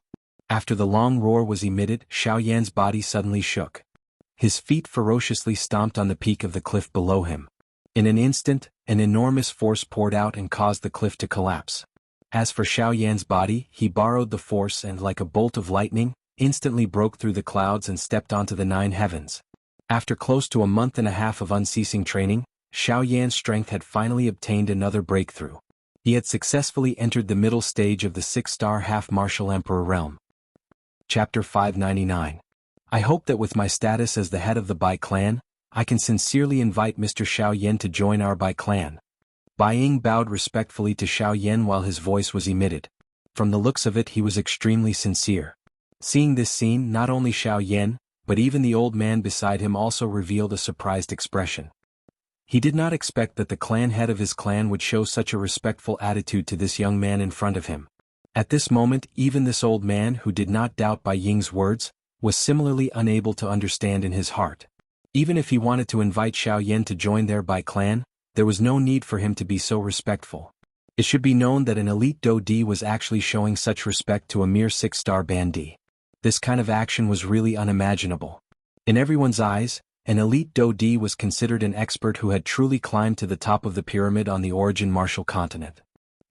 After the long roar was emitted, Xiao Yan's body suddenly shook. His feet ferociously stomped on the peak of the cliff below him. In an instant, an enormous force poured out and caused the cliff to collapse. As for Xiao Yan's body, he borrowed the force and, like a bolt of lightning, instantly broke through the clouds and stepped onto the 9 heavens. After close to a month and a half of unceasing training, Xiao Yan's strength had finally obtained another breakthrough. He had successfully entered the middle stage of the 6-star half-martial emperor realm. Chapter 599. I hope that with my status as the head of the Bai clan, I can sincerely invite Mr. Xiao Yan to join our Bai clan. Bai Ying bowed respectfully to Xiao Yan while his voice was emitted. From the looks of it, he was extremely sincere. Seeing this scene, not only Xiao Yan, but even the old man beside him also revealed a surprised expression. He did not expect that the clan head of his clan would show such a respectful attitude to this young man in front of him. At this moment, even this old man, who did not doubt Bai Ying's words, was similarly unable to understand in his heart. Even if he wanted to invite Xiao Yan to join their Bai clan, there was no need for him to be so respectful. It should be known that an elite Dou Di was actually showing such respect to a mere 6-star bandit. This kind of action was really unimaginable. In everyone's eyes, an elite Dou Di was considered an expert who had truly climbed to the top of the pyramid on the origin martial continent.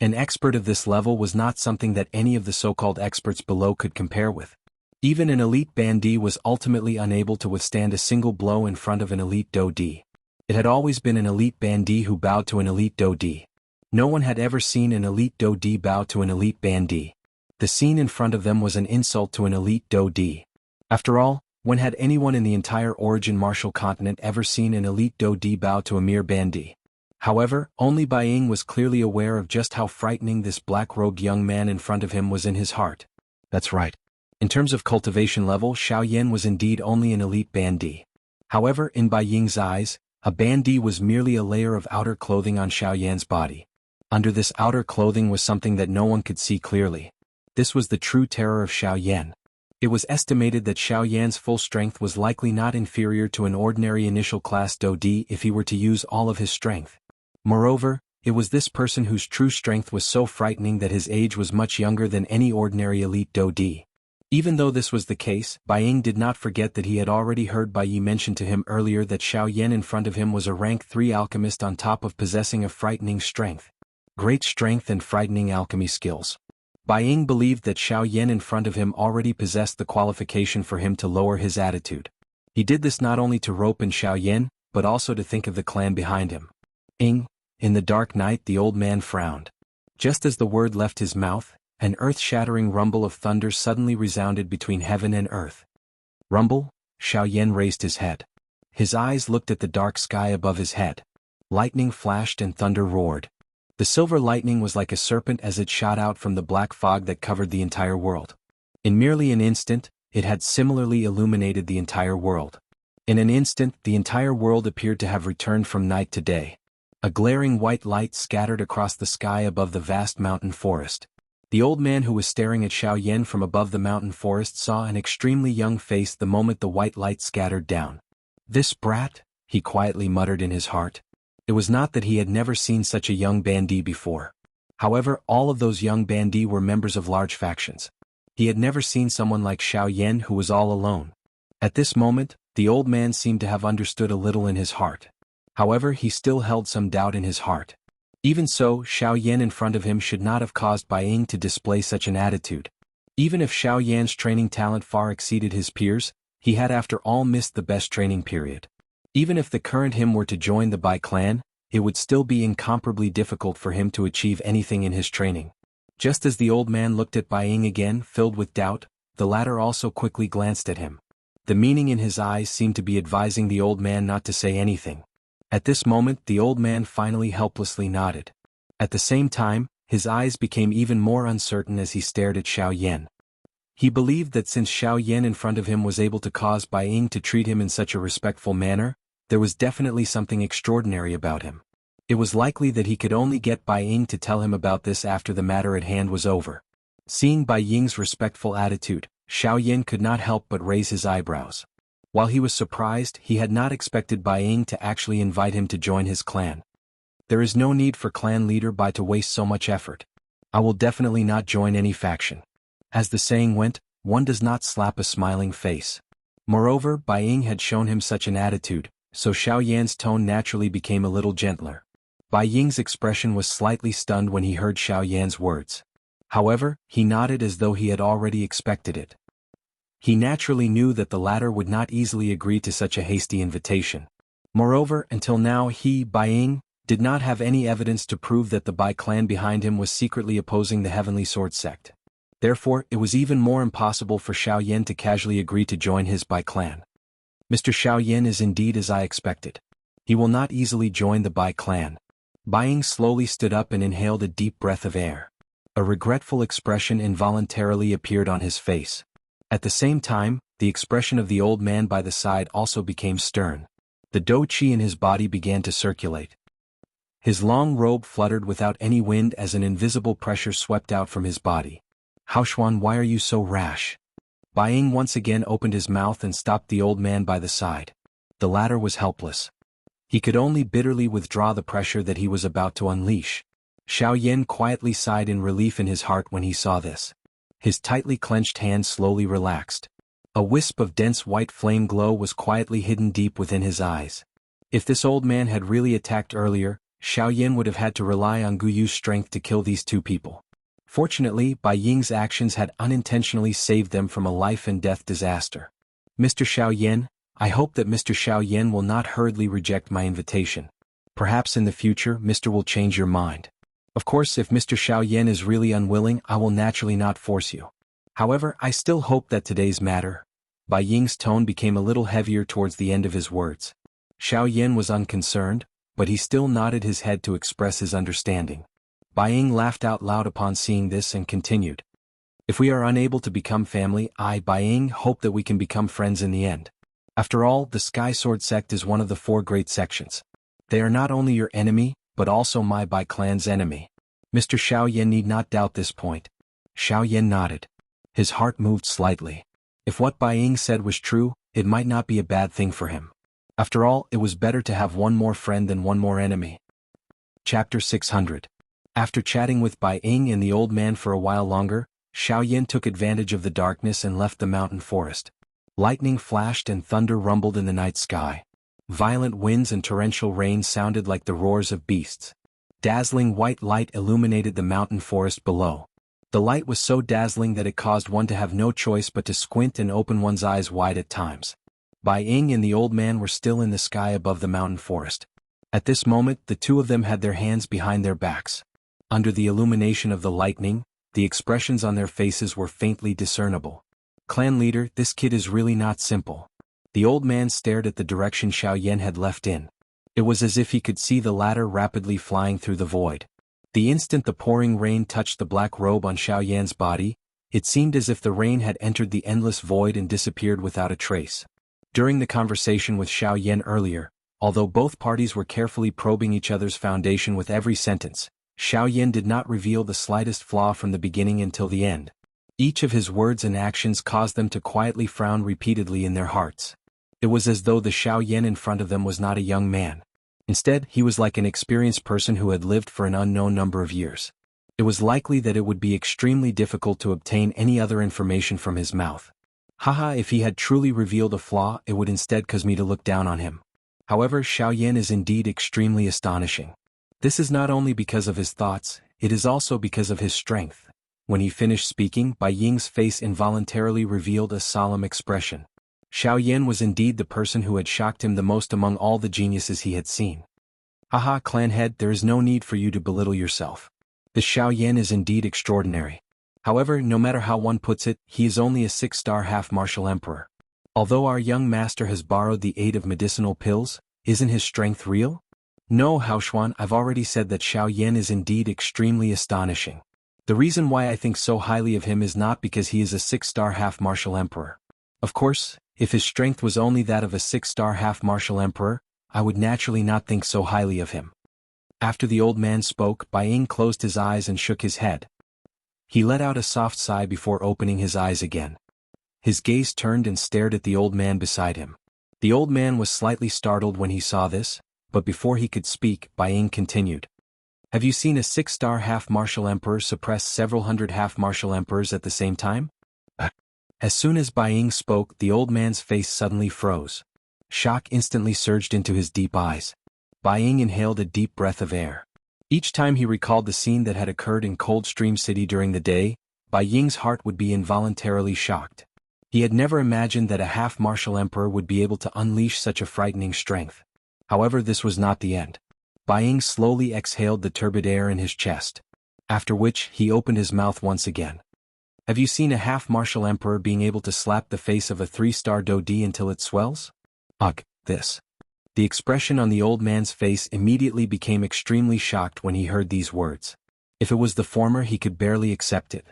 An expert of this level was not something that any of the so-called experts below could compare with. Even an elite bandit was ultimately unable to withstand a single blow in front of an elite Dou Di. It had always been an elite bandit who bowed to an elite Dou Di. No one had ever seen an elite Dou Di bow to an elite bandit. The scene in front of them was an insult to an elite Dou Di. After all, when had anyone in the entire origin martial continent ever seen an elite Dou Di bow to a mere bandit? However, only Bai Ying was clearly aware of just how frightening this black-robed young man in front of him was in his heart. That's right. In terms of cultivation level, Xiao Yan was indeed only an elite bandit. However, in Bai Ying's eyes, a bandit was merely a layer of outer clothing on Xiao Yan's body. Under this outer clothing was something that no one could see clearly. This was the true terror of Xiao Yan. It was estimated that Xiao Yan's full strength was likely not inferior to an ordinary initial class Dou Di if he were to use all of his strength. Moreover, it was this person whose true strength was so frightening that his age was much younger than any ordinary elite Dou Di. Even though this was the case, Bai Ying did not forget that he had already heard Bai Yi mention to him earlier that Xiao Yan in front of him was a rank 3 alchemist on top of possessing a frightening strength. Great strength and frightening alchemy skills. Bai Ying believed that Xiao Yan in front of him already possessed the qualification for him to lower his attitude. He did this not only to rope in Xiao Yan, but also to think of the clan behind him. In the dark night, the old man frowned. Just as the word left his mouth, an earth-shattering rumble of thunder suddenly resounded between heaven and earth. Rumble? Xiao Yan raised his head. His eyes looked at the dark sky above his head. Lightning flashed and thunder roared. The silver lightning was like a serpent as it shot out from the black fog that covered the entire world. In merely an instant, it had similarly illuminated the entire world. In an instant, the entire world appeared to have returned from night to day. A glaring white light scattered across the sky above the vast mountain forest. The old man who was staring at Xiao Yan from above the mountain forest saw an extremely young face the moment the white light scattered down. "This brat," he quietly muttered in his heart. It was not that he had never seen such a young bandit before. However, all of those young bandits were members of large factions. He had never seen someone like Xiao Yan who was all alone. At this moment, the old man seemed to have understood a little in his heart. However, he still held some doubt in his heart. Even so, Xiao Yan in front of him should not have caused Bai Ying to display such an attitude. Even if Xiao Yan's training talent far exceeded his peers, he had after all missed the best training period. Even if the current him were to join the Bai clan, it would still be incomparably difficult for him to achieve anything in his training. Just as the old man looked at Bai Ying again, filled with doubt, the latter also quickly glanced at him. The meaning in his eyes seemed to be advising the old man not to say anything. At this moment, the old man finally helplessly nodded. At the same time, his eyes became even more uncertain as he stared at Xiao Yan. He believed that since Xiao Yan in front of him was able to cause Bai Ying to treat him in such a respectful manner, there was definitely something extraordinary about him. It was likely that he could only get Bai Ying to tell him about this after the matter at hand was over. Seeing Bai Ying's respectful attitude, Xiao Yan could not help but raise his eyebrows. While he was surprised, he had not expected Bai Ying to actually invite him to join his clan. There is no need for clan leader Bai to waste so much effort. I will definitely not join any faction. As the saying went, one does not slap a smiling face. Moreover, Bai Ying had shown him such an attitude, so Xiao Yan's tone naturally became a little gentler. Bai Ying's expression was slightly stunned when he heard Xiao Yan's words. However, he nodded as though he had already expected it. He naturally knew that the latter would not easily agree to such a hasty invitation. Moreover, until now he, Bai Ying, did not have any evidence to prove that the Bai clan behind him was secretly opposing the Heavenly Sword sect. Therefore, it was even more impossible for Xiao Yan to casually agree to join his Bai clan. Mr. Xiao Yan is indeed as I expected. He will not easily join the Bai clan. Bai Ying slowly stood up and inhaled a deep breath of air. A regretful expression involuntarily appeared on his face. At the same time, the expression of the old man by the side also became stern. The dou qi in his body began to circulate. His long robe fluttered without any wind as an invisible pressure swept out from his body. Haoshuan, why are you so rash? Bai Ying once again opened his mouth and stopped the old man by the side. The latter was helpless. He could only bitterly withdraw the pressure that he was about to unleash. Xiao Yan quietly sighed in relief in his heart when he saw this. His tightly clenched hand slowly relaxed. A wisp of dense white flame glow was quietly hidden deep within his eyes. If this old man had really attacked earlier, Xiao Yan would have had to rely on Guyu's strength to kill these two people. Fortunately, Bai Ying's actions had unintentionally saved them from a life-and-death disaster. Mr. Xiao Yan, I hope that Mr. Xiao Yan will not hurriedly reject my invitation. Perhaps in the future Mr. will change your mind. Of course, if Mr. Xiao Yan is really unwilling, I will naturally not force you. However, I still hope that today's matter. Bai Ying's tone became a little heavier towards the end of his words. Xiao Yan was unconcerned, but he still nodded his head to express his understanding. Bai Ying laughed out loud upon seeing this and continued. If we are unable to become family, I, Bai Ying, hope that we can become friends in the end. After all, the Sky Sword sect is one of the 4 great sections. They are not only your enemy, but also my Bai clan's enemy. Mr. Xiao Yan need not doubt this point. Xiao Yan nodded. His heart moved slightly. If what Bai Ying said was true, it might not be a bad thing for him. After all, it was better to have one more friend than one more enemy. Chapter 600. After chatting with Bai Ying and the old man for a while longer, Xiao Yan took advantage of the darkness and left the mountain forest. Lightning flashed and thunder rumbled in the night sky. Violent winds and torrential rain sounded like the roars of beasts. Dazzling white light illuminated the mountain forest below. The light was so dazzling that it caused one to have no choice but to squint and open one's eyes wide at times. Bai Ying and the old man were still in the sky above the mountain forest. At this moment, the two of them had their hands behind their backs. Under the illumination of the lightning, the expressions on their faces were faintly discernible. Clan leader, this kid is really not simple. The old man stared at the direction Xiao Yan had left in. It was as if he could see the latter rapidly flying through the void. The instant the pouring rain touched the black robe on Xiao Yan's body, it seemed as if the rain had entered the endless void and disappeared without a trace. During the conversation with Xiao Yan earlier, although both parties were carefully probing each other's foundation with every sentence, Xiao Yan did not reveal the slightest flaw from the beginning until the end. Each of his words and actions caused them to quietly frown repeatedly in their hearts. It was as though the Xiao Yan in front of them was not a young man. Instead, he was like an experienced person who had lived for an unknown number of years. It was likely that it would be extremely difficult to obtain any other information from his mouth. Haha, if he had truly revealed a flaw, it would instead cause me to look down on him. However, Xiao Yan is indeed extremely astonishing. This is not only because of his thoughts, it is also because of his strength. When he finished speaking, Bai Ying's face involuntarily revealed a solemn expression. Xiao Yan was indeed the person who had shocked him the most among all the geniuses he had seen. Haha, clan head, there is no need for you to belittle yourself. This Xiao Yan is indeed extraordinary. However, no matter how one puts it, he is only a 6-star half-martial emperor. Although our young master has borrowed the aid of medicinal pills, isn't his strength real? No, Haoshuan, I've already said that Xiao Yan is indeed extremely astonishing. The reason why I think so highly of him is not because he is a 6-star half-martial emperor. Of course, if his strength was only that of a 6-star half-martial emperor, I would naturally not think so highly of him. After the old man spoke, Bai Ying closed his eyes and shook his head. He let out a soft sigh before opening his eyes again. His gaze turned and stared at the old man beside him. The old man was slightly startled when he saw this, but before he could speak, Bai Ying continued. Have you seen a 6-star half-martial emperor suppress several hundred half-martial emperors at the same time? As soon as Bai Ying spoke, the old man's face suddenly froze. Shock instantly surged into his deep eyes. Bai Ying inhaled a deep breath of air. Each time he recalled the scene that had occurred in Coldstream City during the day, Bai Ying's heart would be involuntarily shocked. He had never imagined that a half-martial emperor would be able to unleash such a frightening strength. However, this was not the end. Bai Ying slowly exhaled the turbid air in his chest. After which, he opened his mouth once again. Have you seen a half-martial emperor being able to slap the face of a 3-star Dodi until it swells? Ugh, this. The expression on the old man's face immediately became extremely shocked when he heard these words. If it was the former, he could barely accept it.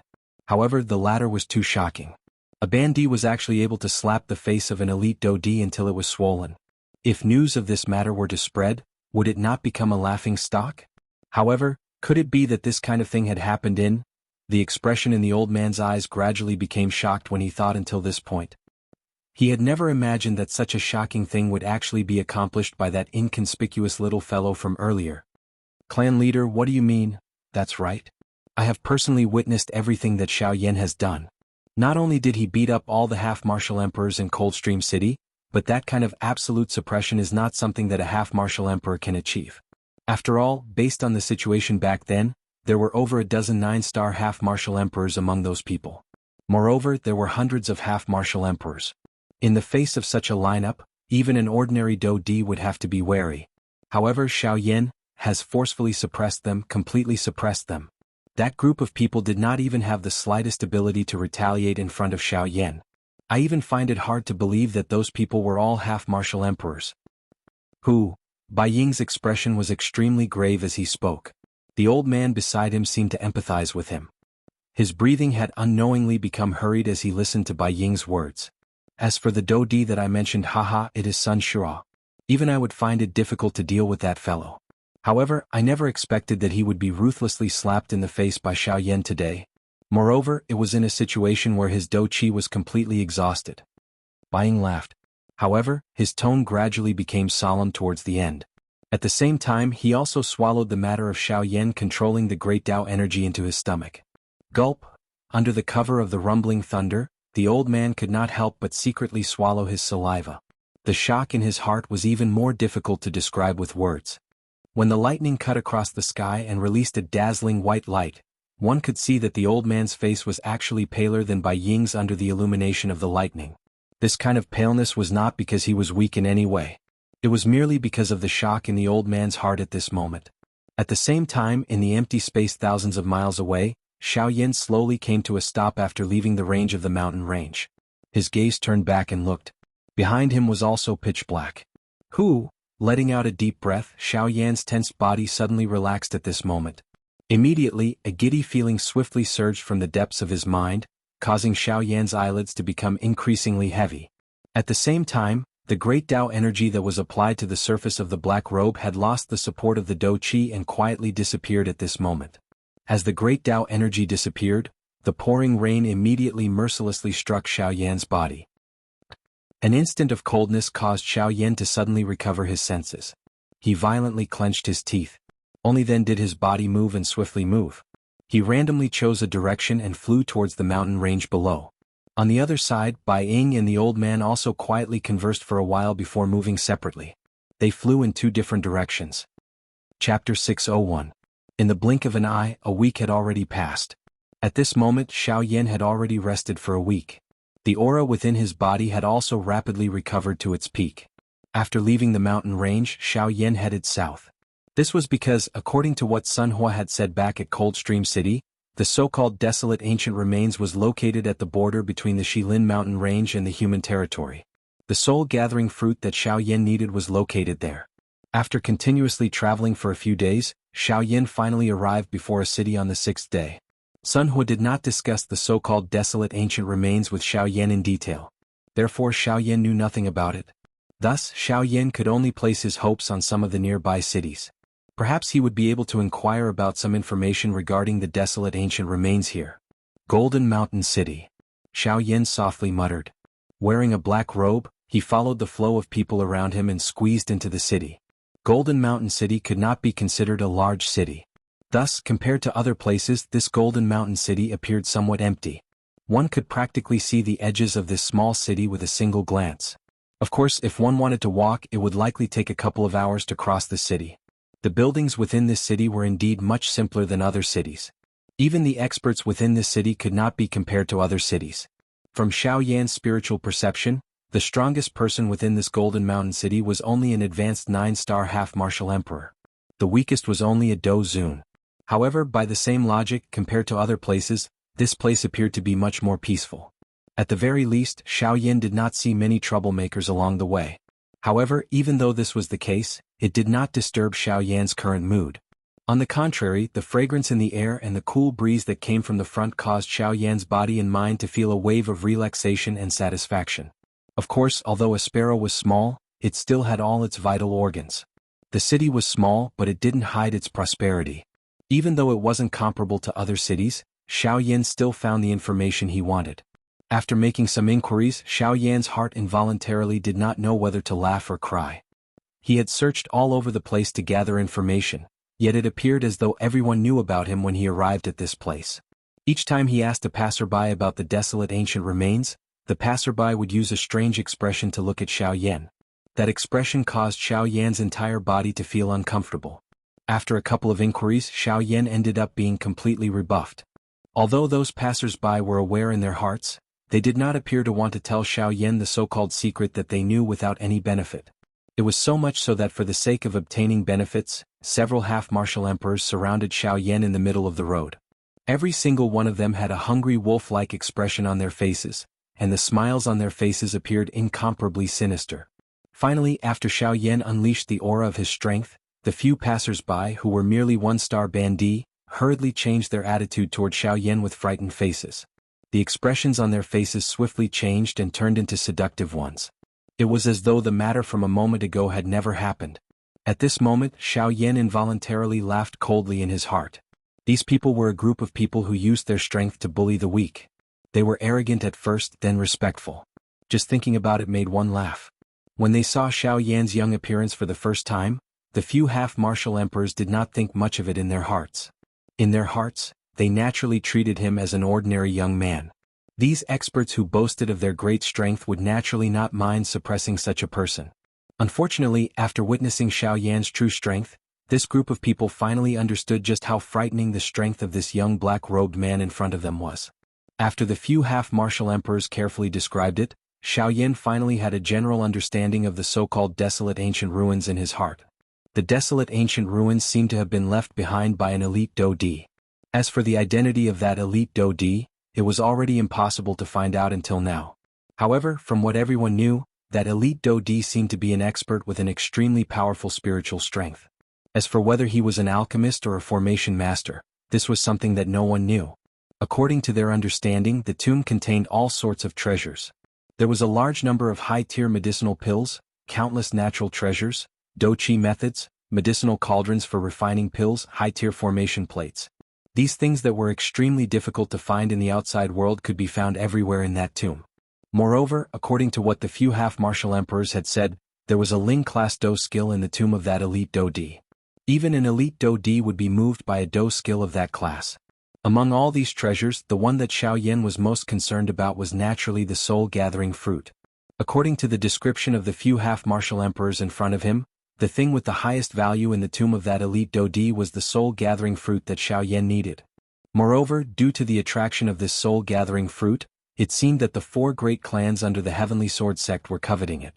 However, the latter was too shocking. A Bandi was actually able to slap the face of an elite Dodi until it was swollen. If news of this matter were to spread, would it not become a laughing stock? However, could it be that this kind of thing had happened in? The expression in the old man's eyes gradually became shocked when he thought until this point. He had never imagined that such a shocking thing would actually be accomplished by that inconspicuous little fellow from earlier. Clan leader, what do you mean? That's right. I have personally witnessed everything that Xiaoyan has done. Not only did he beat up all the half-martial emperors in Coldstream City, but that kind of absolute suppression is not something that a half-martial emperor can achieve. After all, based on the situation back then, there were over a dozen 9-star half-martial emperors among those people. Moreover, there were hundreds of half-martial emperors. In the face of such a lineup, even an ordinary Dodi would have to be wary. However, Xiaoyan has forcefully suppressed them, completely suppressed them. That group of people did not even have the slightest ability to retaliate in front of Xiaoyan. I even find it hard to believe that those people were all half-martial emperors. Who? Bai Ying's expression was extremely grave as he spoke. The old man beside him seemed to empathize with him. His breathing had unknowingly become hurried as he listened to Bai Ying's words. As for the Dodi that I mentioned, haha, it is Sun Shua. Even I would find it difficult to deal with that fellow. However, I never expected that he would be ruthlessly slapped in the face by Xiaoyan today. Moreover, it was in a situation where his Do Qi was completely exhausted. Bai Ying laughed. However, his tone gradually became solemn towards the end. At the same time, he also swallowed the matter of Xiaoyan controlling the great Tao energy into his stomach. Gulp. Under the cover of the rumbling thunder, the old man could not help but secretly swallow his saliva. The shock in his heart was even more difficult to describe with words. When the lightning cut across the sky and released a dazzling white light, one could see that the old man's face was actually paler than Bai Ying's under the illumination of the lightning. This kind of paleness was not because he was weak in any way. It was merely because of the shock in the old man's heart at this moment. At the same time, in the empty space thousands of miles away, Xiaoyan slowly came to a stop after leaving the range of the mountain range. His gaze turned back and looked. Behind him was also pitch black. Who? Letting out a deep breath, Xiaoyan's tensed body suddenly relaxed at this moment. Immediately, a giddy feeling swiftly surged from the depths of his mind, causing Xiaoyan's eyelids to become increasingly heavy. At the same time, the great Tao energy that was applied to the surface of the black robe had lost the support of the Do Qi and quietly disappeared at this moment. As the great Tao energy disappeared, the pouring rain immediately mercilessly struck Xiaoyan's body. An instant of coldness caused Xiaoyan to suddenly recover his senses. He violently clenched his teeth. Only then did his body move and swiftly move. He randomly chose a direction and flew towards the mountain range below. On the other side, Bai Ying and the old man also quietly conversed for a while before moving separately. They flew in 2 different directions. Chapter 601. In the blink of an eye, a week had already passed. At this moment, Xiaoyan had already rested for a week. The aura within his body had also rapidly recovered to its peak. After leaving the mountain range, Xiaoyan headed south. This was because, according to what Sun Hua had said back at Coldstream City, the so-called desolate ancient remains was located at the border between the Shilin mountain range and the human territory. The soul-gathering fruit that Xiaoyan needed was located there. After continuously traveling for a few days, Xiaoyan finally arrived before a city on the 6th day. Sun Hua did not discuss the so-called desolate ancient remains with Xiao Yan in detail. Therefore Xiao Yan knew nothing about it. Thus, Xiao Yan could only place his hopes on some of the nearby cities. Perhaps he would be able to inquire about some information regarding the desolate ancient remains here. Golden Mountain City. Xiao Yan softly muttered. Wearing a black robe, he followed the flow of people around him and squeezed into the city. Golden Mountain City could not be considered a large city. Thus, compared to other places, this Golden Mountain City appeared somewhat empty. One could practically see the edges of this small city with a single glance. Of course, if one wanted to walk, it would likely take a couple of hours to cross the city. The buildings within this city were indeed much simpler than other cities. Even the experts within this city could not be compared to other cities. From Xiao Yan's spiritual perception, the strongest person within this Golden Mountain City was only an advanced 9-star half-martial emperor. The weakest was only a Do Zun. However, by the same logic, compared to other places, this place appeared to be much more peaceful. At the very least, Xiao Yan did not see many troublemakers along the way. However, even though this was the case, it did not disturb Xiao Yan's current mood. On the contrary, the fragrance in the air and the cool breeze that came from the front caused Xiao Yan's body and mind to feel a wave of relaxation and satisfaction. Of course, although a sparrow was small, it still had all its vital organs. The city was small, but it didn't hide its prosperity. Even though it wasn't comparable to other cities, Xiao Yan still found the information he wanted. After making some inquiries, Xiao Yan's heart involuntarily did not know whether to laugh or cry. He had searched all over the place to gather information, yet it appeared as though everyone knew about him when he arrived at this place. Each time he asked a passerby about the desolate ancient remains, the passerby would use a strange expression to look at Xiao Yan. That expression caused Xiao Yan's entire body to feel uncomfortable. After a couple of inquiries, Xiao Yan ended up being completely rebuffed. Although those passers-by were aware in their hearts, they did not appear to want to tell Xiao Yan the so-called secret that they knew without any benefit. It was so much so that for the sake of obtaining benefits, several half-martial emperors surrounded Xiao Yan in the middle of the road. Every single one of them had a hungry wolf-like expression on their faces, and the smiles on their faces appeared incomparably sinister. Finally, after Xiao Yan unleashed the aura of his strength, the few passers-by who were merely 1-star bandits hurriedly changed their attitude toward Xiao Yan with frightened faces. The expressions on their faces swiftly changed and turned into seductive ones. It was as though the matter from a moment ago had never happened. At this moment, Xiao Yan involuntarily laughed coldly in his heart. These people were a group of people who used their strength to bully the weak. They were arrogant at first, then respectful. Just thinking about it made one laugh. When they saw Xiao Yan's young appearance for the first time, the few half-martial emperors did not think much of it in their hearts. In their hearts, they naturally treated him as an ordinary young man. These experts who boasted of their great strength would naturally not mind suppressing such a person. Unfortunately, after witnessing Xiao Yan's true strength, this group of people finally understood just how frightening the strength of this young black-robed man in front of them was. After the few half-martial emperors carefully described it, Xiao Yan finally had a general understanding of the so-called desolate ancient ruins in his heart. The desolate ancient ruins seemed to have been left behind by an elite Do-di. As for the identity of that elite Do-di, it was already impossible to find out until now. However, from what everyone knew, that elite Do-di seemed to be an expert with an extremely powerful spiritual strength. As for whether he was an alchemist or a formation master, this was something that no one knew. According to their understanding, the tomb contained all sorts of treasures. There was a large number of high-tier medicinal pills, countless natural treasures, Do-chi methods, medicinal cauldrons for refining pills, high-tier formation plates. These things that were extremely difficult to find in the outside world could be found everywhere in that tomb. Moreover, according to what the few half-martial emperors had said, there was a Ling-class Do skill in the tomb of that elite Do-di. Even an elite Do-di would be moved by a Do skill of that class. Among all these treasures, the one that Xiao Yan was most concerned about was naturally the soul-gathering fruit. According to the description of the few half-martial emperors in front of him, the thing with the highest value in the tomb of that elite Do-di was the soul-gathering fruit that Xiao Yan needed. Moreover, due to the attraction of this soul-gathering fruit, it seemed that the 4 great clans under the Heavenly Sword sect were coveting it.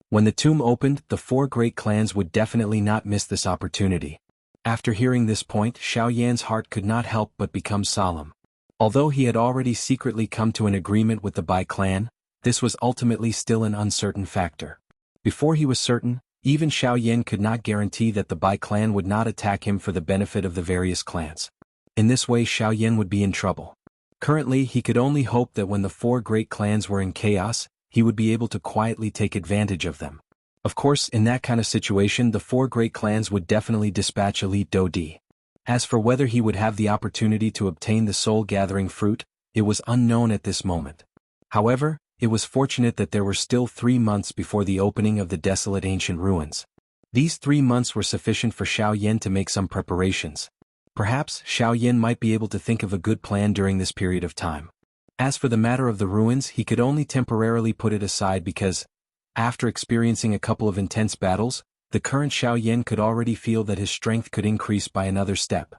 When the tomb opened, the 4 great clans would definitely not miss this opportunity. After hearing this point, Xiao Yan's heart could not help but become solemn. Although he had already secretly come to an agreement with the Bai clan, this was ultimately still an uncertain factor. Before he was certain, even Xiao Yan could not guarantee that the Bai clan would not attack him for the benefit of the various clans. In this way Xiao Yan would be in trouble. Currently he could only hope that when the four great clans were in chaos, he would be able to quietly take advantage of them. Of course, in that kind of situation the four great clans would definitely dispatch elite Dodi. As for whether he would have the opportunity to obtain the soul-gathering fruit, it was unknown at this moment. However, it was fortunate that there were still 3 months before the opening of the desolate ancient ruins. These 3 months were sufficient for Xiao Yan to make some preparations. Perhaps Xiao Yan might be able to think of a good plan during this period of time. As for the matter of the ruins, he could only temporarily put it aside because, after experiencing a couple of intense battles, the current Xiao Yan could already feel that his strength could increase by another step.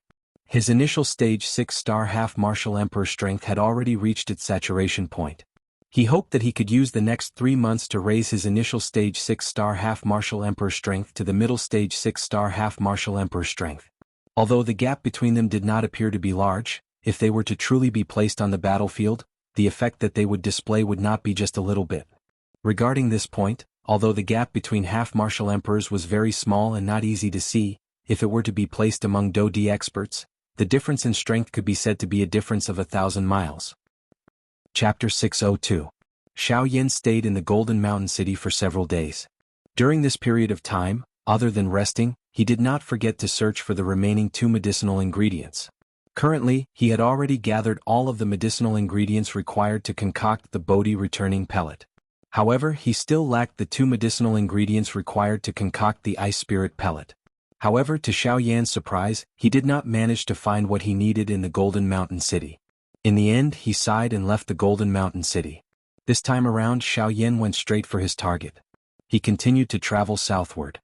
His initial stage 6-star half-martial emperor strength had already reached its saturation point. He hoped that he could use the next 3 months to raise his initial stage 6-star half-martial emperor strength to the middle stage 6-star half-martial emperor strength. Although the gap between them did not appear to be large, if they were to truly be placed on the battlefield, the effect that they would display would not be just a little bit. Regarding this point, although the gap between half-martial emperors was very small and not easy to see, if it were to be placed among Dodi experts, the difference in strength could be said to be a difference of 1,000 miles. Chapter 602. Xiao Yan stayed in the Golden Mountain City for several days. During this period of time, other than resting, he did not forget to search for the remaining 2 medicinal ingredients. Currently, he had already gathered all of the medicinal ingredients required to concoct the Bodhi returning pellet. However, he still lacked the 2 medicinal ingredients required to concoct the Ice Spirit pellet. However, to Xiao Yan's surprise, he did not manage to find what he needed in the Golden Mountain City. In the end, he sighed and left the Golden Mountain City. This time around, Xiao Yan went straight for his target. He continued to travel southward.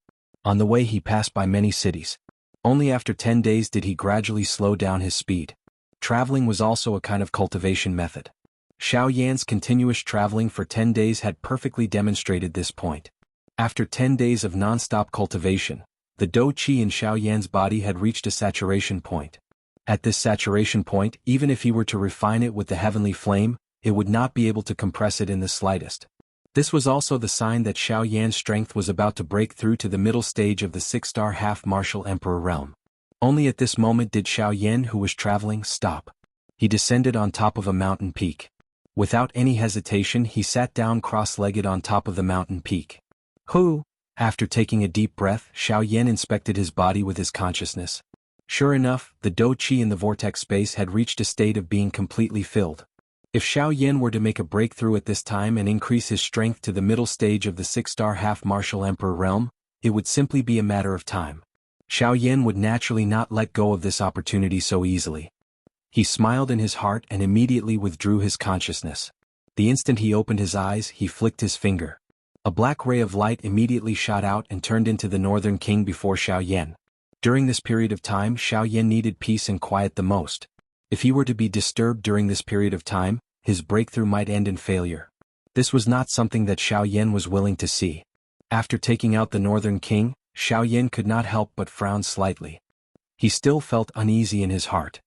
On the way he passed by many cities. Only after 10 days did he gradually slow down his speed. Traveling was also a kind of cultivation method. Xiao Yan's continuous traveling for 10 days had perfectly demonstrated this point. After 10 days of non-stop cultivation, the Dou Qi in Xiao Yan's body had reached a saturation point. At this saturation point, even if he were to refine it with the heavenly flame, it would not be able to compress it in the slightest. This was also the sign that Xiao Yan's strength was about to break through to the middle stage of the 6-star half-martial emperor realm. Only at this moment did Xiao Yan, who was traveling, stop. He descended on top of a mountain peak. Without any hesitation he sat down cross-legged on top of the mountain peak. After taking a deep breath, Xiao Yan inspected his body with his consciousness. Sure enough, the Dou Qi in the vortex space had reached a state of being completely filled. If Xiao Yan were to make a breakthrough at this time and increase his strength to the middle stage of the 6-star half-martial emperor realm, it would simply be a matter of time. Xiao Yan would naturally not let go of this opportunity so easily. He smiled in his heart and immediately withdrew his consciousness. The instant he opened his eyes, he flicked his finger. A black ray of light immediately shot out and turned into the Northern King before Xiao Yan. During this period of time, Xiao Yan needed peace and quiet the most. If he were to be disturbed during this period of time, his breakthrough might end in failure. This was not something that Xiao Yan was willing to see. After taking out the Northern King, Xiao Yan could not help but frown slightly. He still felt uneasy in his heart.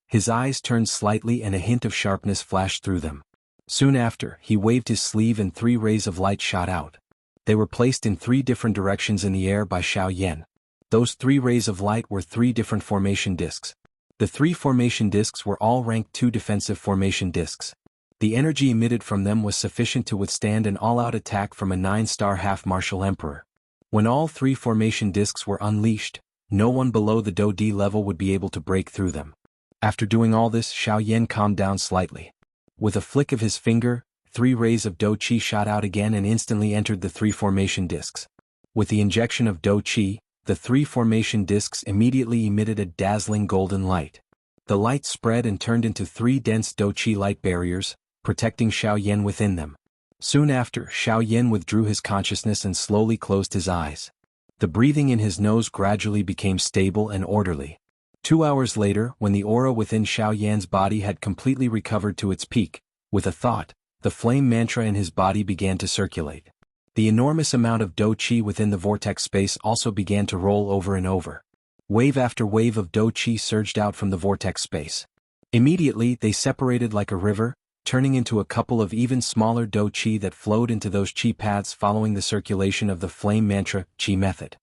His eyes turned slightly and a hint of sharpness flashed through them. Soon after, he waved his sleeve and 3 rays of light shot out. They were placed in 3 different directions in the air by Xiao Yan. Those 3 rays of light were 3 different formation discs. The 3 formation discs were all ranked 2 defensive formation discs. The energy emitted from them was sufficient to withstand an all-out attack from a 9-star half-martial emperor. When all 3 formation discs were unleashed, no one below the Dou D level would be able to break through them. After doing all this, Xiao Yan calmed down slightly. With a flick of his finger, 3 rays of Dou Qi shot out again and instantly entered the 3 formation discs. With the injection of Dou Qi, the 3 formation discs immediately emitted a dazzling golden light. The light spread and turned into 3 dense Dou Qi light barriers, protecting Xiao Yan within them. Soon after, Xiao Yan withdrew his consciousness and slowly closed his eyes. The breathing in his nose gradually became stable and orderly. 2 hours later, when the aura within Xiao Yan's body had completely recovered to its peak, with a thought, the flame mantra in his body began to circulate. The enormous amount of Dou Qi within the vortex space also began to roll over and over. Wave after wave of Dou Qi surged out from the vortex space. Immediately, they separated like a river, turning into a couple of even smaller Dou Qi that flowed into those Qi paths following the circulation of the flame mantra Qi method.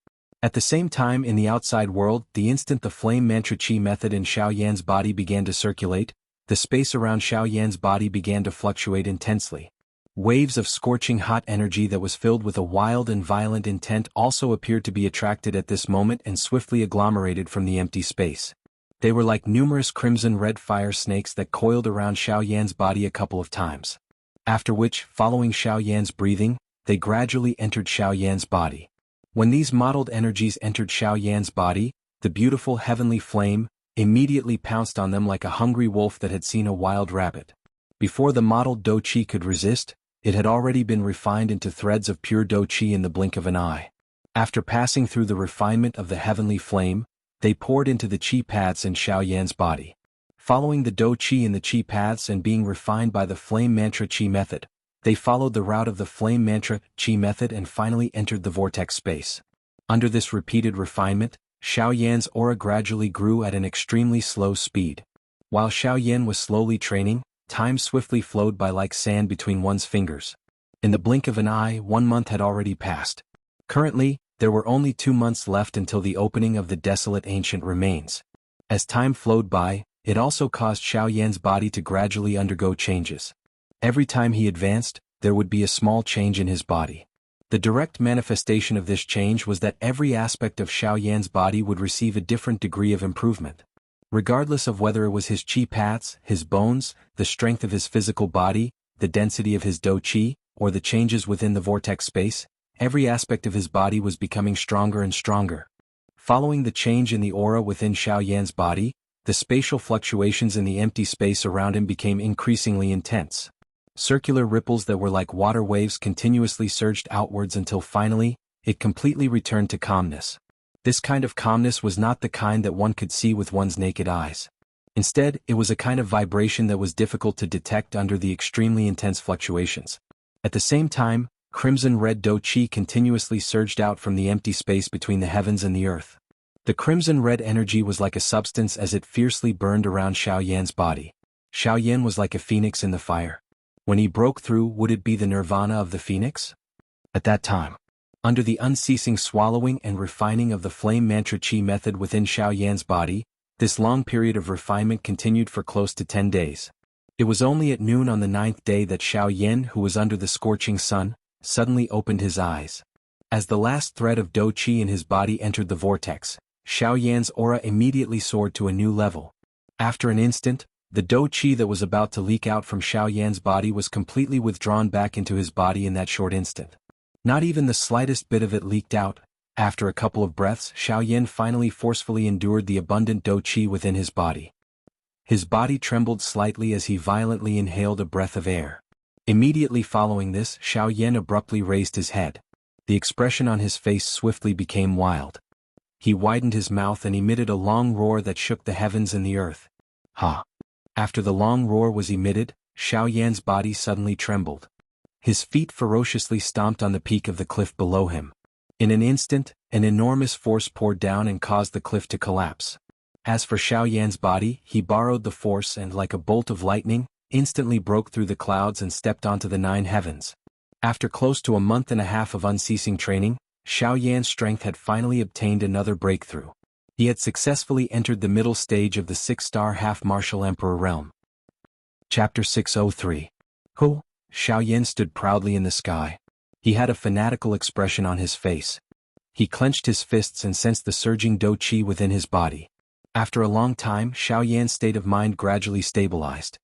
At the same time in the outside world, the instant the flame mantra chi method in Xiaoyan's body began to circulate, the space around Xiaoyan's body began to fluctuate intensely. Waves of scorching hot energy that was filled with a wild and violent intent also appeared to be attracted at this moment and swiftly agglomerated from the empty space. They were like numerous crimson-red fire snakes that coiled around Xiaoyan's body a couple of times. After which, following Xiaoyan's breathing, they gradually entered Xiaoyan's body. When these mottled energies entered Xiaoyan's body, the beautiful heavenly flame immediately pounced on them like a hungry wolf that had seen a wild rabbit. Before the mottled dou qi could resist, it had already been refined into threads of pure dou qi in the blink of an eye. After passing through the refinement of the heavenly flame, they poured into the qi paths in Xiaoyan's body. Following the dou qi in the qi paths and being refined by the flame mantra qi method, they followed the route of the flame mantra qi method and finally entered the vortex space. Under this repeated refinement, Xiaoyan's aura gradually grew at an extremely slow speed. While Xiaoyan was slowly training, time swiftly flowed by like sand between one's fingers. In the blink of an eye, 1 month had already passed. Currently, there were only 2 months left until the opening of the desolate ancient remains. As time flowed by, it also caused Xiaoyan's body to gradually undergo changes. Every time he advanced, there would be a small change in his body. The direct manifestation of this change was that every aspect of Xiaoyan's body would receive a different degree of improvement. Regardless of whether it was his qi paths, his bones, the strength of his physical body, the density of his dou qi, or the changes within the vortex space, every aspect of his body was becoming stronger and stronger. Following the change in the aura within Xiaoyan's body, the spatial fluctuations in the empty space around him became increasingly intense. Circular ripples that were like water waves continuously surged outwards until finally, it completely returned to calmness. This kind of calmness was not the kind that one could see with one's naked eyes. Instead, it was a kind of vibration that was difficult to detect under the extremely intense fluctuations. At the same time, crimson-red dou qi continuously surged out from the empty space between the heavens and the earth. The crimson-red energy was like a substance as it fiercely burned around Xiaoyan's body. Xiaoyan was like a phoenix in the fire. When he broke through, would it be the nirvana of the phoenix? At that time, under the unceasing swallowing and refining of the flame mantra qi method within Xiaoyan's body, this long period of refinement continued for close to 10 days. It was only at noon on the 9th day that Xiaoyan, who was under the scorching sun, suddenly opened his eyes. As the last thread of dou qi in his body entered the vortex, Xiaoyan's aura immediately soared to a new level. After an instant, the dou qi that was about to leak out from Xiaoyan's body was completely withdrawn back into his body in that short instant. Not even the slightest bit of it leaked out. After a couple of breaths, Xiaoyan finally forcefully endured the abundant dou qi within his body. His body trembled slightly as he violently inhaled a breath of air. Immediately following this, Xiaoyan abruptly raised his head. The expression on his face swiftly became wild. He widened his mouth and emitted a long roar that shook the heavens and the earth. Ha! After the long roar was emitted, Xiaoyan's body suddenly trembled. His feet ferociously stomped on the peak of the cliff below him. In an instant, an enormous force poured down and caused the cliff to collapse. As for Xiaoyan's body, he borrowed the force and, like a bolt of lightning, instantly broke through the clouds and stepped onto the 9 heavens. After close to a month and a half of unceasing training, Xiaoyan's strength had finally obtained another breakthrough. He had successfully entered the middle stage of the 6-star half-martial emperor realm. Chapter 603. Who? Xiaoyan stood proudly in the sky. He had a fanatical expression on his face. He clenched his fists and sensed the surging dou qi within his body. After a long time, Xiaoyan's state of mind gradually stabilized.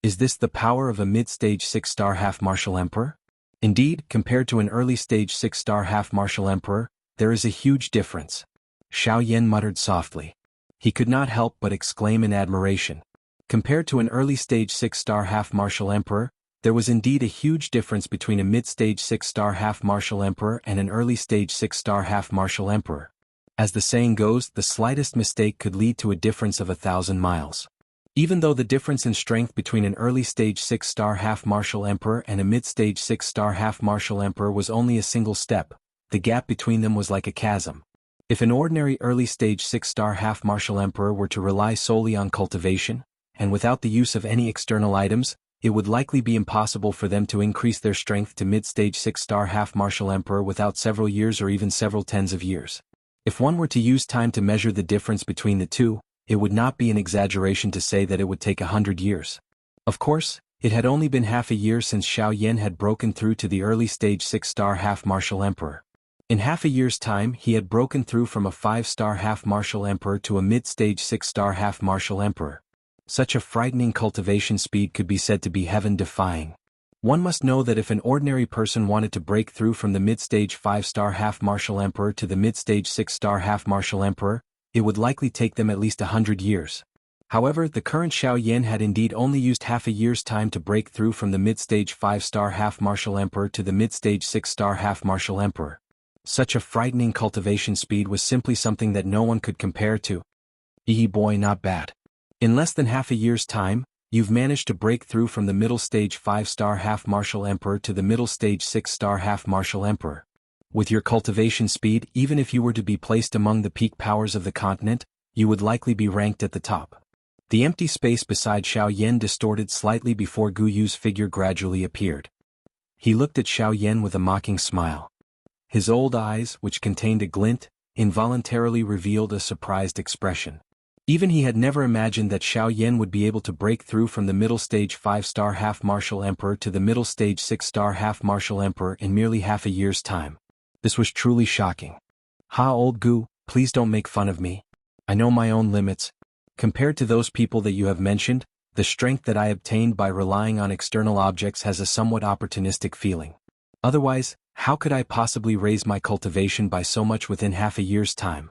Is this the power of a mid-stage 6-star half-martial emperor? Indeed, compared to an early-stage 6-star half-martial emperor, there is a huge difference. Xiaoyan muttered softly. He could not help but exclaim in admiration. Compared to an early-stage 6-star half-martial emperor, there was indeed a huge difference between a mid-stage 6-star half-martial emperor and an early-stage 6-star half-martial emperor. As the saying goes, the slightest mistake could lead to a difference of 1,000 miles. Even though the difference in strength between an early-stage 6-star half-martial emperor and a mid-stage 6-star half-martial emperor was only a single step, the gap between them was like a chasm. If an ordinary early-stage 6-star half-martial emperor were to rely solely on cultivation, and without the use of any external items, it would likely be impossible for them to increase their strength to mid-stage 6-star half-martial emperor without several years or even several tens of years. If one were to use time to measure the difference between the two, it would not be an exaggeration to say that it would take 100 years. Of course, it had only been half a year since Xiaoyan had broken through to the early stage 6-star half-martial emperor. In half a year's time he had broken through from a 5-star half-martial emperor to a mid-stage 6-star half-martial emperor. Such a frightening cultivation speed could be said to be heaven-defying. One must know that if an ordinary person wanted to break through from the mid-stage 5-star half-martial emperor to the mid-stage 6-star half-martial emperor, it would likely take them at least 100 years. However, the current Xiaoyan had indeed only used half a year's time to break through from the mid-stage 5-star half-martial emperor to the mid-stage 6-star half-martial emperor. Such a frightening cultivation speed was simply something that no one could compare to. Boy, not bad. In less than half a year's time, you've managed to break through from the middle stage 5-star half-martial emperor to the middle stage 6-star half-martial emperor. With your cultivation speed, even if you were to be placed among the peak powers of the continent, you would likely be ranked at the top. The empty space beside Xiaoyan distorted slightly before Gu Yu's figure gradually appeared. He looked at Xiaoyan with a mocking smile. His old eyes, which contained a glint, involuntarily revealed a surprised expression. Even he had never imagined that Xiaoyan would be able to break through from the middle stage 5-star half-martial emperor to the middle stage 6-star half-martial emperor in merely half a year's time. This was truly shocking. Old Gu, please don't make fun of me. I know my own limits. Compared to those people that you have mentioned, the strength that I obtained by relying on external objects has a somewhat opportunistic feeling. Otherwise, how could I possibly raise my cultivation by so much within half a year's time?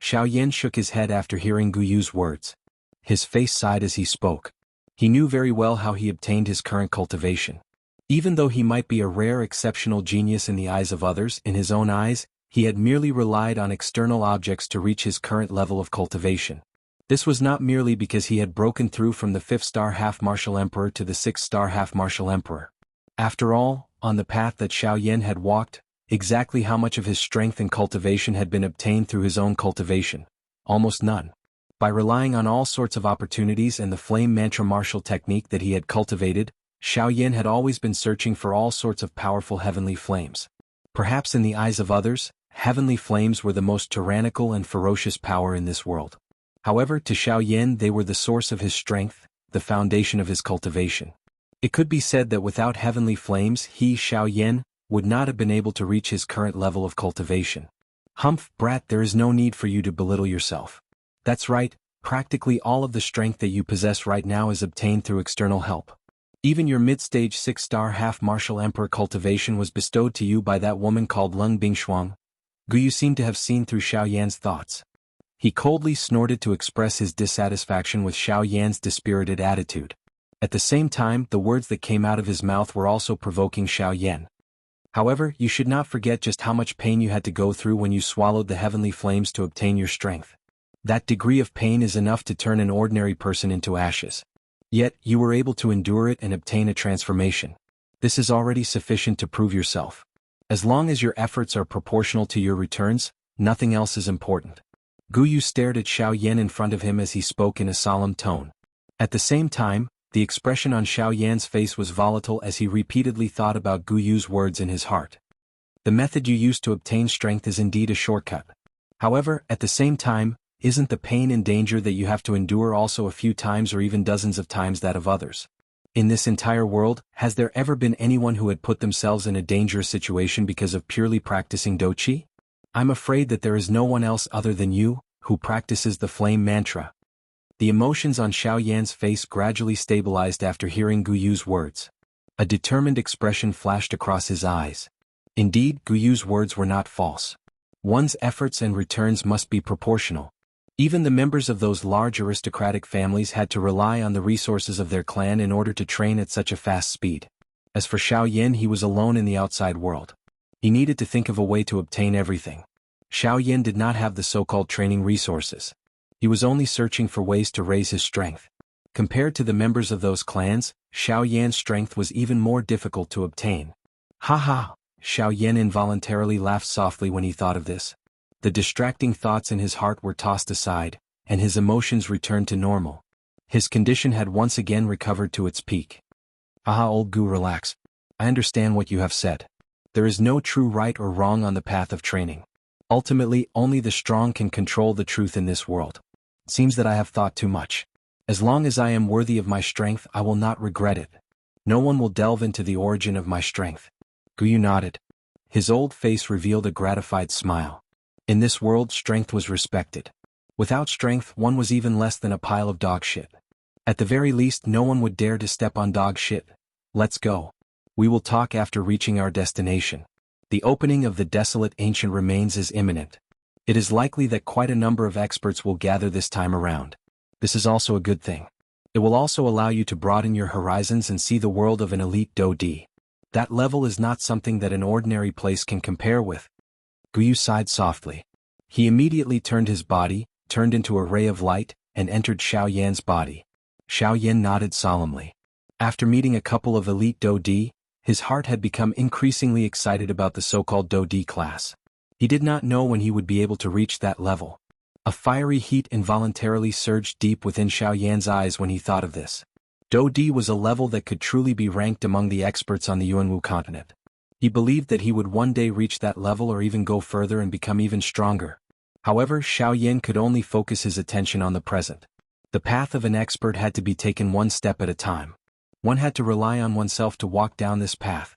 Xiaoyan shook his head after hearing Gu Yu's words. His face sighed as he spoke. He knew very well how he obtained his current cultivation. Even though he might be a rare exceptional genius in the eyes of others, in his own eyes, he had merely relied on external objects to reach his current level of cultivation. This was not merely because he had broken through from the 5th-star half-martial emperor to the 6th-star half-martial emperor. After all, on the path that Xiaoyan had walked, exactly how much of his strength and cultivation had been obtained through his own cultivation? Almost none. By relying on all sorts of opportunities and the flame mantra martial technique that he had cultivated, Xiaoyan had always been searching for all sorts of powerful heavenly flames. Perhaps in the eyes of others, heavenly flames were the most tyrannical and ferocious power in this world. However, to Xiaoyan they were the source of his strength, the foundation of his cultivation. It could be said that without heavenly flames he, Xiaoyan, would not have been able to reach his current level of cultivation. Humph, brat, there is no need for you to belittle yourself. That's right, practically all of the strength that you possess right now is obtained through external help. Even your mid-stage 6-star half-martial emperor cultivation was bestowed to you by that woman called Lung Bingshuang. Gu Yu seemed to have seen through Xiaoyan's thoughts. He coldly snorted to express his dissatisfaction with Xiaoyan's dispirited attitude. At the same time, the words that came out of his mouth were also provoking Xiaoyan. However, you should not forget just how much pain you had to go through when you swallowed the heavenly flames to obtain your strength. That degree of pain is enough to turn an ordinary person into ashes. Yet, you were able to endure it and obtain a transformation. This is already sufficient to prove yourself. As long as your efforts are proportional to your returns, nothing else is important. Gu Yu stared at Xiaoyan in front of him as he spoke in a solemn tone. At the same time, the expression on Xiaoyan's face was volatile as he repeatedly thought about Gu Yu's words in his heart. The method you use to obtain strength is indeed a shortcut. However, at the same time, isn't the pain and danger that you have to endure also a few times or even dozens of times that of others? In this entire world, has there ever been anyone who had put themselves in a dangerous situation because of purely practicing doqi? I'm afraid that there is no one else other than you, who practices the flame mantra. The emotions on Xiaoyan's face gradually stabilized after hearing Gu Yu's words. A determined expression flashed across his eyes. Indeed, Gu Yu's words were not false. One's efforts and returns must be proportional. Even the members of those large aristocratic families had to rely on the resources of their clan in order to train at such a fast speed. As for Xiaoyan, he was alone in the outside world. He needed to think of a way to obtain everything. Xiaoyan did not have the so-called training resources. He was only searching for ways to raise his strength. Compared to the members of those clans, Xiaoyan's strength was even more difficult to obtain. Ha! Xiaoyan involuntarily laughed softly when he thought of this. The distracting thoughts in his heart were tossed aside, and his emotions returned to normal. His condition had once again recovered to its peak. Old Gu, relax. I understand what you have said. There is no true right or wrong on the path of training. Ultimately, only the strong can control the truth in this world. It seems that I have thought too much. As long as I am worthy of my strength, I will not regret it. No one will delve into the origin of my strength. Guyu nodded. His old face revealed a gratified smile. In this world, strength was respected. Without strength, one was even less than a pile of dog shit. At the very least, no one would dare to step on dog shit. Let's go. We will talk after reaching our destination. The opening of the desolate ancient remains is imminent. It is likely that quite a number of experts will gather this time around. This is also a good thing. It will also allow you to broaden your horizons and see the world of an elite Do-D. That level is not something that an ordinary place can compare with. Guyu sighed softly. He immediately turned his body, turned into a ray of light, and entered Xiaoyan's body. Xiaoyan nodded solemnly. After meeting a couple of elite Do-D, his heart had become increasingly excited about the so-called Do-D class. He did not know when he would be able to reach that level. A fiery heat involuntarily surged deep within Xiaoyan's eyes when he thought of this. Do-D was a level that could truly be ranked among the experts on the Yuanwu continent. He believed that he would one day reach that level or even go further and become even stronger. However, Xiaoyan could only focus his attention on the present. The path of an expert had to be taken one step at a time. One had to rely on oneself to walk down this path.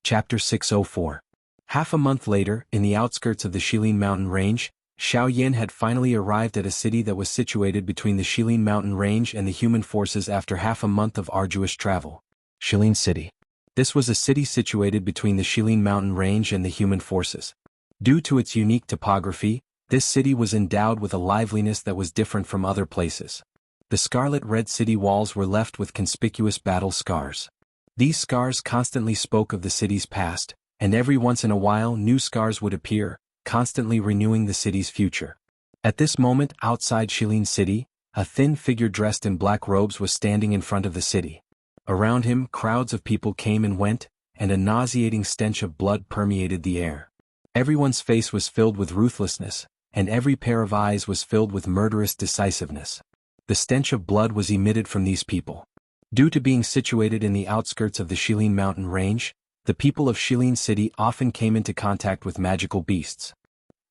Chapter 604. Half a month later, in the outskirts of the Shilin mountain range, Xiaoyan had finally arrived at a city that was situated between the Shilin mountain range and the human forces after half a month of arduous travel. Shilin City. This was a city situated between the Shilin mountain range and the human forces. Due to its unique topography, this city was endowed with a liveliness that was different from other places. The scarlet-red city walls were left with conspicuous battle scars. These scars constantly spoke of the city's past, and every once in a while new scars would appear, constantly renewing the city's future. At this moment, outside Shilin City, a thin figure dressed in black robes was standing in front of the city. Around him, crowds of people came and went, and a nauseating stench of blood permeated the air. Everyone's face was filled with ruthlessness, and every pair of eyes was filled with murderous decisiveness. The stench of blood was emitted from these people. Due to being situated in the outskirts of the Shilin mountain range, the people of Shilin City often came into contact with magical beasts.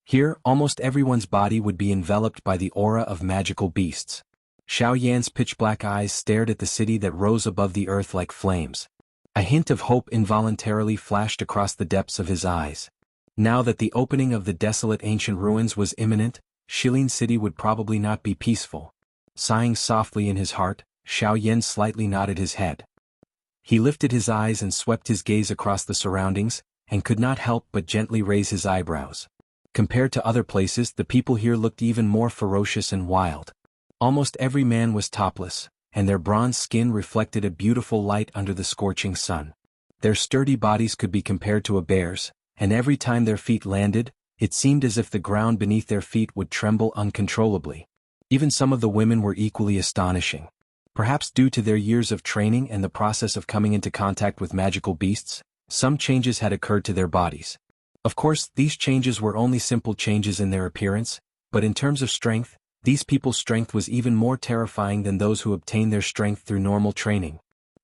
Here, almost everyone's body would be enveloped by the aura of magical beasts. Xiaoyan's pitch-black eyes stared at the city that rose above the earth like flames. A hint of hope involuntarily flashed across the depths of his eyes. Now that the opening of the desolate ancient ruins was imminent, Shilin City would probably not be peaceful. Sighing softly in his heart, Xiaoyan slightly nodded his head. He lifted his eyes and swept his gaze across the surroundings, and could not help but gently raise his eyebrows. Compared to other places, the people here looked even more ferocious and wild. Almost every man was topless, and their bronze skin reflected a beautiful light under the scorching sun. Their sturdy bodies could be compared to a bear's, and every time their feet landed, it seemed as if the ground beneath their feet would tremble uncontrollably. Even some of the women were equally astonishing. Perhaps due to their years of training and the process of coming into contact with magical beasts, some changes had occurred to their bodies. Of course, these changes were only simple changes in their appearance, but in terms of strength, these people's strength was even more terrifying than those who obtained their strength through normal training.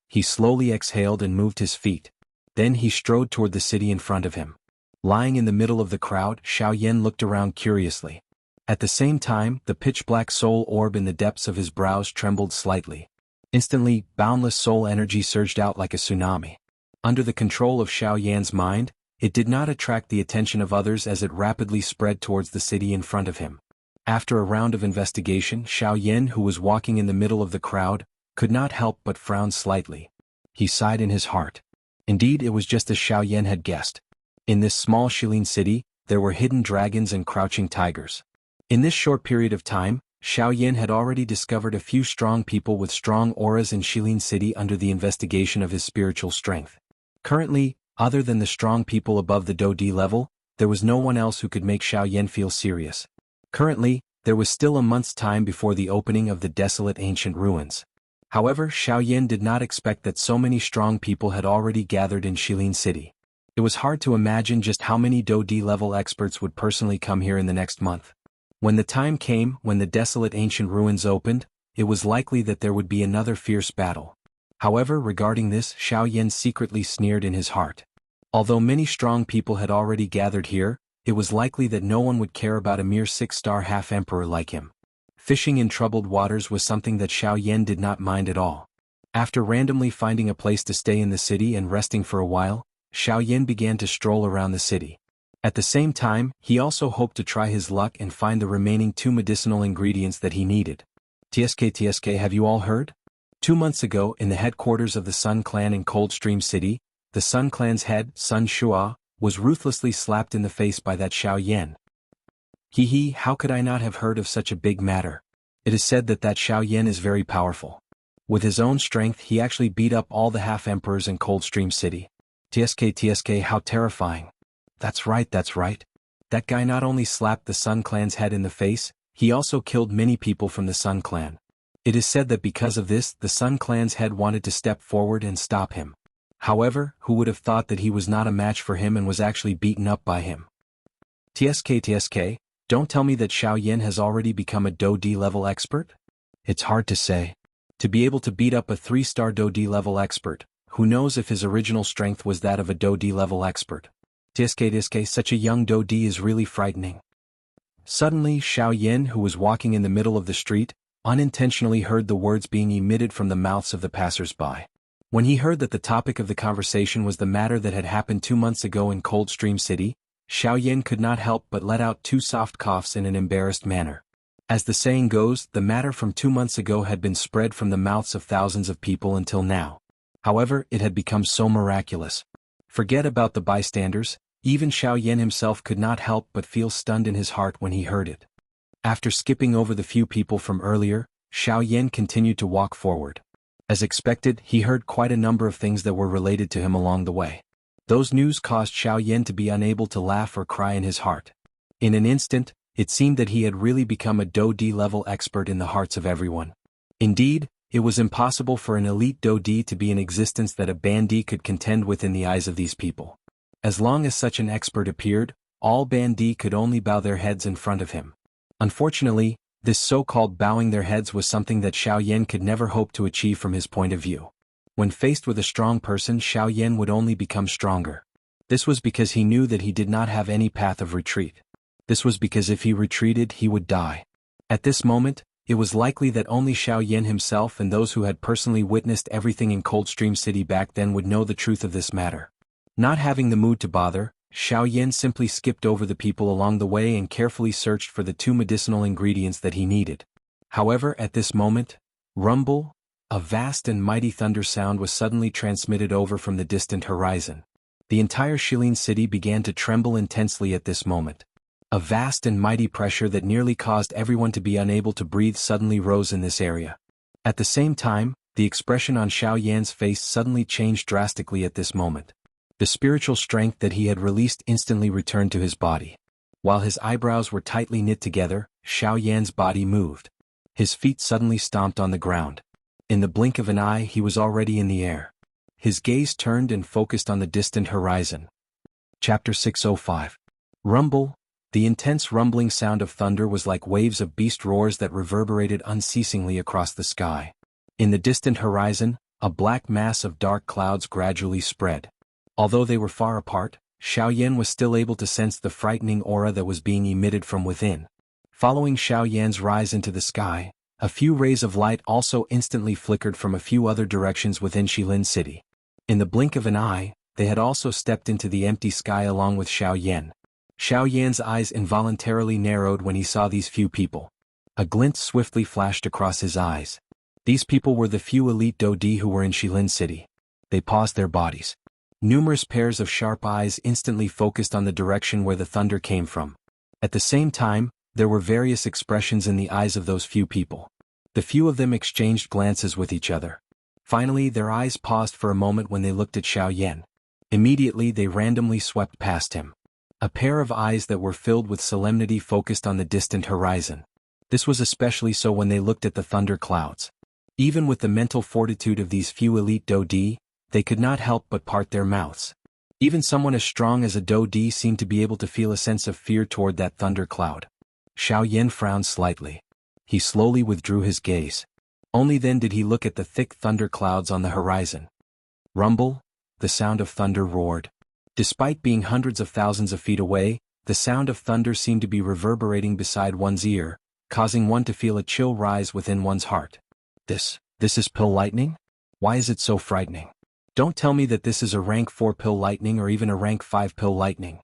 He slowly exhaled and moved his feet. Then he strode toward the city in front of him. Lying in the middle of the crowd, Xiaoyan looked around curiously. At the same time, the pitch-black soul orb in the depths of his brows trembled slightly. Instantly, boundless soul energy surged out like a tsunami. Under the control of Xiaoyan's mind, it did not attract the attention of others as it rapidly spread towards the city in front of him. After a round of investigation, Xiaoyan, who was walking in the middle of the crowd, could not help but frown slightly. He sighed in his heart. Indeed, it was just as Xiaoyan had guessed. In this small Shilin city, there were hidden dragons and crouching tigers. In this short period of time, Xiaoyan had already discovered a few strong people with strong auras in Shilin City under the investigation of his spiritual strength. Currently, other than the strong people above the Do-D level, there was no one else who could make Xiaoyan feel serious. Currently, there was still a month's time before the opening of the desolate ancient ruins. However, Xiaoyan did not expect that so many strong people had already gathered in Shilin City. It was hard to imagine just how many Do-D level experts would personally come here in the next month. When the time came when the desolate ancient ruins opened, it was likely that there would be another fierce battle. However, regarding this, Xiaoyan secretly sneered in his heart. Although many strong people had already gathered here, it was likely that no one would care about a mere 6-star half-emperor like him. Fishing in troubled waters was something that Xiao Yan did not mind at all. After randomly finding a place to stay in the city and resting for a while, Xiao Yan began to stroll around the city. At the same time, he also hoped to try his luck and find the remaining 2 medicinal ingredients that he needed. TSK, have you all heard? 2 months ago, in the headquarters of the Sun Clan in Coldstream City, the Sun Clan's head, Sun Shua, was ruthlessly slapped in the face by that Xiao Yan. How could I not have heard of such a big matter? It is said that Xiao Yan is very powerful. With his own strength he actually beat up all the half-emperors in Coldstream City. TSK, how terrifying. That's right. That guy not only slapped the Sun Clan's head in the face, he also killed many people from the Sun Clan. It is said that because of this, the Sun Clan's head wanted to step forward and stop him. However, who would have thought that he was not a match for him and was actually beaten up by him? TSK, don't tell me that Xiao Yan has already become a Do D level expert? It's hard to say. To be able to beat up a 3-star Do D level expert, who knows if his original strength was that of a Do D level expert. TSK, such a young Do D is really frightening. Suddenly Xiao Yan, who was walking in the middle of the street, unintentionally heard the words being emitted from the mouths of the passers-by. When he heard that the topic of the conversation was the matter that had happened 2 months ago in Coldstream City, Xiao Yan could not help but let out 2 soft coughs in an embarrassed manner. As the saying goes, the matter from 2 months ago had been spread from the mouths of thousands of people until now. However, it had become so miraculous. Forget about the bystanders, even Xiao Yan himself could not help but feel stunned in his heart when he heard it. After skipping over the few people from earlier, Xiao Yan continued to walk forward. As expected, he heard quite a number of things that were related to him along the way. Those news caused Xiao Yan to be unable to laugh or cry in his heart. In an instant, it seemed that he had really become a Do D level expert in the hearts of everyone. Indeed, it was impossible for an elite Do D to be in existence that a Bandi could contend with in the eyes of these people. As long as such an expert appeared, all Bandi could only bow their heads in front of him. Unfortunately, this so-called bowing their heads was something that Xiao Yan could never hope to achieve from his point of view. When faced with a strong person, Xiao Yan would only become stronger. This was because he knew that he did not have any path of retreat. This was because if he retreated he would die. At this moment, it was likely that only Xiao Yan himself and those who had personally witnessed everything in Coldstream City back then would know the truth of this matter. Not having the mood to bother, Xiao Yan simply skipped over the people along the way and carefully searched for the 2 medicinal ingredients that he needed. However, at this moment, rumble, a vast and mighty thunder sound was suddenly transmitted over from the distant horizon. The entire Shilin city began to tremble intensely at this moment. A vast and mighty pressure that nearly caused everyone to be unable to breathe suddenly rose in this area. At the same time, the expression on Xiao Yan's face suddenly changed drastically at this moment. The spiritual strength that he had released instantly returned to his body. While his eyebrows were tightly knit together, Xiao Yan's body moved. His feet suddenly stomped on the ground. In the blink of an eye he was already in the air. His gaze turned and focused on the distant horizon. Chapter 605. Rumble. The intense rumbling sound of thunder was like waves of beast roars that reverberated unceasingly across the sky. In the distant horizon, a black mass of dark clouds gradually spread. Although they were far apart, Xiao Yan was still able to sense the frightening aura that was being emitted from within. Following Xiao Yan's rise into the sky, a few rays of light also instantly flickered from a few other directions within Shilin City. In the blink of an eye, they had also stepped into the empty sky along with Xiao Yan. Xiao Yan's eyes involuntarily narrowed when he saw these few people. A glint swiftly flashed across his eyes. These people were the few elite Do Di who were in Shilin City. They paused their bodies. Numerous pairs of sharp eyes instantly focused on the direction where the thunder came from. At the same time, there were various expressions in the eyes of those few people. The few of them exchanged glances with each other. Finally, their eyes paused for a moment when they looked at Xiao Yan. Immediately they randomly swept past him. A pair of eyes that were filled with solemnity focused on the distant horizon. This was especially so when they looked at the thunder clouds. Even with the mental fortitude of these few elite Do Di, they could not help but part their mouths. Even someone as strong as a Do Di seemed to be able to feel a sense of fear toward that thunder cloud. Xiao Yan frowned slightly. He slowly withdrew his gaze. Only then did he look at the thick thunder clouds on the horizon. Rumble, the sound of thunder roared. Despite being hundreds of thousands of feet away, the sound of thunder seemed to be reverberating beside one's ear, causing one to feel a chill rise within one's heart. This is pill lightning? Why is it so frightening? Don't tell me that this is a rank 4 pill lightning or even a rank 5 pill lightning.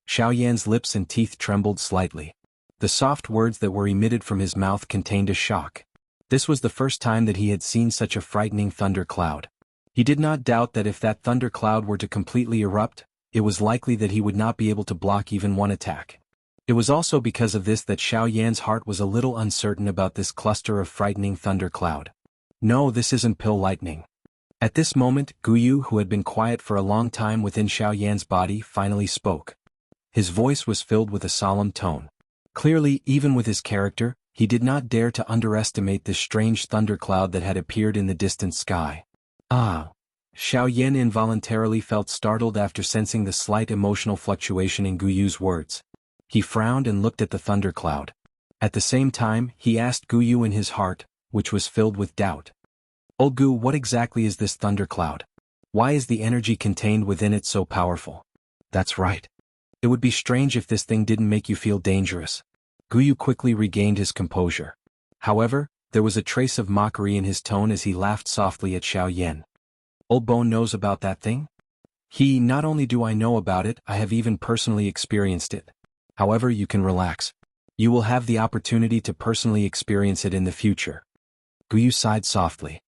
Xiaoyan's lips and teeth trembled slightly. The soft words that were emitted from his mouth contained a shock. This was the first time that he had seen such a frightening thunder cloud. He did not doubt that if that thunder cloud were to completely erupt, it was likely that he would not be able to block even one attack. It was also because of this that Xiaoyan's heart was a little uncertain about this cluster of frightening thunder cloud. No, this isn't pill lightning. At this moment, Guyu, who had been quiet for a long time within Xiaoyan's body, finally spoke. His voice was filled with a solemn tone. Clearly, even with his character, he did not dare to underestimate this strange thundercloud that had appeared in the distant sky. Ah! Xiaoyan involuntarily felt startled after sensing the slight emotional fluctuation in Guyu's words. He frowned and looked at the thundercloud. At the same time, he asked Guyu in his heart, which was filled with doubt. "Old Gu, what exactly is this thundercloud? Why is the energy contained within it so powerful?" "That's right. It would be strange if this thing didn't make you feel dangerous." Guyu quickly regained his composure. However, there was a trace of mockery in his tone as he laughed softly at Xiaoyan. "Old Bone knows about that thing? Not only do I know about it, I have even personally experienced it. However, you can relax. You will have the opportunity to personally experience it in the future." Guyu sighed softly.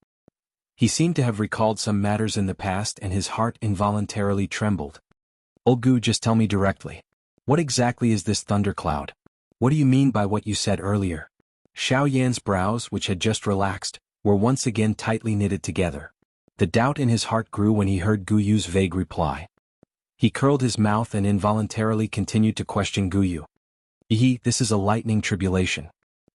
He seemed to have recalled some matters in the past and his heart involuntarily trembled. "Old Gu, just tell me directly. What exactly is this thundercloud? What do you mean by what you said earlier?" Xiaoyan's brows, which had just relaxed, were once again tightly knitted together. The doubt in his heart grew when he heard Guyu's vague reply. He curled his mouth and involuntarily continued to question Guyu. This is a lightning tribulation."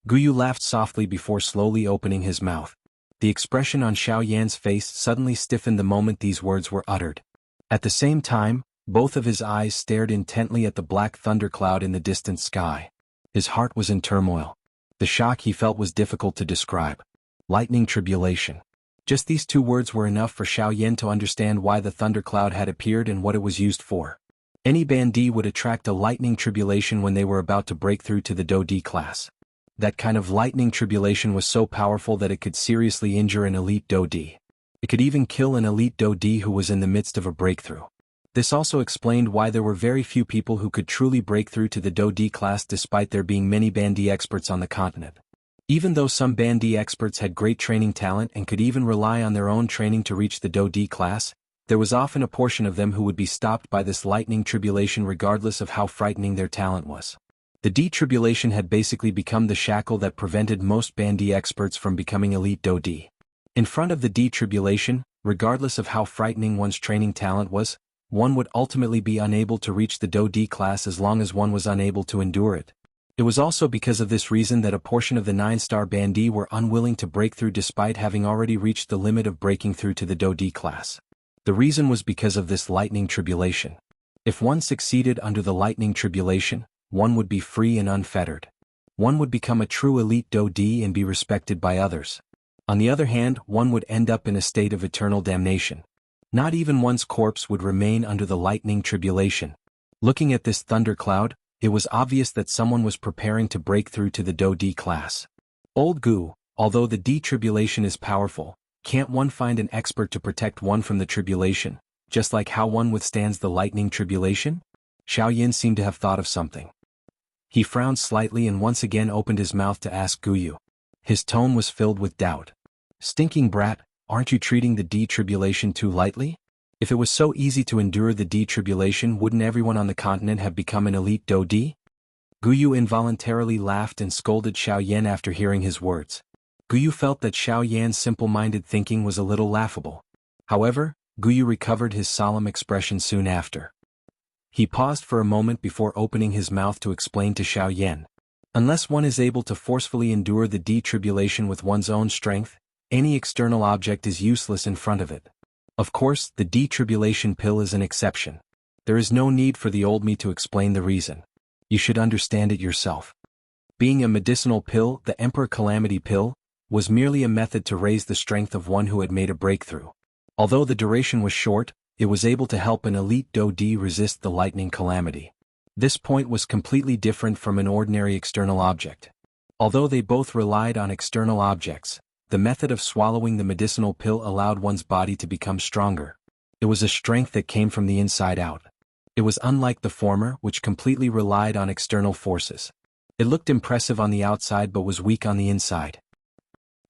Guyu laughed softly before slowly opening his mouth. The expression on Xiaoyan's face suddenly stiffened the moment these words were uttered. At the same time, both of his eyes stared intently at the black thundercloud in the distant sky. His heart was in turmoil. The shock he felt was difficult to describe. Lightning tribulation. Just these two words were enough for Xiaoyan to understand why the thundercloud had appeared and what it was used for. Any bandit would attract a lightning tribulation when they were about to break through to the Do D class. That kind of lightning tribulation was so powerful that it could seriously injure an elite Do D. It could even kill an elite Do D who was in the midst of a breakthrough. This also explained why there were very few people who could truly break through to the Do D class despite there being many bandit experts on the continent. Even though some bandit experts had great training talent and could even rely on their own training to reach the Do D class, there was often a portion of them who would be stopped by this lightning tribulation regardless of how frightening their talent was. The D tribulation had basically become the shackle that prevented most bandit experts from becoming elite Do D. In front of the D tribulation, regardless of how frightening one's training talent was, one would ultimately be unable to reach the Do D class as long as one was unable to endure it. It was also because of this reason that a portion of the 9-star bandit were unwilling to break through despite having already reached the limit of breaking through to the Do D class. The reason was because of this lightning tribulation. If one succeeded under the lightning tribulation, one would be free and unfettered. One would become a true elite Do D and be respected by others. On the other hand, one would end up in a state of eternal damnation. Not even one's corpse would remain under the lightning tribulation. Looking at this thundercloud, it was obvious that someone was preparing to break through to the Do D class. "Old Gu, although the D tribulation is powerful, can't one find an expert to protect one from the tribulation, just like how one withstands the lightning tribulation?" Xiaoyan seemed to have thought of something. He frowned slightly and once again opened his mouth to ask Guyu. His tone was filled with doubt. "Stinking brat, aren't you treating the D tribulation too lightly? If it was so easy to endure the D tribulation, wouldn't everyone on the continent have become an elite Do D?" Guyu involuntarily laughed and scolded Xiaoyan after hearing his words. Guyu felt that Xiaoyan's simple-minded thinking was a little laughable. However, Guyu recovered his solemn expression soon after. He paused for a moment before opening his mouth to explain to Xiaoyan. Unless one is able to forcefully endure the D tribulation with one's own strength, any external object is useless in front of it. Of course, the D tribulation pill is an exception. There is no need for the old me to explain the reason. You should understand it yourself. Being a medicinal pill, the Emperor Calamity pill, was merely a method to raise the strength of one who had made a breakthrough. Although the duration was short, it was able to help an elite Do D resist the lightning calamity. This point was completely different from an ordinary external object. Although they both relied on external objects, the method of swallowing the medicinal pill allowed one's body to become stronger. It was a strength that came from the inside out. It was unlike the former, which completely relied on external forces. It looked impressive on the outside but was weak on the inside.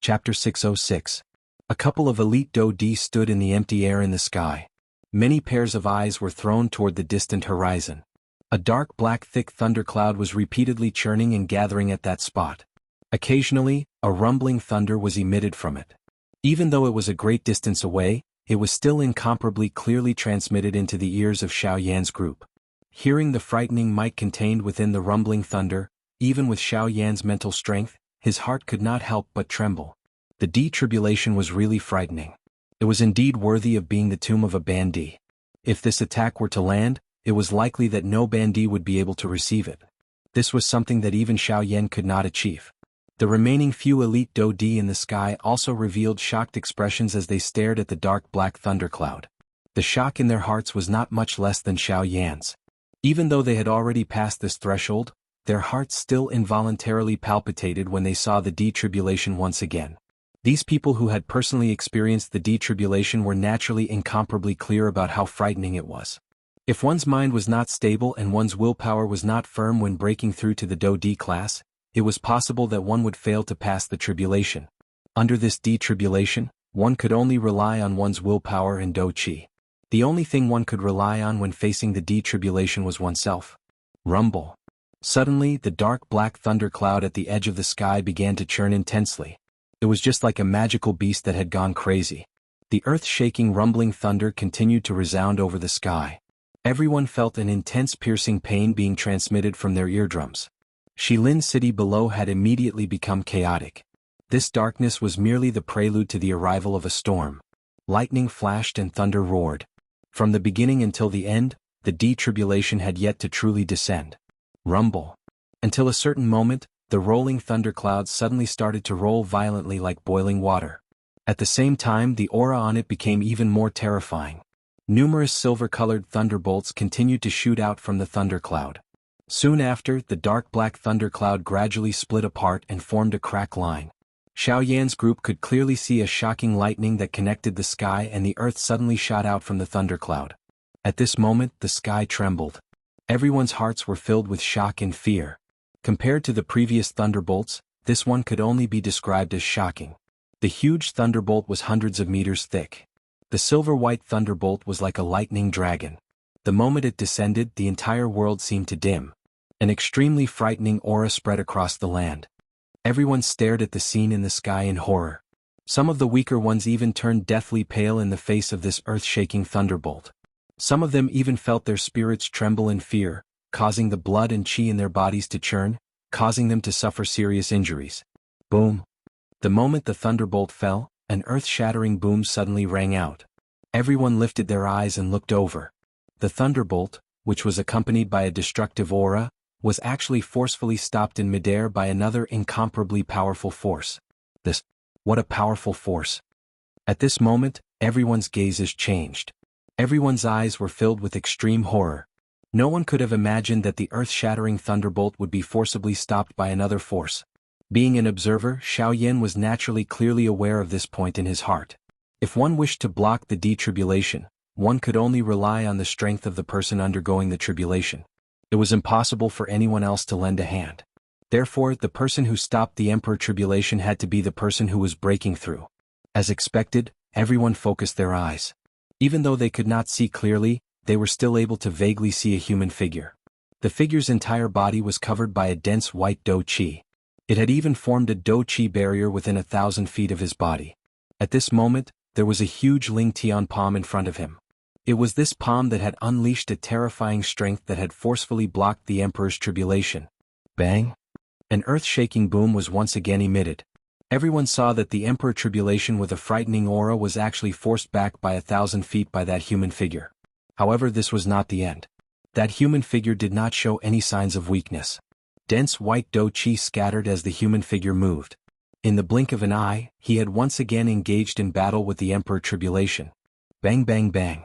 Chapter 606. A couple of elite Do-Di stood in the empty air in the sky. Many pairs of eyes were thrown toward the distant horizon. A dark black thick thundercloud was repeatedly churning and gathering at that spot. Occasionally, a rumbling thunder was emitted from it. Even though it was a great distance away, it was still incomparably clearly transmitted into the ears of Xiaoyan's group. Hearing the frightening might contained within the rumbling thunder, even with Xiaoyan's mental strength, his heart could not help but tremble. The detribulation was really frightening. It was indeed worthy of being the tomb of a bandit. If this attack were to land, it was likely that no bandit would be able to receive it. This was something that even Xiaoyan could not achieve. The remaining few elite Do-Di in the sky also revealed shocked expressions as they stared at the dark black thundercloud. The shock in their hearts was not much less than Xiaoyan's. Even though they had already passed this threshold, their hearts still involuntarily palpitated when they saw the detribulation once again. These people who had personally experienced the detribulation were naturally incomparably clear about how frightening it was. If one's mind was not stable and one's willpower was not firm when breaking through to the Do-Di class, it was possible that one would fail to pass the tribulation. Under this detribulation, one could only rely on one's willpower and Do-Chi. The only thing one could rely on when facing the detribulation was oneself. Rumble. Suddenly, the dark black thundercloud at the edge of the sky began to churn intensely. It was just like a magical beast that had gone crazy. The earth-shaking rumbling thunder continued to resound over the sky. Everyone felt an intense piercing pain being transmitted from their eardrums. Shilin City below had immediately become chaotic. This darkness was merely the prelude to the arrival of a storm. Lightning flashed and thunder roared. From the beginning until the end, the detribulation had yet to truly descend. Rumble. Until a certain moment, the rolling thunderclouds suddenly started to roll violently like boiling water. At the same time, the aura on it became even more terrifying. Numerous silver-colored thunderbolts continued to shoot out from the thundercloud. Soon after, the dark black thundercloud gradually split apart and formed a crack line. Xiaoyan's group could clearly see a shocking lightning that connected the sky and the earth suddenly shot out from the thundercloud. At this moment, the sky trembled. Everyone's hearts were filled with shock and fear. Compared to the previous thunderbolts, this one could only be described as shocking. The huge thunderbolt was hundreds of meters thick. The silver-white thunderbolt was like a lightning dragon. The moment it descended, the entire world seemed to dim. An extremely frightening aura spread across the land. Everyone stared at the scene in the sky in horror. Some of the weaker ones even turned deathly pale in the face of this earth-shaking thunderbolt. Some of them even felt their spirits tremble in fear, causing the blood and chi in their bodies to churn, causing them to suffer serious injuries. Boom! The moment the thunderbolt fell, an earth-shattering boom suddenly rang out. Everyone lifted their eyes and looked over. The thunderbolt, which was accompanied by a destructive aura, was actually forcefully stopped in midair by another incomparably powerful force. What a powerful force! At this moment, everyone's gazes changed. Everyone's eyes were filled with extreme horror. No one could have imagined that the earth-shattering thunderbolt would be forcibly stopped by another force. Being an observer, Xiaoyan was naturally clearly aware of this point in his heart. If one wished to block the detribulation, one could only rely on the strength of the person undergoing the tribulation. It was impossible for anyone else to lend a hand. Therefore, the person who stopped the Emperor tribulation had to be the person who was breaking through. As expected, everyone focused their eyes. Even though they could not see clearly, they were still able to vaguely see a human figure. The figure's entire body was covered by a dense white Do-Chi. It had even formed a Do-Chi barrier within 1,000 feet of his body. At this moment, there was a huge Ling Tian palm in front of him. It was this palm that had unleashed a terrifying strength that had forcefully blocked the Emperor's tribulation. Bang! An earth-shaking boom was once again emitted. Everyone saw that the Emperor tribulation with a frightening aura was actually forced back by 1,000 feet by that human figure. However, this was not the end. That human figure did not show any signs of weakness. Dense white Do-Chi scattered as the human figure moved. In the blink of an eye, he had once again engaged in battle with the Emperor tribulation. Bang bang bang.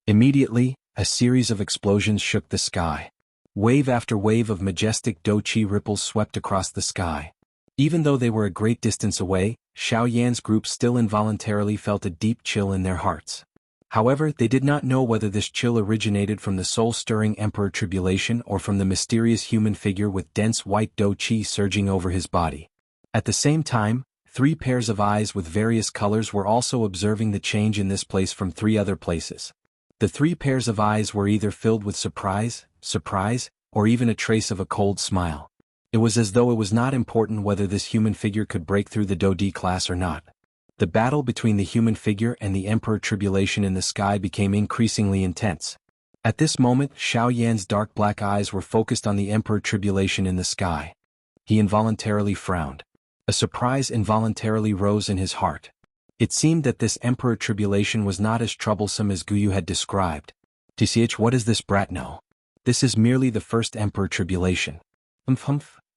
Immediately, a series of explosions shook the sky. Wave after wave of majestic Do-Chi ripples swept across the sky. Even though they were a great distance away, Xiao Yan's group still involuntarily felt a deep chill in their hearts. However, they did not know whether this chill originated from the soul-stirring Emperor Tribulation or from the mysterious human figure with dense white Do-Chi surging over his body. At the same time, 3 pairs of eyes with various colors were also observing the change in this place from 3 other places. The 3 pairs of eyes were either filled with surprise, or even a trace of a cold smile. It was as though it was not important whether this human figure could break through the Do-Di class or not. The battle between the human figure and the Emperor Tribulation in the sky became increasingly intense. At this moment, Xiao Yan's dark black eyes were focused on the Emperor Tribulation in the sky. He involuntarily frowned. A surprise involuntarily rose in his heart. It seemed that this Emperor Tribulation was not as troublesome as Guyu had described. TCH, what does this brat know? This is merely the first Emperor Tribulation.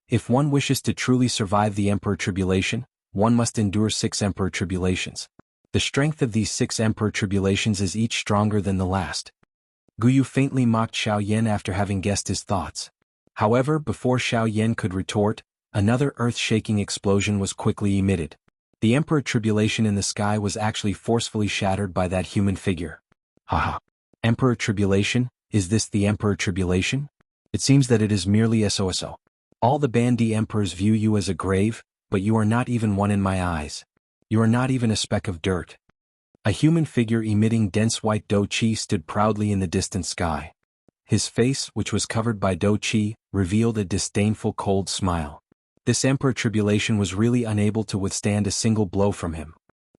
If one wishes to truly survive the Emperor Tribulation, one must endure 6 Emperor Tribulations. The strength of these 6 Emperor Tribulations is each stronger than the last. Guyu faintly mocked Xiao Yan after having guessed his thoughts. However, before Xiao Yan could retort, another earth-shaking explosion was quickly emitted. The Emperor Tribulation in the sky was actually forcefully shattered by that human figure. Haha. Emperor Tribulation, is this the Emperor Tribulation? It seems that it is merely SOSO. All the Bandi Emperors view you as a grave, but you are not even one in my eyes. You are not even a speck of dirt. A human figure emitting dense white Do-Chi stood proudly in the distant sky. His face, which was covered by Do-Chi, revealed a disdainful cold smile. This Emperor Tribulation was really unable to withstand a single blow from him.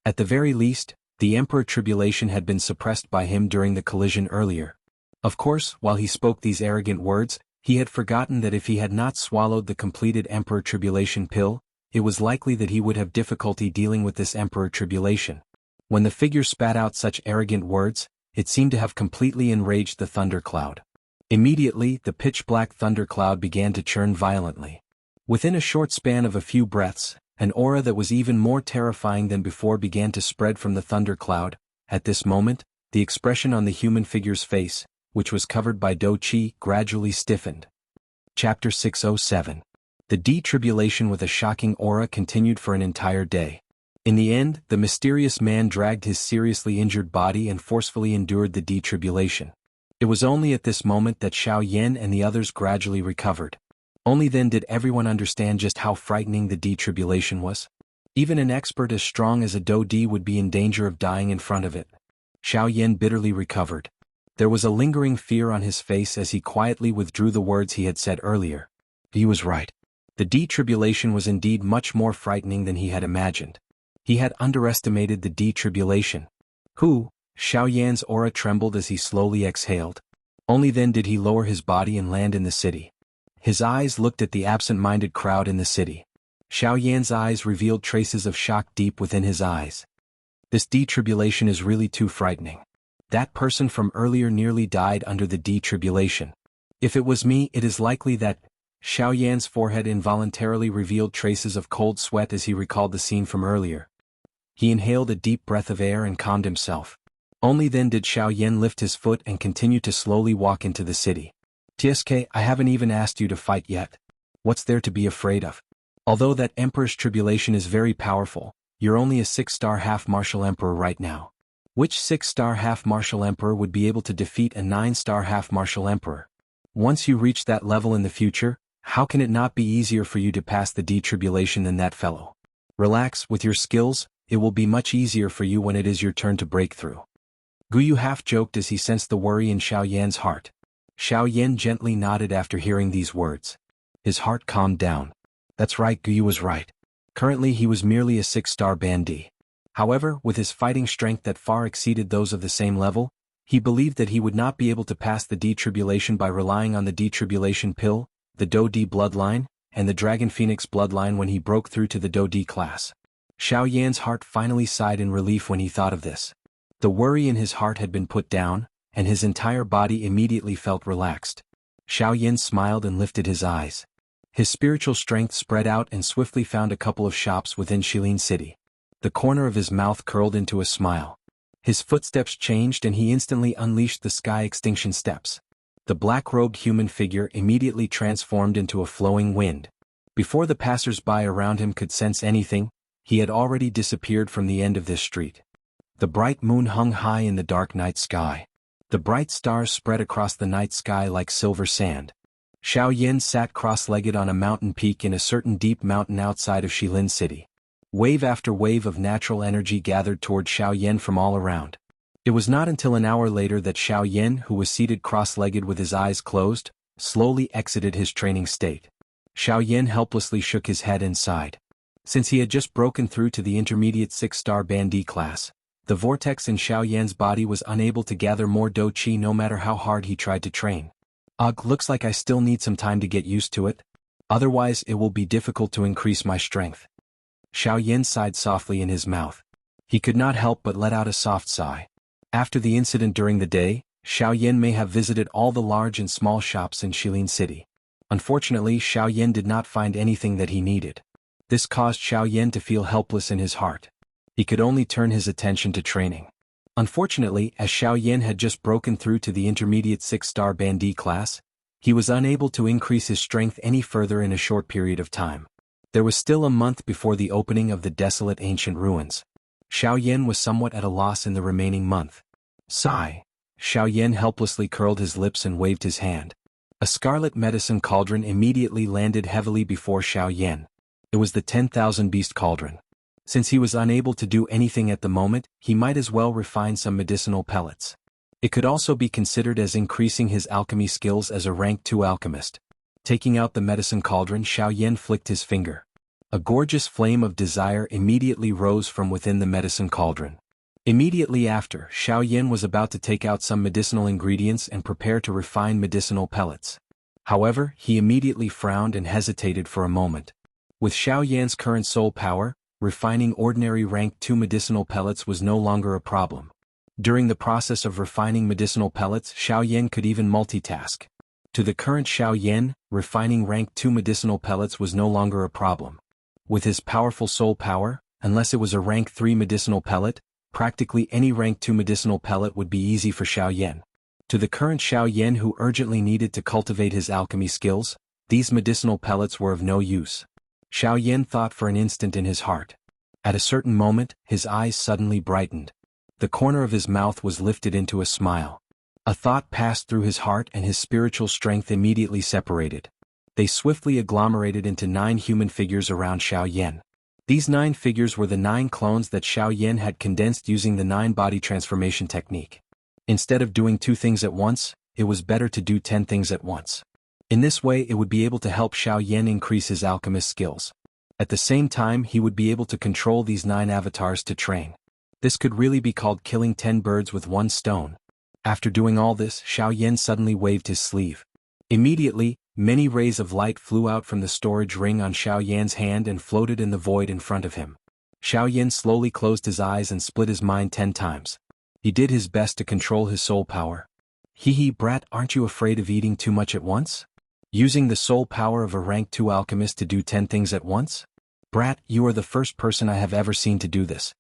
At the very least, the Emperor Tribulation had been suppressed by him during the collision earlier. Of course, while he spoke these arrogant words, he had forgotten that if he had not swallowed the completed Emperor Tribulation pill, it was likely that he would have difficulty dealing with this Emperor Tribulation. When the figure spat out such arrogant words, it seemed to have completely enraged the thundercloud. Immediately, the pitch-black thundercloud began to churn violently. Within a short span of a few breaths, an aura that was even more terrifying than before began to spread from the thundercloud. At this moment, the expression on the human figure's face, which was covered by Do-Chi, gradually stiffened. Chapter 607. The detribulation with a shocking aura continued for an entire day. In the end, the mysterious man dragged his seriously injured body and forcefully endured the detribulation. It was only at this moment that Xiao Yan and the others gradually recovered. Only then did everyone understand just how frightening the detribulation was. Even an expert as strong as a Do-Di would be in danger of dying in front of it. Xiao Yan bitterly recovered. There was a lingering fear on his face as he quietly withdrew the words he had said earlier. He was right. The detribulation was indeed much more frightening than he had imagined. He had underestimated the detribulation. Xiao Yan's aura trembled as he slowly exhaled. Only then did he lower his body and land in the city. His eyes looked at the absent-minded crowd in the city. Xiao Yan's eyes revealed traces of shock deep within his eyes. This detribulation is really too frightening. That person from earlier nearly died under the detribulation. If it was me, it is likely that... Xiao Yan's forehead involuntarily revealed traces of cold sweat as he recalled the scene from earlier. He inhaled a deep breath of air and calmed himself. Only then did Xiao Yan lift his foot and continue to slowly walk into the city. TSK, I haven't even asked you to fight yet. What's there to be afraid of? Although that Emperor's Tribulation is very powerful, you're only a 6-star half-martial emperor right now. Which 6-star half-martial emperor would be able to defeat a 9-star half-martial emperor? Once you reach that level in the future, how can it not be easier for you to pass the detribulation than that fellow? Relax, with your skills, it will be much easier for you when it is your turn to break through. Guyu half-joked as he sensed the worry in Xiao Yan's heart. Xiao Yan gently nodded after hearing these words. His heart calmed down. That's right, Guyu was right. Currently he was merely a 6-star Bandi. However, with his fighting strength that far exceeded those of the same level, he believed that he would not be able to pass the detribulation by relying on the detribulation pill, the Do-Di bloodline, and the Dragon Phoenix bloodline when he broke through to the Do-Di class. Xiao Yan's heart finally sighed in relief when he thought of this. The worry in his heart had been put down, and his entire body immediately felt relaxed. Xiao Yan smiled and lifted his eyes. His spiritual strength spread out and swiftly found a couple of shops within Shilin City. The corner of his mouth curled into a smile. His footsteps changed and he instantly unleashed the Sky Extinction Steps. The black-robed human figure immediately transformed into a flowing wind. Before the passers-by around him could sense anything, he had already disappeared from the end of this street. The bright moon hung high in the dark night sky. The bright stars spread across the night sky like silver sand. Xiaoyan sat cross-legged on a mountain peak in a certain deep mountain outside of Shilin City. Wave after wave of natural energy gathered toward Xiaoyan from all around. It was not until an hour later that Xiaoyan, who was seated cross-legged with his eyes closed, slowly exited his training state. Xiaoyan helplessly shook his head and sighed. Since he had just broken through to the intermediate 6-star Bandi class, the vortex in Xiaoyan's body was unable to gather more Do Qi no matter how hard he tried to train. Ugh, looks like I still need some time to get used to it. Otherwise it will be difficult to increase my strength. Xiaoyan sighed softly in his mouth. He could not help but let out a soft sigh. After the incident during the day, Xiaoyan may have visited all the large and small shops in Shilin City. Unfortunately, Xiaoyan did not find anything that he needed. This caused Xiaoyan to feel helpless in his heart. He could only turn his attention to training. Unfortunately, as Xiaoyan had just broken through to the intermediate 6-star Bandi class, he was unable to increase his strength any further in a short period of time. There was still a month before the opening of the desolate ancient ruins. Xiaoyan was somewhat at a loss in the remaining month. Sigh. Xiaoyan helplessly curled his lips and waved his hand. A scarlet medicine cauldron immediately landed heavily before Xiaoyan. It was the 10,000 beast cauldron. Since he was unable to do anything at the moment, he might as well refine some medicinal pellets. It could also be considered as increasing his alchemy skills as a rank 2 alchemist. Taking out the medicine cauldron, Xiaoyan flicked his finger. A gorgeous flame of desire immediately rose from within the medicine cauldron. Immediately after, Xiaoyan was about to take out some medicinal ingredients and prepare to refine medicinal pellets. However, he immediately frowned and hesitated for a moment. With Xiaoyan's current soul power, refining ordinary rank 2 medicinal pellets was no longer a problem. During the process of refining medicinal pellets, Xiaoyan could even multitask. To the current Xiaoyan, refining rank 2 medicinal pellets was no longer a problem. With his powerful soul power, unless it was a rank 3 medicinal pellet, practically any rank 2 medicinal pellet would be easy for Xiaoyan. To the current Xiaoyan who urgently needed to cultivate his alchemy skills, these medicinal pellets were of no use. Xiaoyan thought for an instant in his heart. At a certain moment, his eyes suddenly brightened. The corner of his mouth was lifted into a smile. A thought passed through his heart and his spiritual strength immediately separated. They swiftly agglomerated into 9 human figures around Xiaoyan. These 9 figures were the 9 clones that Xiaoyan had condensed using the 9-body transformation technique. Instead of doing 2 things at once, it was better to do 10 things at once. In this way it would be able to help Xiaoyan increase his alchemist skills. At the same time he would be able to control these 9 avatars to train. This could really be called killing 10 birds with 1 stone. After doing all this, Xiaoyan suddenly waved his sleeve. Immediately, many rays of light flew out from the storage ring on Xiaoyan's hand and floated in the void in front of him. Xiaoyan slowly closed his eyes and split his mind 10 times. He did his best to control his soul power. Hee brat, aren't you afraid of eating too much at once? Using the soul power of a rank 2 alchemist to do 10 things at once? Brat, you are the first person I have ever seen to do this.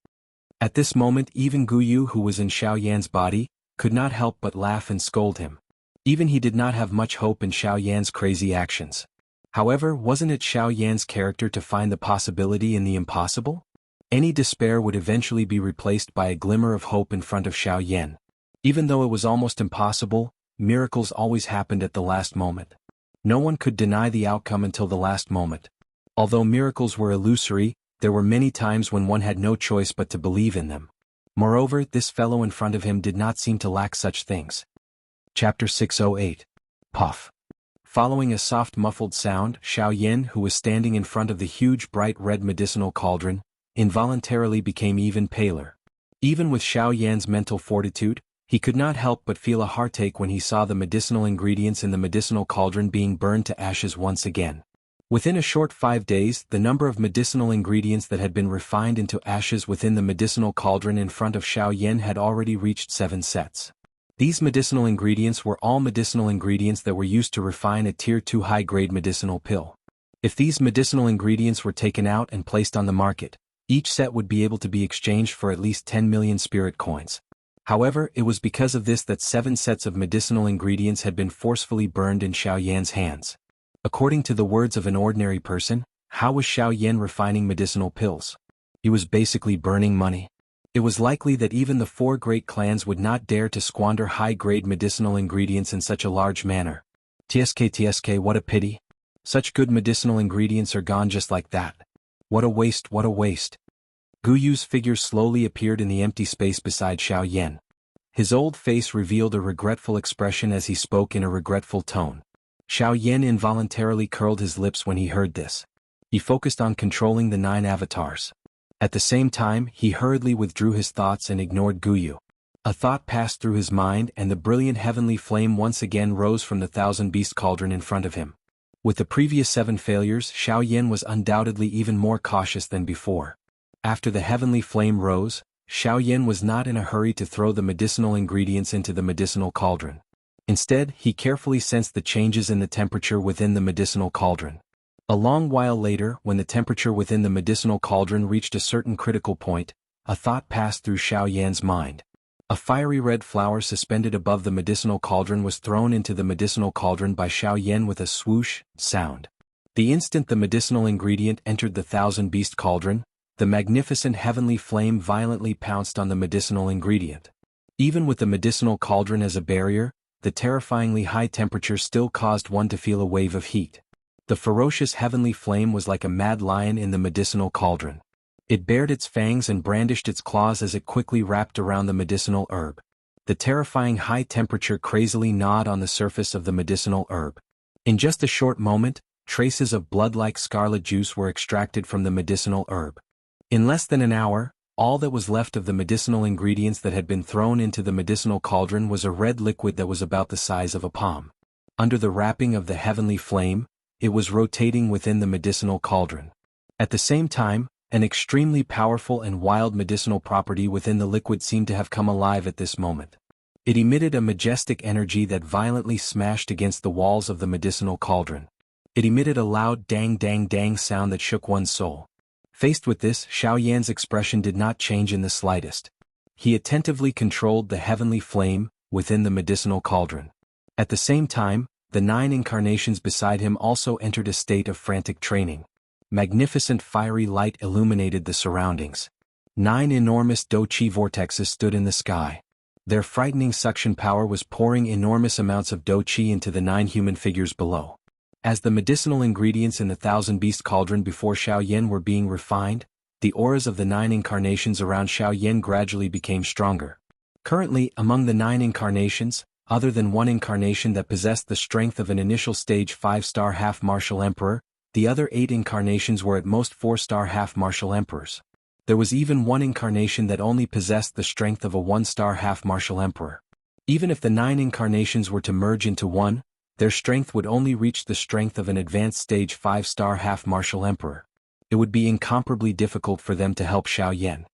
At this moment even Guyu, who was in Xiaoyan's body, could not help but laugh and scold him. Even he did not have much hope in Xiaoyan's crazy actions. However, wasn't it Xiaoyan's character to find the possibility in the impossible? Any despair would eventually be replaced by a glimmer of hope in front of Xiaoyan. Even though it was almost impossible, miracles always happened at the last moment. No one could deny the outcome until the last moment. Although miracles were illusory, there were many times when one had no choice but to believe in them. Moreover, this fellow in front of him did not seem to lack such things. Chapter 608. Puff. Following a soft muffled sound, Xiaoyan, who was standing in front of the huge bright red medicinal cauldron, involuntarily became even paler. Even with Xiaoyan's mental fortitude, he could not help but feel a heartache when he saw the medicinal ingredients in the medicinal cauldron being burned to ashes once again. Within a short 5 days, the number of medicinal ingredients that had been refined into ashes within the medicinal cauldron in front of Xiaoyan had already reached 7 sets. These medicinal ingredients were all medicinal ingredients that were used to refine a tier 2 high-grade medicinal pill. If these medicinal ingredients were taken out and placed on the market, each set would be able to be exchanged for at least 10 million spirit coins. However, it was because of this that 7 sets of medicinal ingredients had been forcefully burned in Xiaoyan's hands. According to the words of an ordinary person, how was Xiaoyan refining medicinal pills? He was basically burning money. It was likely that even the 4 great clans would not dare to squander high-grade medicinal ingredients in such a large manner. TSK, what a pity. Such good medicinal ingredients are gone just like that. What a waste, what a waste. Guyu's figure slowly appeared in the empty space beside Xiaoyan. His old face revealed a regretful expression as he spoke in a regretful tone. Xiaoyan involuntarily curled his lips when he heard this. He focused on controlling the 9 avatars. At the same time, he hurriedly withdrew his thoughts and ignored Guyu. A thought passed through his mind and the brilliant heavenly flame once again rose from the 1000-beast cauldron in front of him. With the previous 7 failures, Xiaoyan was undoubtedly even more cautious than before. After the heavenly flame rose, Xiaoyan was not in a hurry to throw the medicinal ingredients into the medicinal cauldron. Instead, he carefully sensed the changes in the temperature within the medicinal cauldron. A long while later, when the temperature within the medicinal cauldron reached a certain critical point, a thought passed through Xiaoyan's mind. A fiery red flower suspended above the medicinal cauldron was thrown into the medicinal cauldron by Xiaoyan with a swoosh sound. The instant the medicinal ingredient entered the 1000-beast cauldron, the magnificent heavenly flame violently pounced on the medicinal ingredient. Even with the medicinal cauldron as a barrier, the terrifyingly high temperature still caused one to feel a wave of heat. The ferocious heavenly flame was like a mad lion in the medicinal cauldron. It bared its fangs and brandished its claws as it quickly wrapped around the medicinal herb. The terrifying high temperature crazily gnawed on the surface of the medicinal herb. In just a short moment, traces of blood-like scarlet juice were extracted from the medicinal herb. In less than an hour, all that was left of the medicinal ingredients that had been thrown into the medicinal cauldron was a red liquid that was about the size of a palm. Under the wrapping of the heavenly flame, it was rotating within the medicinal cauldron. At the same time, an extremely powerful and wild medicinal property within the liquid seemed to have come alive at this moment. It emitted a majestic energy that violently smashed against the walls of the medicinal cauldron. It emitted a loud dang sound that shook one's soul. Faced with this, Xiaoyan's expression did not change in the slightest. He attentively controlled the heavenly flame within the medicinal cauldron. At the same time, the 9 incarnations beside him also entered a state of frantic training. Magnificent fiery light illuminated the surroundings. 9 enormous Do-Chi vortexes stood in the sky. Their frightening suction power was pouring enormous amounts of Do-Chi into the 9 human figures below. As the medicinal ingredients in the 1000-beast cauldron before Xiaoyan were being refined, the auras of the 9 incarnations around Xiaoyan gradually became stronger. Currently, among the 9 incarnations, other than 1 incarnation that possessed the strength of an initial stage 5-star half-martial emperor, the other 8 incarnations were at most 4-star half-martial emperors. There was even 1 incarnation that only possessed the strength of a 1-star half-martial emperor. Even if the 9 incarnations were to merge into one, their strength would only reach the strength of an advanced stage 5-star half-martial emperor. It would be incomparably difficult for them to help Xiaoyan.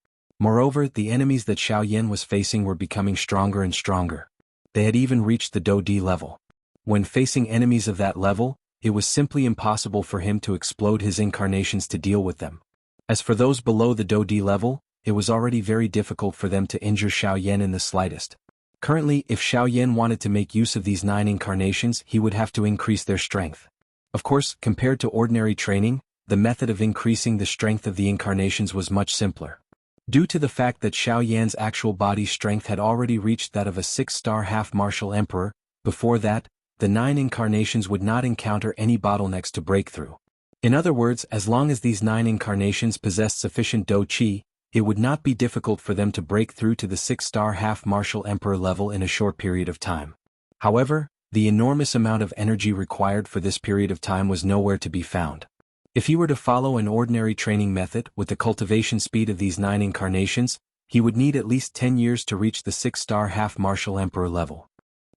Moreover, the enemies that Xiaoyan was facing were becoming stronger and stronger. They had even reached the Do-D level. When facing enemies of that level, it was simply impossible for him to explode his incarnations to deal with them. As for those below the Do-D level, it was already very difficult for them to injure Xiaoyan in the slightest. Currently, if Xiaoyan wanted to make use of these 9 incarnations, he would have to increase their strength. Of course, compared to ordinary training, the method of increasing the strength of the incarnations was much simpler. Due to the fact that Xiaoyan's actual body strength had already reached that of a 6-star half-martial emperor, before that, the 9 incarnations would not encounter any bottlenecks to break through. In other words, as long as these 9 incarnations possessed sufficient Do-Chi, it would not be difficult for them to break through to the 6-star half-martial emperor level in a short period of time. However, the enormous amount of energy required for this period of time was nowhere to be found. If he were to follow an ordinary training method with the cultivation speed of these 9 incarnations, he would need at least 10 years to reach the 6-star half-martial emperor level.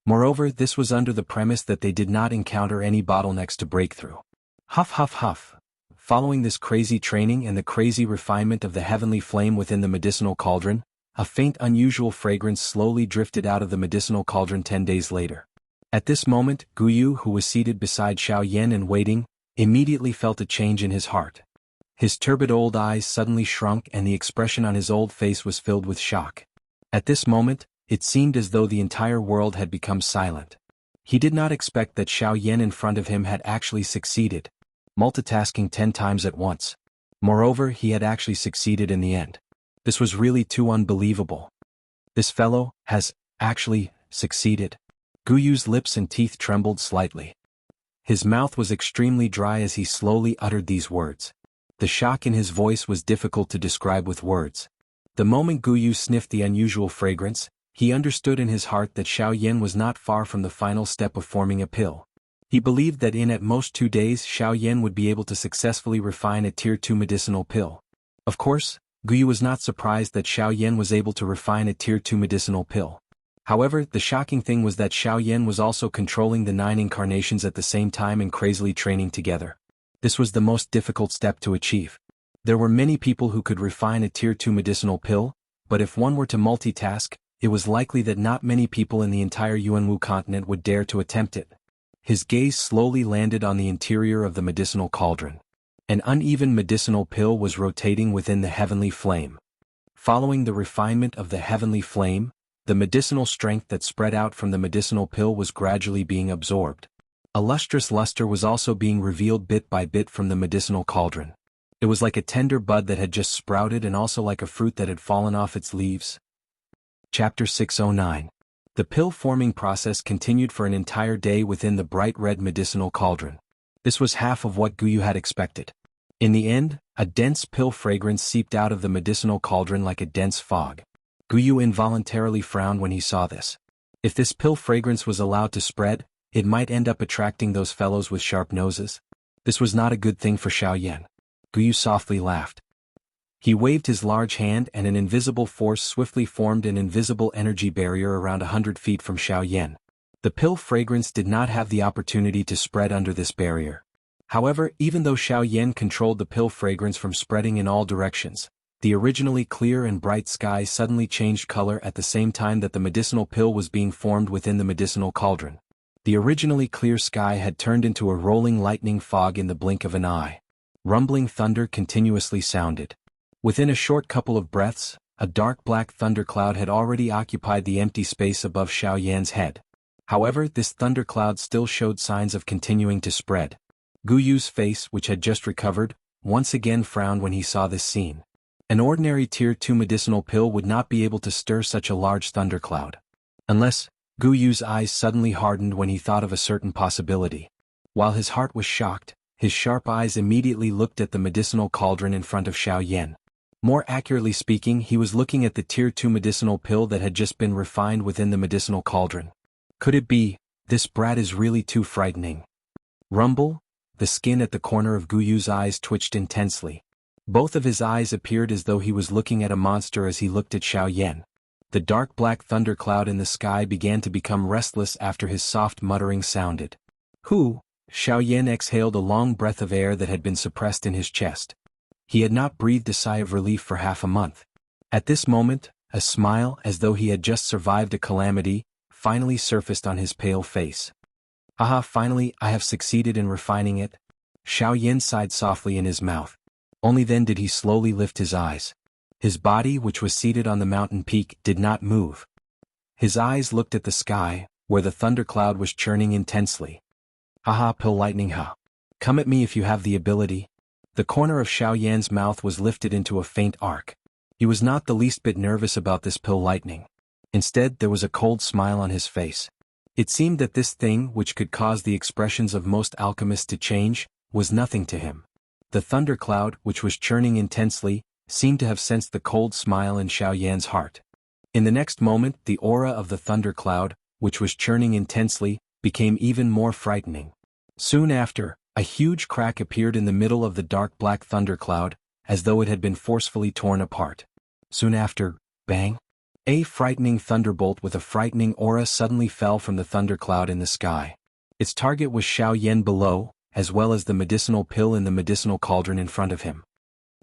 Moreover, this was under the premise that they did not encounter any bottlenecks to break through. Huff huff huff. Following this crazy training and the crazy refinement of the heavenly flame within the medicinal cauldron, a faint unusual fragrance slowly drifted out of the medicinal cauldron 10 days later. At this moment, Guyu, who was seated beside Xiaoyan and waiting, immediately felt a change in his heart. His turbid old eyes suddenly shrunk and the expression on his old face was filled with shock. At this moment, it seemed as though the entire world had become silent. He did not expect that Xiao Yan in front of him had actually succeeded, multitasking 10 times at once. Moreover, he had actually succeeded in the end. This was really too unbelievable. This fellow has actually succeeded. Gu Yu's lips and teeth trembled slightly. His mouth was extremely dry as he slowly uttered these words. The shock in his voice was difficult to describe with words. The moment Gu Yu sniffed the unusual fragrance, he understood in his heart that Xiao Yan was not far from the final step of forming a pill. He believed that in at most 2 days Xiao Yan would be able to successfully refine a Tier 2 medicinal pill. Of course, Gu Yu was not surprised that Xiao Yan was able to refine a Tier 2 medicinal pill. However, the shocking thing was that Xiao Yan was also controlling the 9 incarnations at the same time and crazily training together. This was the most difficult step to achieve. There were many people who could refine a Tier 2 medicinal pill, but if one were to multitask, it was likely that not many people in the entire Yuanwu continent would dare to attempt it. His gaze slowly landed on the interior of the medicinal cauldron. An uneven medicinal pill was rotating within the heavenly flame. Following the refinement of the heavenly flame, the medicinal strength that spread out from the medicinal pill was gradually being absorbed. A lustrous luster was also being revealed bit by bit from the medicinal cauldron. It was like a tender bud that had just sprouted and also like a fruit that had fallen off its leaves. Chapter 609. The pill-forming process continued for an entire day within the bright red medicinal cauldron. This was half of what Gu Yu had expected. In the end, a dense pill fragrance seeped out of the medicinal cauldron like a dense fog. Gu Yu involuntarily frowned when he saw this. If this pill fragrance was allowed to spread, it might end up attracting those fellows with sharp noses. This was not a good thing for Xiao Yan. Gu Yu softly laughed. He waved his large hand and an invisible force swiftly formed an invisible energy barrier around 100 feet from Xiao Yan. The pill fragrance did not have the opportunity to spread under this barrier. However, even though Xiao Yan controlled the pill fragrance from spreading in all directions, the originally clear and bright sky suddenly changed color at the same time that the medicinal pill was being formed within the medicinal cauldron. The originally clear sky had turned into a rolling lightning fog in the blink of an eye. Rumbling thunder continuously sounded. Within a short couple of breaths, a dark black thundercloud had already occupied the empty space above Xiao Yan's head. However, this thundercloud still showed signs of continuing to spread. Gu Yu's face, which had just recovered, once again frowned when he saw this scene. An ordinary Tier 2 medicinal pill would not be able to stir such a large thundercloud. Unless, Gu Yu's eyes suddenly hardened when he thought of a certain possibility. While his heart was shocked, his sharp eyes immediately looked at the medicinal cauldron in front of Xiao Yan. More accurately speaking, he was looking at the Tier 2 medicinal pill that had just been refined within the medicinal cauldron. Could it be, this brat is really too frightening? Rumble? The skin at the corner of Gu Yu's eyes twitched intensely. Both of his eyes appeared as though he was looking at a monster as he looked at Xiao Yan. The dark black thundercloud in the sky began to become restless after his soft muttering sounded. Who? Xiao Yan exhaled a long breath of air that had been suppressed in his chest. He had not breathed a sigh of relief for half a month. At this moment, a smile, as though he had just survived a calamity, finally surfaced on his pale face. Haha, finally, I have succeeded in refining it. Xiao Yan sighed softly in his mouth. Only then did he slowly lift his eyes. His body, which was seated on the mountain peak, did not move. His eyes looked at the sky, where the thundercloud was churning intensely. Haha, pill lightning ha. Come at me if you have the ability. The corner of Xiao Yan's mouth was lifted into a faint arc. He was not the least bit nervous about this pill lightning. Instead, there was a cold smile on his face. It seemed that this thing, which could cause the expressions of most alchemists to change, was nothing to him. The thundercloud, which was churning intensely, seemed to have sensed the cold smile in Xiao Yan's heart. In the next moment, the aura of the thundercloud, which was churning intensely, became even more frightening. Soon after, a huge crack appeared in the middle of the dark black thundercloud, as though it had been forcefully torn apart. Soon after, bang! A frightening thunderbolt with a frightening aura suddenly fell from the thundercloud in the sky. Its target was Xiao Yan below, as well as the medicinal pill in the medicinal cauldron in front of him.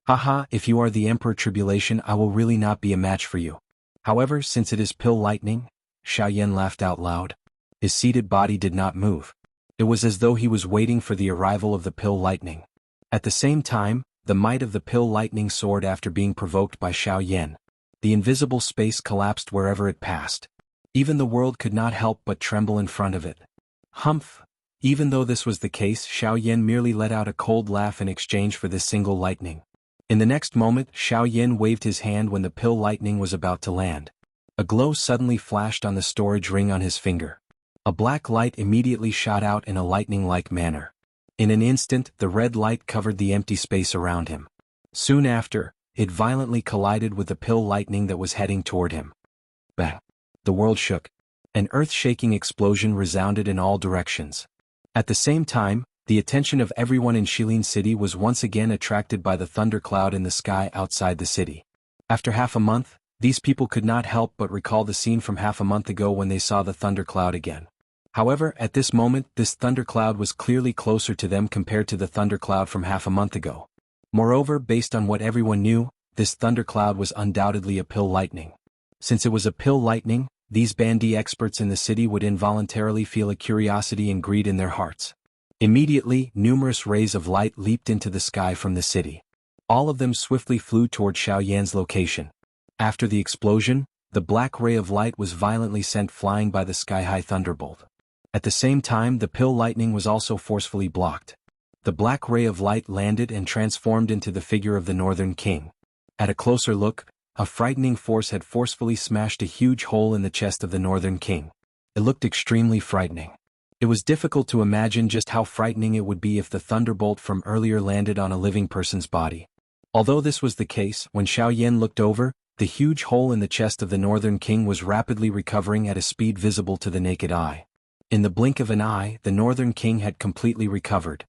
Haha, if you are the Emperor Tribulation, I will really not be a match for you. However, since it is pill lightning, Xiao Yan laughed out loud. His seated body did not move. It was as though he was waiting for the arrival of the pill lightning. At the same time, the might of the pill lightning soared after being provoked by Xiao Yan. The invisible space collapsed wherever it passed. Even the world could not help but tremble in front of it. Humph! Even though this was the case, Xiaoyan merely let out a cold laugh in exchange for this single lightning. In the next moment, Xiaoyan waved his hand when the pill lightning was about to land. A glow suddenly flashed on the storage ring on his finger. A black light immediately shot out in a lightning-like manner. In an instant, the red light covered the empty space around him. Soon after, it violently collided with the pill lightning that was heading toward him. Bang! The world shook. An earth-shaking explosion resounded in all directions. At the same time, the attention of everyone in Shilin City was once again attracted by the thundercloud in the sky outside the city. After half a month, these people could not help but recall the scene from half a month ago when they saw the thundercloud again. However, at this moment, this thundercloud was clearly closer to them compared to the thundercloud from half a month ago. Moreover, based on what everyone knew, this thundercloud was undoubtedly a pill lightning. Since it was a pill lightning, these bandy experts in the city would involuntarily feel a curiosity and greed in their hearts. Immediately, numerous rays of light leaped into the sky from the city. All of them swiftly flew toward Xiaoyan's location. After the explosion, the black ray of light was violently sent flying by the sky-high thunderbolt. At the same time, the pill lightning was also forcefully blocked. The black ray of light landed and transformed into the figure of the Northern King. At a closer look, a frightening force had forcefully smashed a huge hole in the chest of the Northern King. It looked extremely frightening. It was difficult to imagine just how frightening it would be if the thunderbolt from earlier landed on a living person's body. Although this was the case, when Xiaoyan looked over, the huge hole in the chest of the Northern King was rapidly recovering at a speed visible to the naked eye. In the blink of an eye, the Northern King had completely recovered.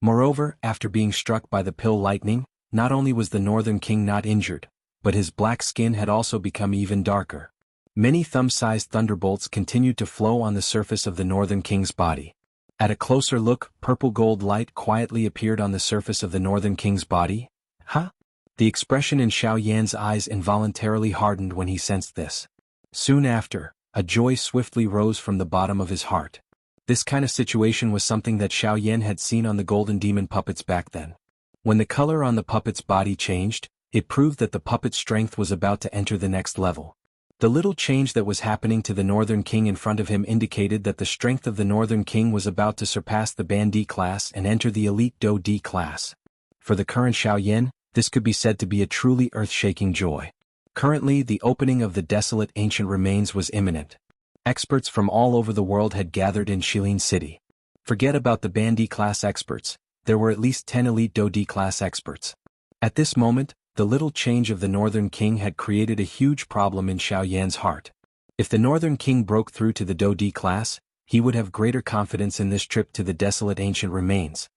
Moreover, after being struck by the pill lightning, not only was the Northern King not injured, but his black skin had also become even darker. Many thumb-sized thunderbolts continued to flow on the surface of the Northern King's body. At a closer look, purple-gold light quietly appeared on the surface of the Northern King's body. Huh? The expression in Xiaoyan's eyes involuntarily hardened when he sensed this. Soon after, a joy swiftly rose from the bottom of his heart. This kind of situation was something that Xiaoyan had seen on the golden demon puppets back then. When the color on the puppet's body changed, it proved that the puppet's strength was about to enter the next level. The little change that was happening to the Northern King in front of him indicated that the strength of the Northern King was about to surpass the Ban D class and enter the elite Do D class. For the current Xiaoyan, this could be said to be a truly earth-shaking joy. Currently, the opening of the desolate ancient remains was imminent. Experts from all over the world had gathered in Shilin City. Forget about the Ban D class experts, there were at least 10 elite Do D class experts. At this moment, the little change of the Northern King had created a huge problem in Xiaoyan's heart. If the Northern King broke through to the Do D class, he would have greater confidence in this trip to the desolate ancient remains.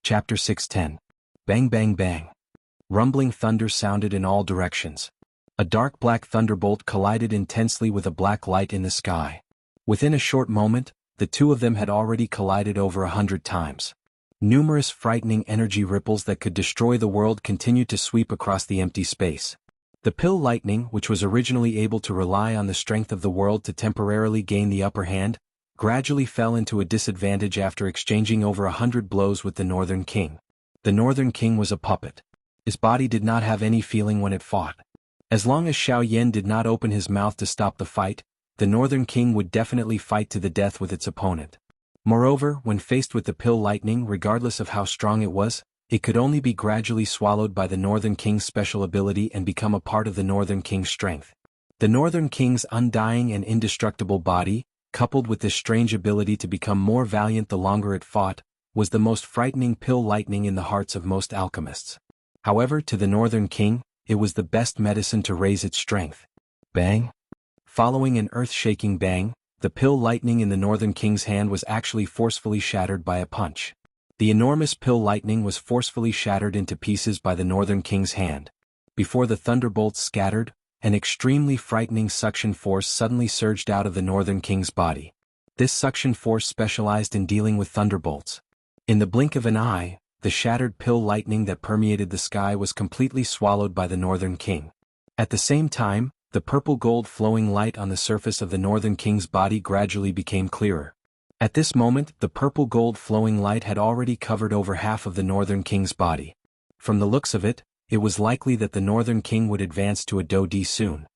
Chapter 610. Bang bang bang. Rumbling thunder sounded in all directions. A dark black thunderbolt collided intensely with a black light in the sky. Within a short moment, the two of them had already collided over 100 times. Numerous frightening energy ripples that could destroy the world continued to sweep across the empty space. The pill lightning, which was originally able to rely on the strength of the world to temporarily gain the upper hand, gradually fell into a disadvantage after exchanging over 100 blows with the Northern King. The Northern King was a puppet. His body did not have any feeling when it fought. As long as Xiaoyan did not open his mouth to stop the fight, the Northern King would definitely fight to the death with its opponent. Moreover, when faced with the pill lightning, regardless of how strong it was, it could only be gradually swallowed by the Northern King's special ability and become a part of the Northern King's strength. The Northern King's undying and indestructible body, coupled with this strange ability to become more valiant the longer it fought, was the most frightening pill lightning in the hearts of most alchemists. However, to the Northern King, it was the best medicine to raise its strength. Bang! Following an earth-shaking bang, the pill lightning in the Northern King's hand was actually forcefully shattered by a punch. The enormous pill lightning was forcefully shattered into pieces by the Northern King's hand. Before the thunderbolts scattered, an extremely frightening suction force suddenly surged out of the Northern King's body. This suction force specialized in dealing with thunderbolts. In the blink of an eye, the shattered pill lightning that permeated the sky was completely swallowed by the Northern King. At the same time, the purple-gold flowing light on the surface of the Northern King's body gradually became clearer. At this moment, the purple-gold flowing light had already covered over half of the Northern King's body. From the looks of it, it was likely that the Northern King would advance to a Do D soon.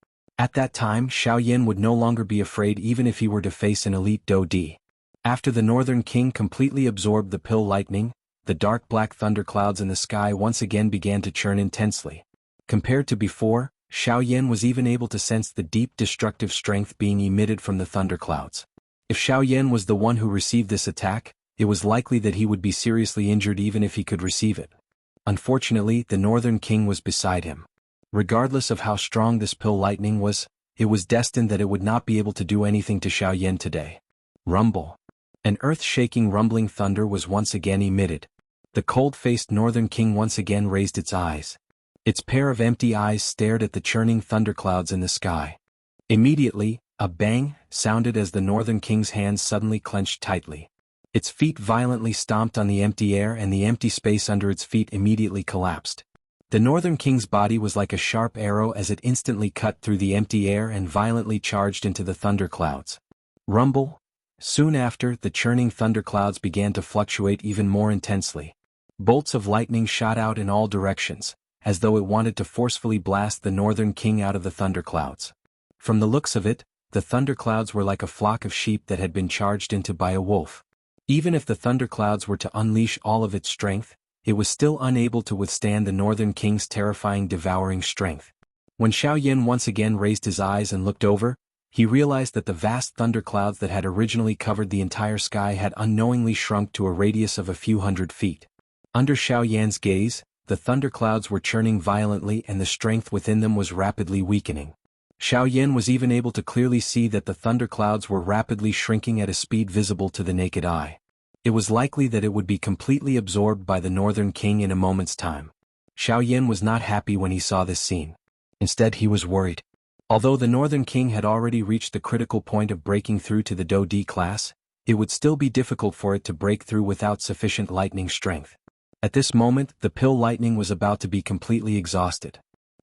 At that time Xiaoyan would no longer be afraid even if he were to face an elite Do-D. After the Northern King completely absorbed the pill lightning, the dark black thunderclouds in the sky once again began to churn intensely. Compared to before, Xiaoyan was even able to sense the deep destructive strength being emitted from the thunderclouds. If Xiaoyan was the one who received this attack, it was likely that he would be seriously injured even if he could receive it. Unfortunately, the Northern King was beside him. Regardless of how strong this pill lightning was, it was destined that it would not be able to do anything to Xiaoyan today. Rumble. An earth-shaking rumbling thunder was once again emitted. The cold-faced Northern King once again raised its eyes. Its pair of empty eyes stared at the churning thunderclouds in the sky. Immediately, a bang sounded as the Northern King's hands suddenly clenched tightly. Its feet violently stomped on the empty air and the empty space under its feet immediately collapsed. The Northern King's body was like a sharp arrow as it instantly cut through the empty air and violently charged into the thunderclouds. Rumble. Soon after, the churning thunderclouds began to fluctuate even more intensely. Bolts of lightning shot out in all directions, as though it wanted to forcefully blast the Northern King out of the thunderclouds. From the looks of it, the thunderclouds were like a flock of sheep that had been charged into by a wolf. Even if the thunderclouds were to unleash all of its strength, it was still unable to withstand the Northern King's terrifying devouring strength. When Xiaoyan once again raised his eyes and looked over, he realized that the vast thunderclouds that had originally covered the entire sky had unknowingly shrunk to a radius of a few hundred feet. Under Xiaoyan's gaze, the thunderclouds were churning violently and the strength within them was rapidly weakening. Xiaoyan was even able to clearly see that the thunderclouds were rapidly shrinking at a speed visible to the naked eye. It was likely that it would be completely absorbed by the Northern King in a moment's time. Xiaoyan was not happy when he saw this scene. Instead he was worried. Although the Northern King had already reached the critical point of breaking through to the Do-D class, it would still be difficult for it to break through without sufficient lightning strength. At this moment, the pill lightning was about to be completely exhausted.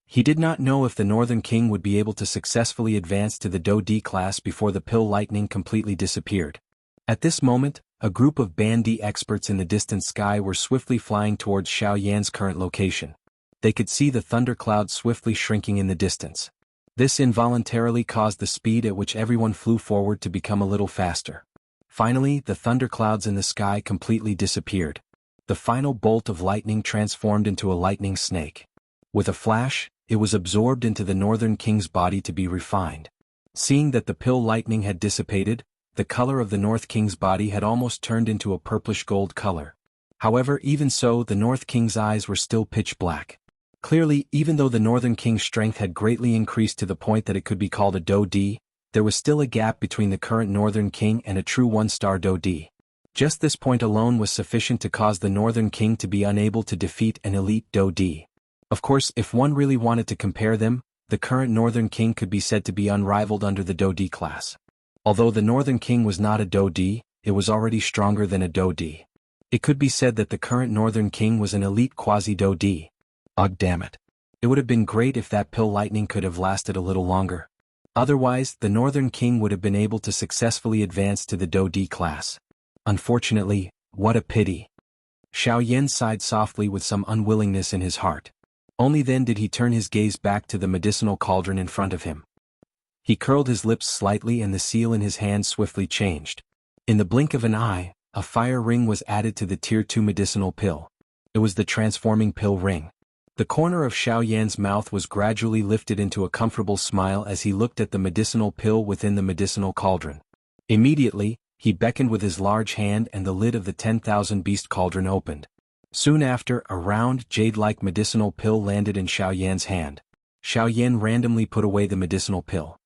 He did not know if the Northern King would be able to successfully advance to the Do-D class before the pill lightning completely disappeared. At this moment, a group of Band-D experts in the distant sky were swiftly flying towards Xiaoyan's current location. They could see the thunderclouds swiftly shrinking in the distance. This involuntarily caused the speed at which everyone flew forward to become a little faster. Finally, the thunderclouds in the sky completely disappeared. The final bolt of lightning transformed into a lightning snake. With a flash, it was absorbed into the Northern King's body to be refined. Seeing that the pill lightning had dissipated, the color of the North King's body had almost turned into a purplish gold color. However, even so, the North King's eyes were still pitch black. Clearly, even though the Northern King's strength had greatly increased to the point that it could be called a Do-D, there was still a gap between the current Northern King and a true one-star Do-D. Just this point alone was sufficient to cause the Northern King to be unable to defeat an elite Do-D. Of course, if one really wanted to compare them, the current Northern King could be said to be unrivaled under the Do-D class. Although the Northern King was not a Do-D, it was already stronger than a Do-D. It could be said that the current Northern King was an elite quasi-Do-D. Ugh, damn it. It would have been great if that pill lightning could have lasted a little longer. Otherwise, the Northern King would have been able to successfully advance to the Do-D class. Unfortunately, what a pity. Xiaoyan sighed softly with some unwillingness in his heart. Only then did he turn his gaze back to the medicinal cauldron in front of him. He curled his lips slightly and the seal in his hand swiftly changed. In the blink of an eye, a fire ring was added to the Tier 2 medicinal pill. It was the transforming pill ring. The corner of Xiaoyan's mouth was gradually lifted into a comfortable smile as he looked at the medicinal pill within the medicinal cauldron. Immediately, he beckoned with his large hand and the lid of the 10,000 beast cauldron opened. Soon after, a round, jade-like medicinal pill landed in Xiaoyan's hand. Xiaoyan randomly put away the medicinal pill.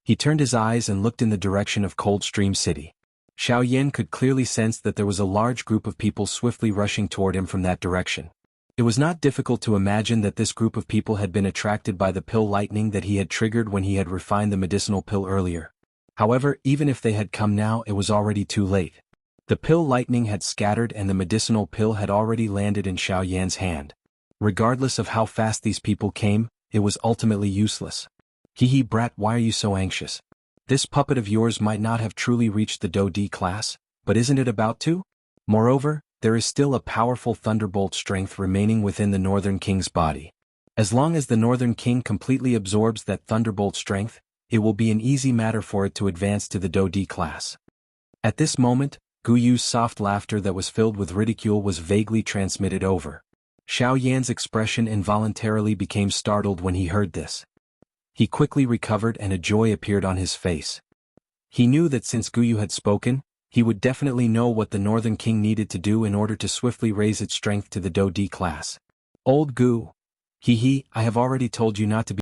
He turned his eyes and looked in the direction of Coldstream City. Xiaoyan could clearly sense that there was a large group of people swiftly rushing toward him from that direction. It was not difficult to imagine that this group of people had been attracted by the pill lightning that he had triggered when he had refined the medicinal pill earlier. However, even if they had come now, it was already too late. The pill lightning had scattered and the medicinal pill had already landed in Xiaoyan's hand. Regardless of how fast these people came, it was ultimately useless. Hee brat, why are you so anxious? This puppet of yours might not have truly reached the Do-D class, but isn't it about to? Moreover, there is still a powerful thunderbolt strength remaining within the Northern King's body. As long as the Northern King completely absorbs that thunderbolt strength, it will be an easy matter for it to advance to the Do D class. At this moment, Gu Yu's soft laughter that was filled with ridicule was vaguely transmitted over. Xiao Yan's expression involuntarily became startled when he heard this. He quickly recovered and a joy appeared on his face. He knew that since Gu Yu had spoken, he would definitely know what the Northern King needed to do in order to swiftly raise its strength to the Do D class. Old Gu. I have already told you not to be